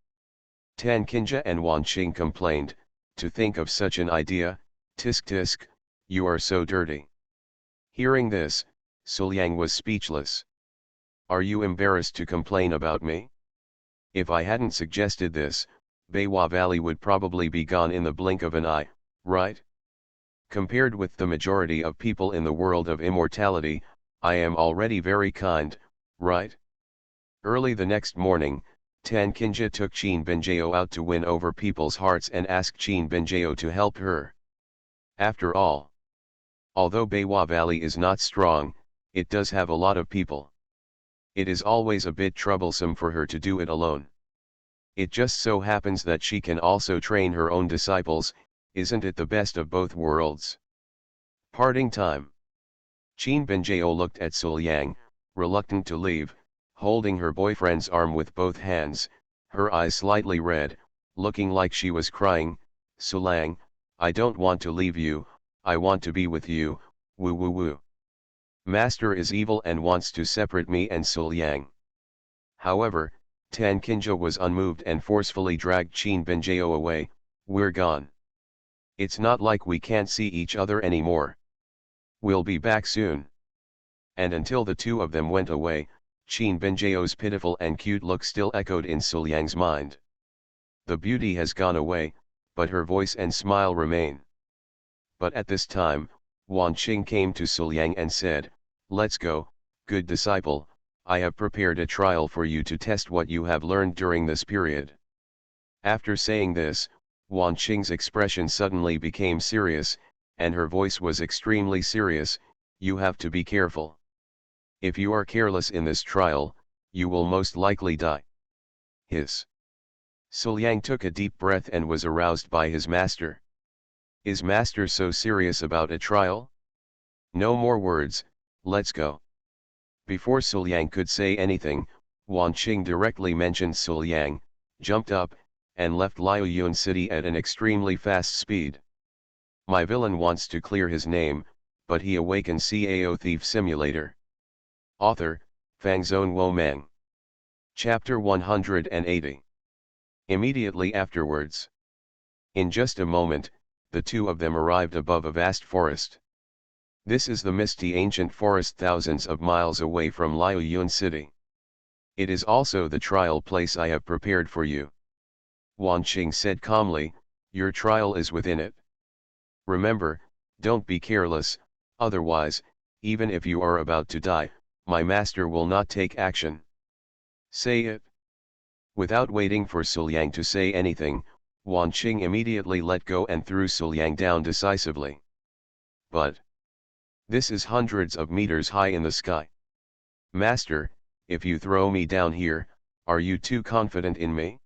Tan Kinja and Wan Qing complained, to think of such an idea, tisk tisk, you are so dirty. Hearing this, Suliang was speechless. Are you embarrassed to complain about me? If I hadn't suggested this, Beiwa Valley would probably be gone in the blink of an eye, right? Compared with the majority of people in the world of immortality, I am already very kind, right? Early the next morning, Tan Kinja took Qin Benjao out to win over people's hearts and asked Qin Benjao to help her. After all, although Beiwa Valley is not strong, it does have a lot of people. It is always a bit troublesome for her to do it alone. It just so happens that she can also train her own disciples. Isn't it the best of both worlds? Parting time. Qin Benjao looked at Suliang, reluctant to leave, holding her boyfriend's arm with both hands, her eyes slightly red, looking like she was crying. Suliang, I don't want to leave you, I want to be with you, woo woo woo. Master is evil and wants to separate me and Suliang. However, Tan Kinja was unmoved and forcefully dragged Qin Benjao away. We're gone. It's not like we can't see each other anymore. We'll be back soon. And until the two of them went away, Qin Benjao's pitiful and cute look still echoed in Suliang's mind. The beauty has gone away, but her voice and smile remain. But at this time, Wan Qing came to Suliang and said, "Let's go, good disciple, I have prepared a trial for you to test what you have learned during this period." After saying this, Wan Qing's expression suddenly became serious, and her voice was extremely serious. "You have to be careful. If you are careless in this trial, you will most likely die." His. Suliang took a deep breath and was aroused by his master. Is master so serious about a trial? No more words, let's go. Before Suliang could say anything, Wan Qing directly mentioned Suliang, jumped up, and left Liaoyuan City at an extremely fast speed. My villain wants to clear his name, but he awakens Cao Thief Simulator. Author, Fangzone Womang. Chapter 180. Immediately afterwards. In just a moment, the two of them arrived above a vast forest. This is the misty ancient forest thousands of miles away from Liaoyuan City. It is also the trial place I have prepared for you. Wan Qing said calmly, your trial is within it. Remember, don't be careless, otherwise, even if you are about to die, my master will not take action. Say it. Without waiting for Suliang to say anything, Wan Qing immediately let go and threw Suliang down decisively. But this is hundreds of meters high in the sky. Master, if you throw me down here, are you too confident in me?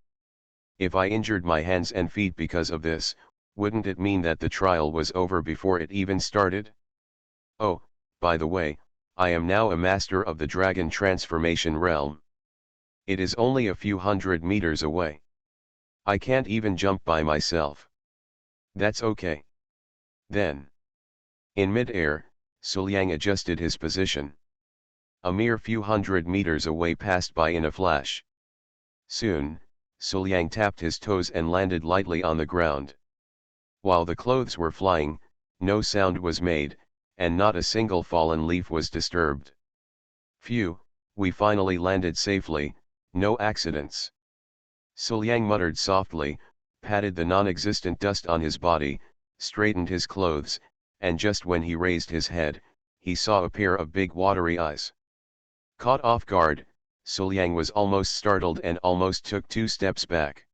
If I injured my hands and feet because of this, wouldn't it mean that the trial was over before it even started? Oh, by the way, I am now a master of the dragon transformation realm. It is only a few hundred meters away. I can't even jump by myself. That's okay. Then, in mid-air, Suliang adjusted his position. A mere few hundred meters away passed by in a flash. Soon, Suliang tapped his toes and landed lightly on the ground. While the clothes were flying, no sound was made, and not a single fallen leaf was disturbed. Phew, we finally landed safely, no accidents. Suliang muttered softly, patted the non-existent dust on his body, straightened his clothes, and just when he raised his head, he saw a pair of big watery eyes. Caught off guard, Suliang was almost startled and almost took 2 steps back.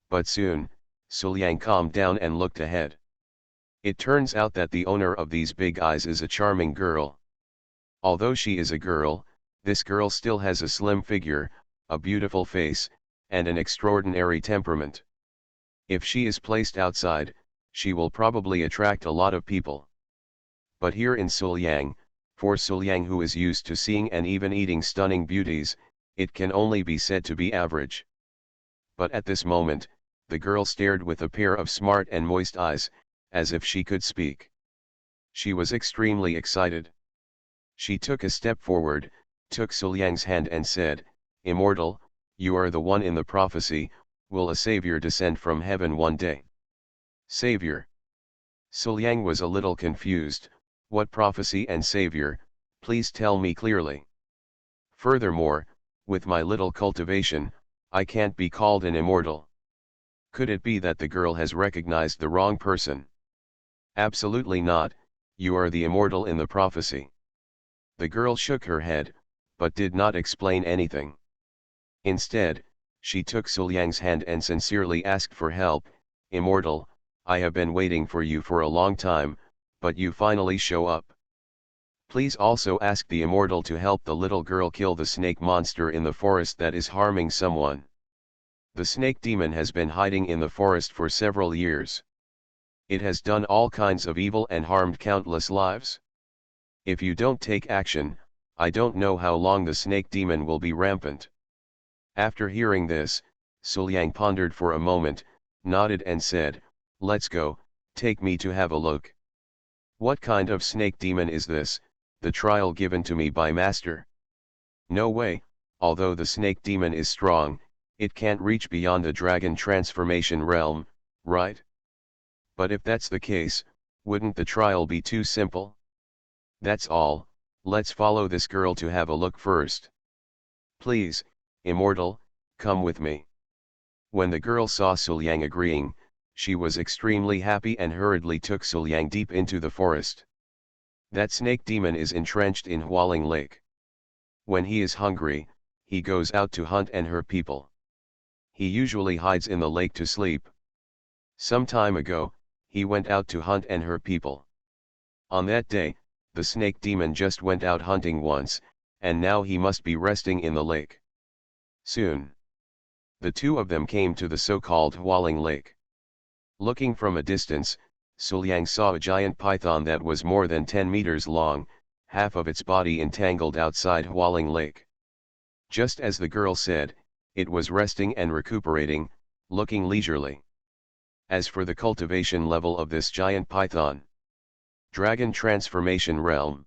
But soon, Suliang calmed down and looked ahead. It turns out that the owner of these big eyes is a charming girl. Although she is a girl, this girl still has a slim figure, a beautiful face, and an extraordinary temperament. If she is placed outside, she will probably attract a lot of people. But here in Suliang, for Suliang who is used to seeing and even eating stunning beauties, it can only be said to be average. But at this moment, the girl stared with a pair of smart and moist eyes, as if she could speak. She was extremely excited. She took a step forward, took Suliang's hand and said, "Immortal, you are the one in the prophecy, will a savior descend from heaven one day?" Savior. Suliang was a little confused. What prophecy and savior, please tell me clearly. Furthermore, with my little cultivation, I can't be called an immortal. Could it be that the girl has recognized the wrong person? Absolutely not, you are the immortal in the prophecy. The girl shook her head, but did not explain anything. Instead, She took Suliang's hand and sincerely asked for help. "Immortal, I have been waiting for you for a long time, but you finally show up. Please also ask the Immortal to help the little girl kill the snake monster in the forest that is harming someone. The snake demon has been hiding in the forest for several years. It has done all kinds of evil and harmed countless lives. If you don't take action, I don't know how long the snake demon will be rampant." After hearing this, Suliang pondered for a moment, nodded and said, "Let's go, take me to have a look. What kind of snake demon is this, the trial given to me by Master? No way, although the snake demon is strong, it can't reach beyond the dragon transformation realm, right? But if that's the case, wouldn't the trial be too simple? That's all, let's follow this girl to have a look first. Please, Immortal, come with me." When the girl saw Suliang agreeing, she was extremely happy and hurriedly took Suliang deep into the forest. That snake demon is entrenched in Hualing Lake. When he is hungry, he goes out to hunt and hurt people. He usually hides in the lake to sleep. Some time ago, he went out to hunt and hurt people. On that day, the snake demon just went out hunting once, and now he must be resting in the lake. Soon, the two of them came to the so-called Hualing Lake. Looking from a distance, Suliang saw a giant python that was more than 10 meters long, half of its body entangled outside Hualing Lake. Just as the girl said, it was resting and recuperating, looking leisurely. As for the cultivation level of this giant python, Dragon Transformation Realm.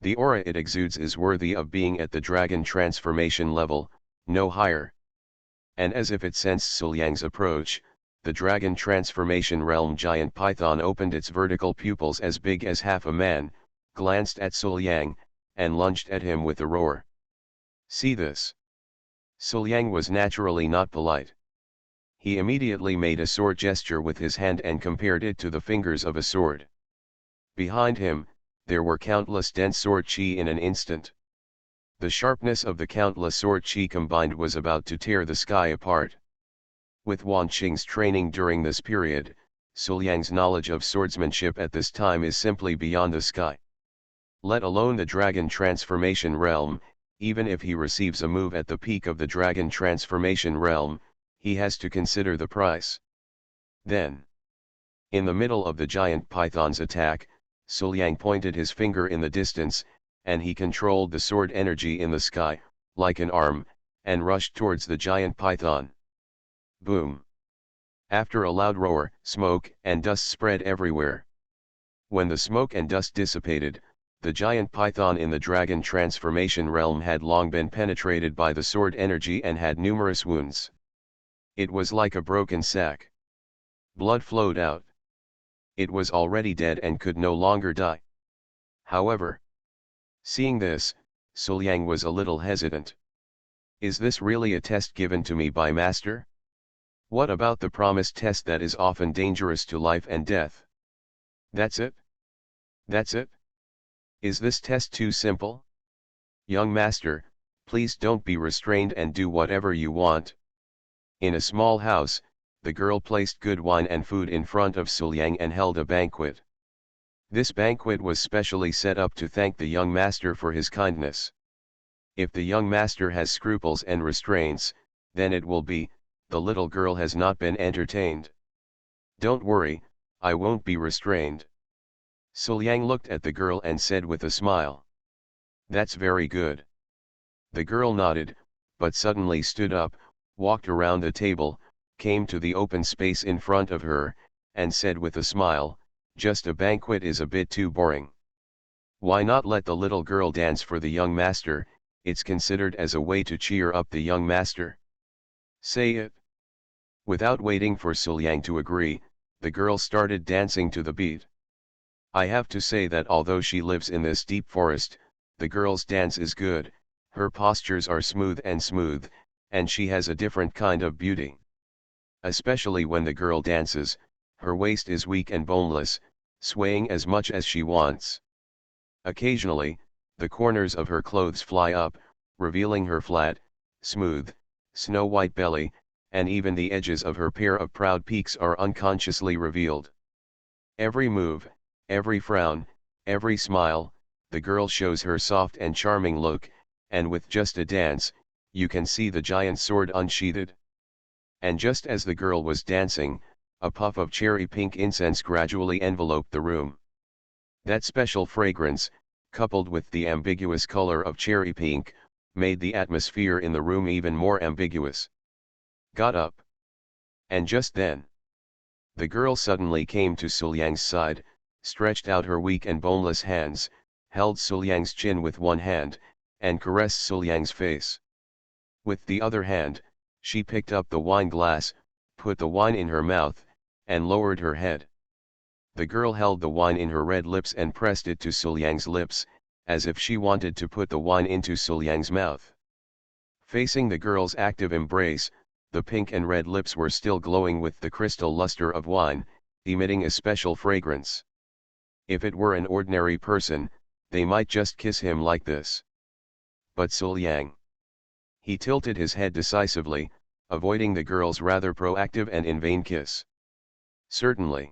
The aura it exudes is worthy of being at the Dragon Transformation level, no higher. And as if it sensed Suliang's approach, the Dragon Transformation Realm giant python opened its vertical pupils as big as half a man, glanced at Suliang, and lunged at him with a roar. See this? Suliang was naturally not polite. He immediately made a sword gesture with his hand and compared it to the fingers of a sword. Behind him, there were countless dense sword chi in an instant. The sharpness of the countless sword chi combined was about to tear the sky apart. With Wan Qing's training during this period, Suliang's knowledge of swordsmanship at this time is simply beyond the sky. Let alone the Dragon Transformation Realm, even if he receives a move at the peak of the Dragon Transformation Realm, he has to consider the price. Then, in the middle of the giant python's attack, Suliang pointed his finger in the distance, and he controlled the sword energy in the sky, like an arm, and rushed towards the giant python. Boom! After a loud roar, smoke and dust spread everywhere. When the smoke and dust dissipated, the giant python in the Dragon Transformation Realm had long been penetrated by the sword energy and had numerous wounds. It was like a broken sack. Blood flowed out. It was already dead and could no longer die. However, seeing this, Suliang was a little hesitant. Is this really a test given to me by Master? What about the promised test that is often dangerous to life and death? That's it? That's it? Is this test too simple? Young Master, please don't be restrained and do whatever you want. In a small house, the girl placed good wine and food in front of Suliang and held a banquet. This banquet was specially set up to thank the young master for his kindness. If the young master has scruples and restraints, then it will be, the little girl has not been entertained. Don't worry, I won't be restrained. Suliang looked at the girl and said with a smile. That's very good. The girl nodded, but suddenly stood up, walked around the table, came to the open space in front of her, and said with a smile, just a banquet is a bit too boring. Why not let the little girl dance for the young master? It's considered as a way to cheer up the young master. Say it. Without waiting for Suliang to agree, the girl started dancing to the beat. I have to say that although she lives in this deep forest, the girl's dance is good, her postures are smooth, and she has a different kind of beauty. Especially when the girl dances, her waist is weak and boneless, swaying as much as she wants. Occasionally, the corners of her clothes fly up, revealing her flat, smooth, snow-white belly, and even the edges of her pair of proud peaks are unconsciously revealed. Every move, every frown, every smile, the girl shows her soft and charming look, and with just a dance, you can see the giant sword unsheathed. And just as the girl was dancing, a puff of cherry pink incense gradually enveloped the room. That special fragrance, coupled with the ambiguous color of cherry pink, made the atmosphere in the room even more ambiguous. Got up. And just then, the girl suddenly came to Suliang's side, stretched out her weak and boneless hands, held Suliang's chin with one hand, and caressed Suliang's face. With the other hand, she picked up the wine glass, put the wine in her mouth, and lowered her head. The girl held the wine in her red lips and pressed it to Suliang's lips, as if she wanted to put the wine into Suliang's mouth. Facing the girl's active embrace, the pink and red lips were still glowing with the crystal luster of wine, emitting a special fragrance. If it were an ordinary person, they might just kiss him like this. But Suliang. He tilted his head decisively, avoiding the girl's rather proactive and in vain kiss. Certainly.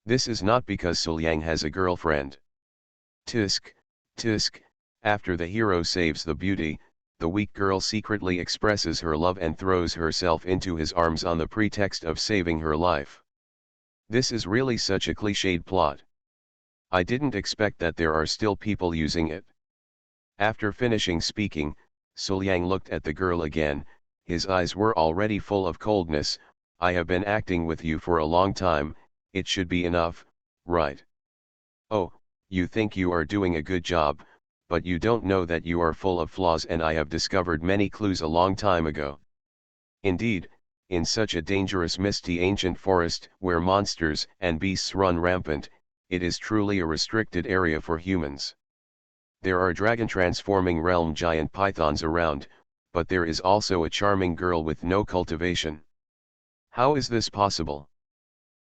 This is not because Suliang has a girlfriend. Tisk, tisk, after the hero saves the beauty, the weak girl secretly expresses her love and throws herself into his arms on the pretext of saving her life. This is really such a cliched plot. I didn't expect that there are still people using it. After finishing speaking, Suliang looked at the girl again, his eyes were already full of coldness. I have been acting with you for a long time, it should be enough, right? Oh, you think you are doing a good job, but you don't know that you are full of flaws, and I have discovered many clues a long time ago. Indeed, in such a dangerous misty ancient forest where monsters and beasts run rampant, it is truly a restricted area for humans. There are dragon transforming realm giant pythons around, but there is also a charming girl with no cultivation. How is this possible?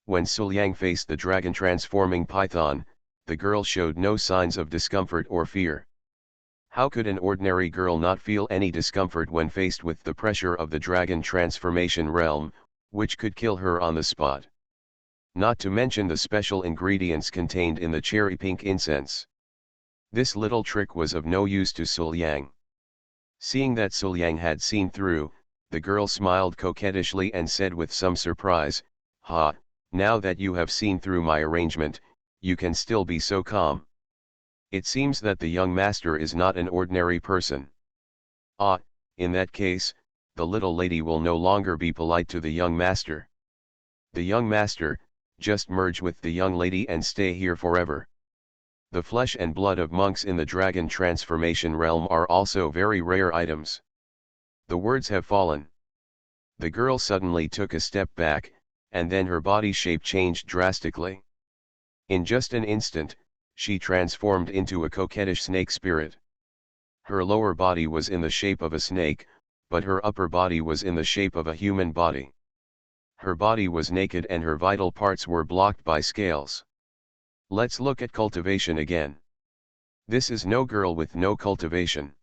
When Suliang faced the dragon transforming python, the girl showed no signs of discomfort or fear. How could an ordinary girl not feel any discomfort when faced with the pressure of the dragon transformation realm, which could kill her on the spot? Not to mention the special ingredients contained in the cherry pink incense. This little trick was of no use to Suliang. Seeing that Suliang had seen through, the girl smiled coquettishly and said with some surprise, "Ha, now that you have seen through my arrangement, you can still be so calm. It seems that the young master is not an ordinary person. Ah, in that case, the little lady will no longer be polite to the young master. The young master, just merge with the young lady and stay here forever." The flesh and blood of monks in the dragon transformation realm are also very rare items. The words have fallen. The girl suddenly took a step back, and then her body shape changed drastically. In just an instant, she transformed into a coquettish snake spirit. Her lower body was in the shape of a snake, but her upper body was in the shape of a human body. Her body was naked and her vital parts were blocked by scales. Let's look at cultivation again. This is no girl with no cultivation.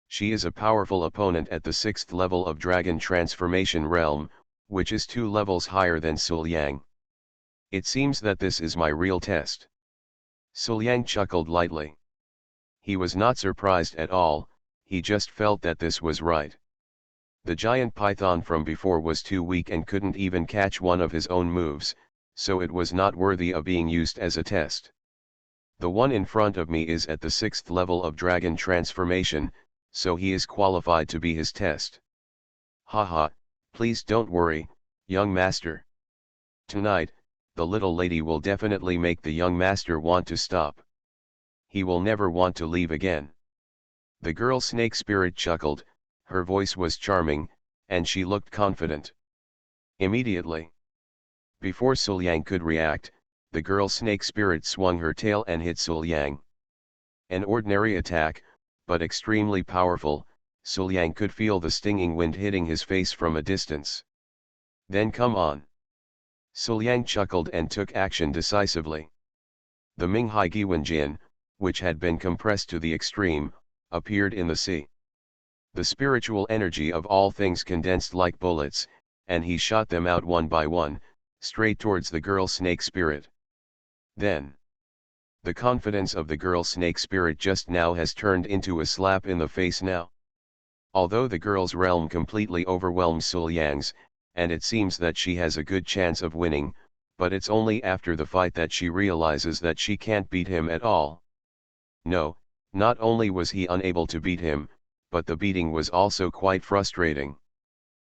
She is a powerful opponent at the 6th level of Dragon Transformation Realm, which is 2 levels higher than Suliang. It seems that this is my real test. Suliang chuckled lightly. He was not surprised at all, he just felt that this was right. The giant python from before was too weak and couldn't even catch one of his own moves, so it was not worthy of being used as a test. The one in front of me is at the 6th level of Dragon Transformation, so he is qualified to be his test. Haha, please don't worry, young master. Tonight, the little lady will definitely make the young master want to stop. He will never want to leave again. The girl snake spirit chuckled, her voice was charming, and she looked confident. Immediately, before Suliang could react, the girl snake spirit swung her tail and hit Suliang. An ordinary attack, but extremely powerful. Suliang could feel the stinging wind hitting his face from a distance. Then come on. Suliang chuckled and took action decisively. The Minghai Giwan Jin, which had been compressed to the extreme, appeared in the sea. the spiritual energy of all things condensed like bullets, and he shot them out one by one, straight towards the girl snake spirit. Then, the confidence of the girl snake spirit just now has turned into a slap in the face now. Although the girl's realm completely overwhelms Suliang's, and it seems that she has a good chance of winning, but it's only after the fight that she realizes that she can't beat him at all. No, not only was he unable to beat him, but the beating was also quite frustrating.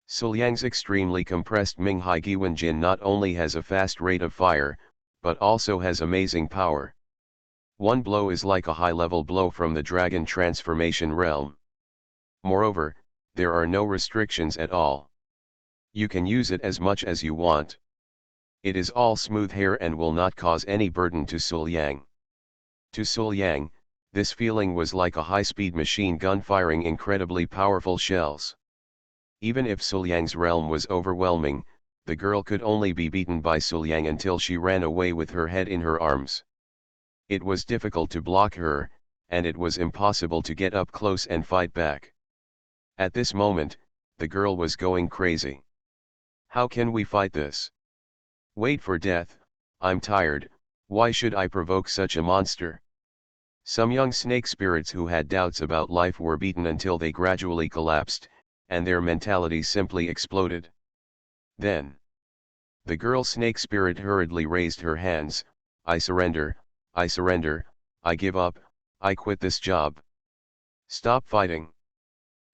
Suliang's extremely compressed Minghai Giwen Jin not only has a fast rate of fire, but also has amazing power. One blow is like a high-level blow from the dragon transformation realm. Moreover, there are no restrictions at all. You can use it as much as you want. It is all smooth hair and will not cause any burden to Suliang. To Suliang, this feeling was like a high-speed machine gun firing incredibly powerful shells. Even if Suliang's realm was overwhelming, the girl could only be beaten by Suliang until she ran away with her head in her arms. It was difficult to block her, and it was impossible to get up close and fight back. At this moment, the girl was going crazy. How can we fight this? Wait for death, I'm tired, why should I provoke such a monster? Some young snake spirits who had doubts about life were beaten until they gradually collapsed, and their mentality simply exploded. Then, the girl snake spirit hurriedly raised her hands. I surrender, I give up, I quit this job. Stop fighting.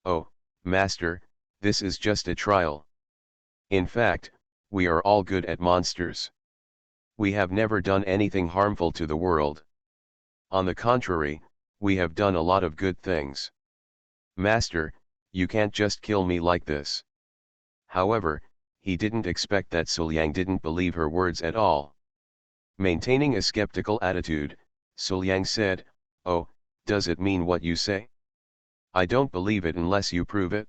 Oh, master, this is just a trial. In fact, we are all good at monsters. We have never done anything harmful to the world. On the contrary, we have done a lot of good things. Master, you can't just kill me like this. However, he didn't expect that Suliang didn't believe her words at all. Maintaining a skeptical attitude, Suliang said, "Oh, does it mean what you say? I don't believe it unless you prove it."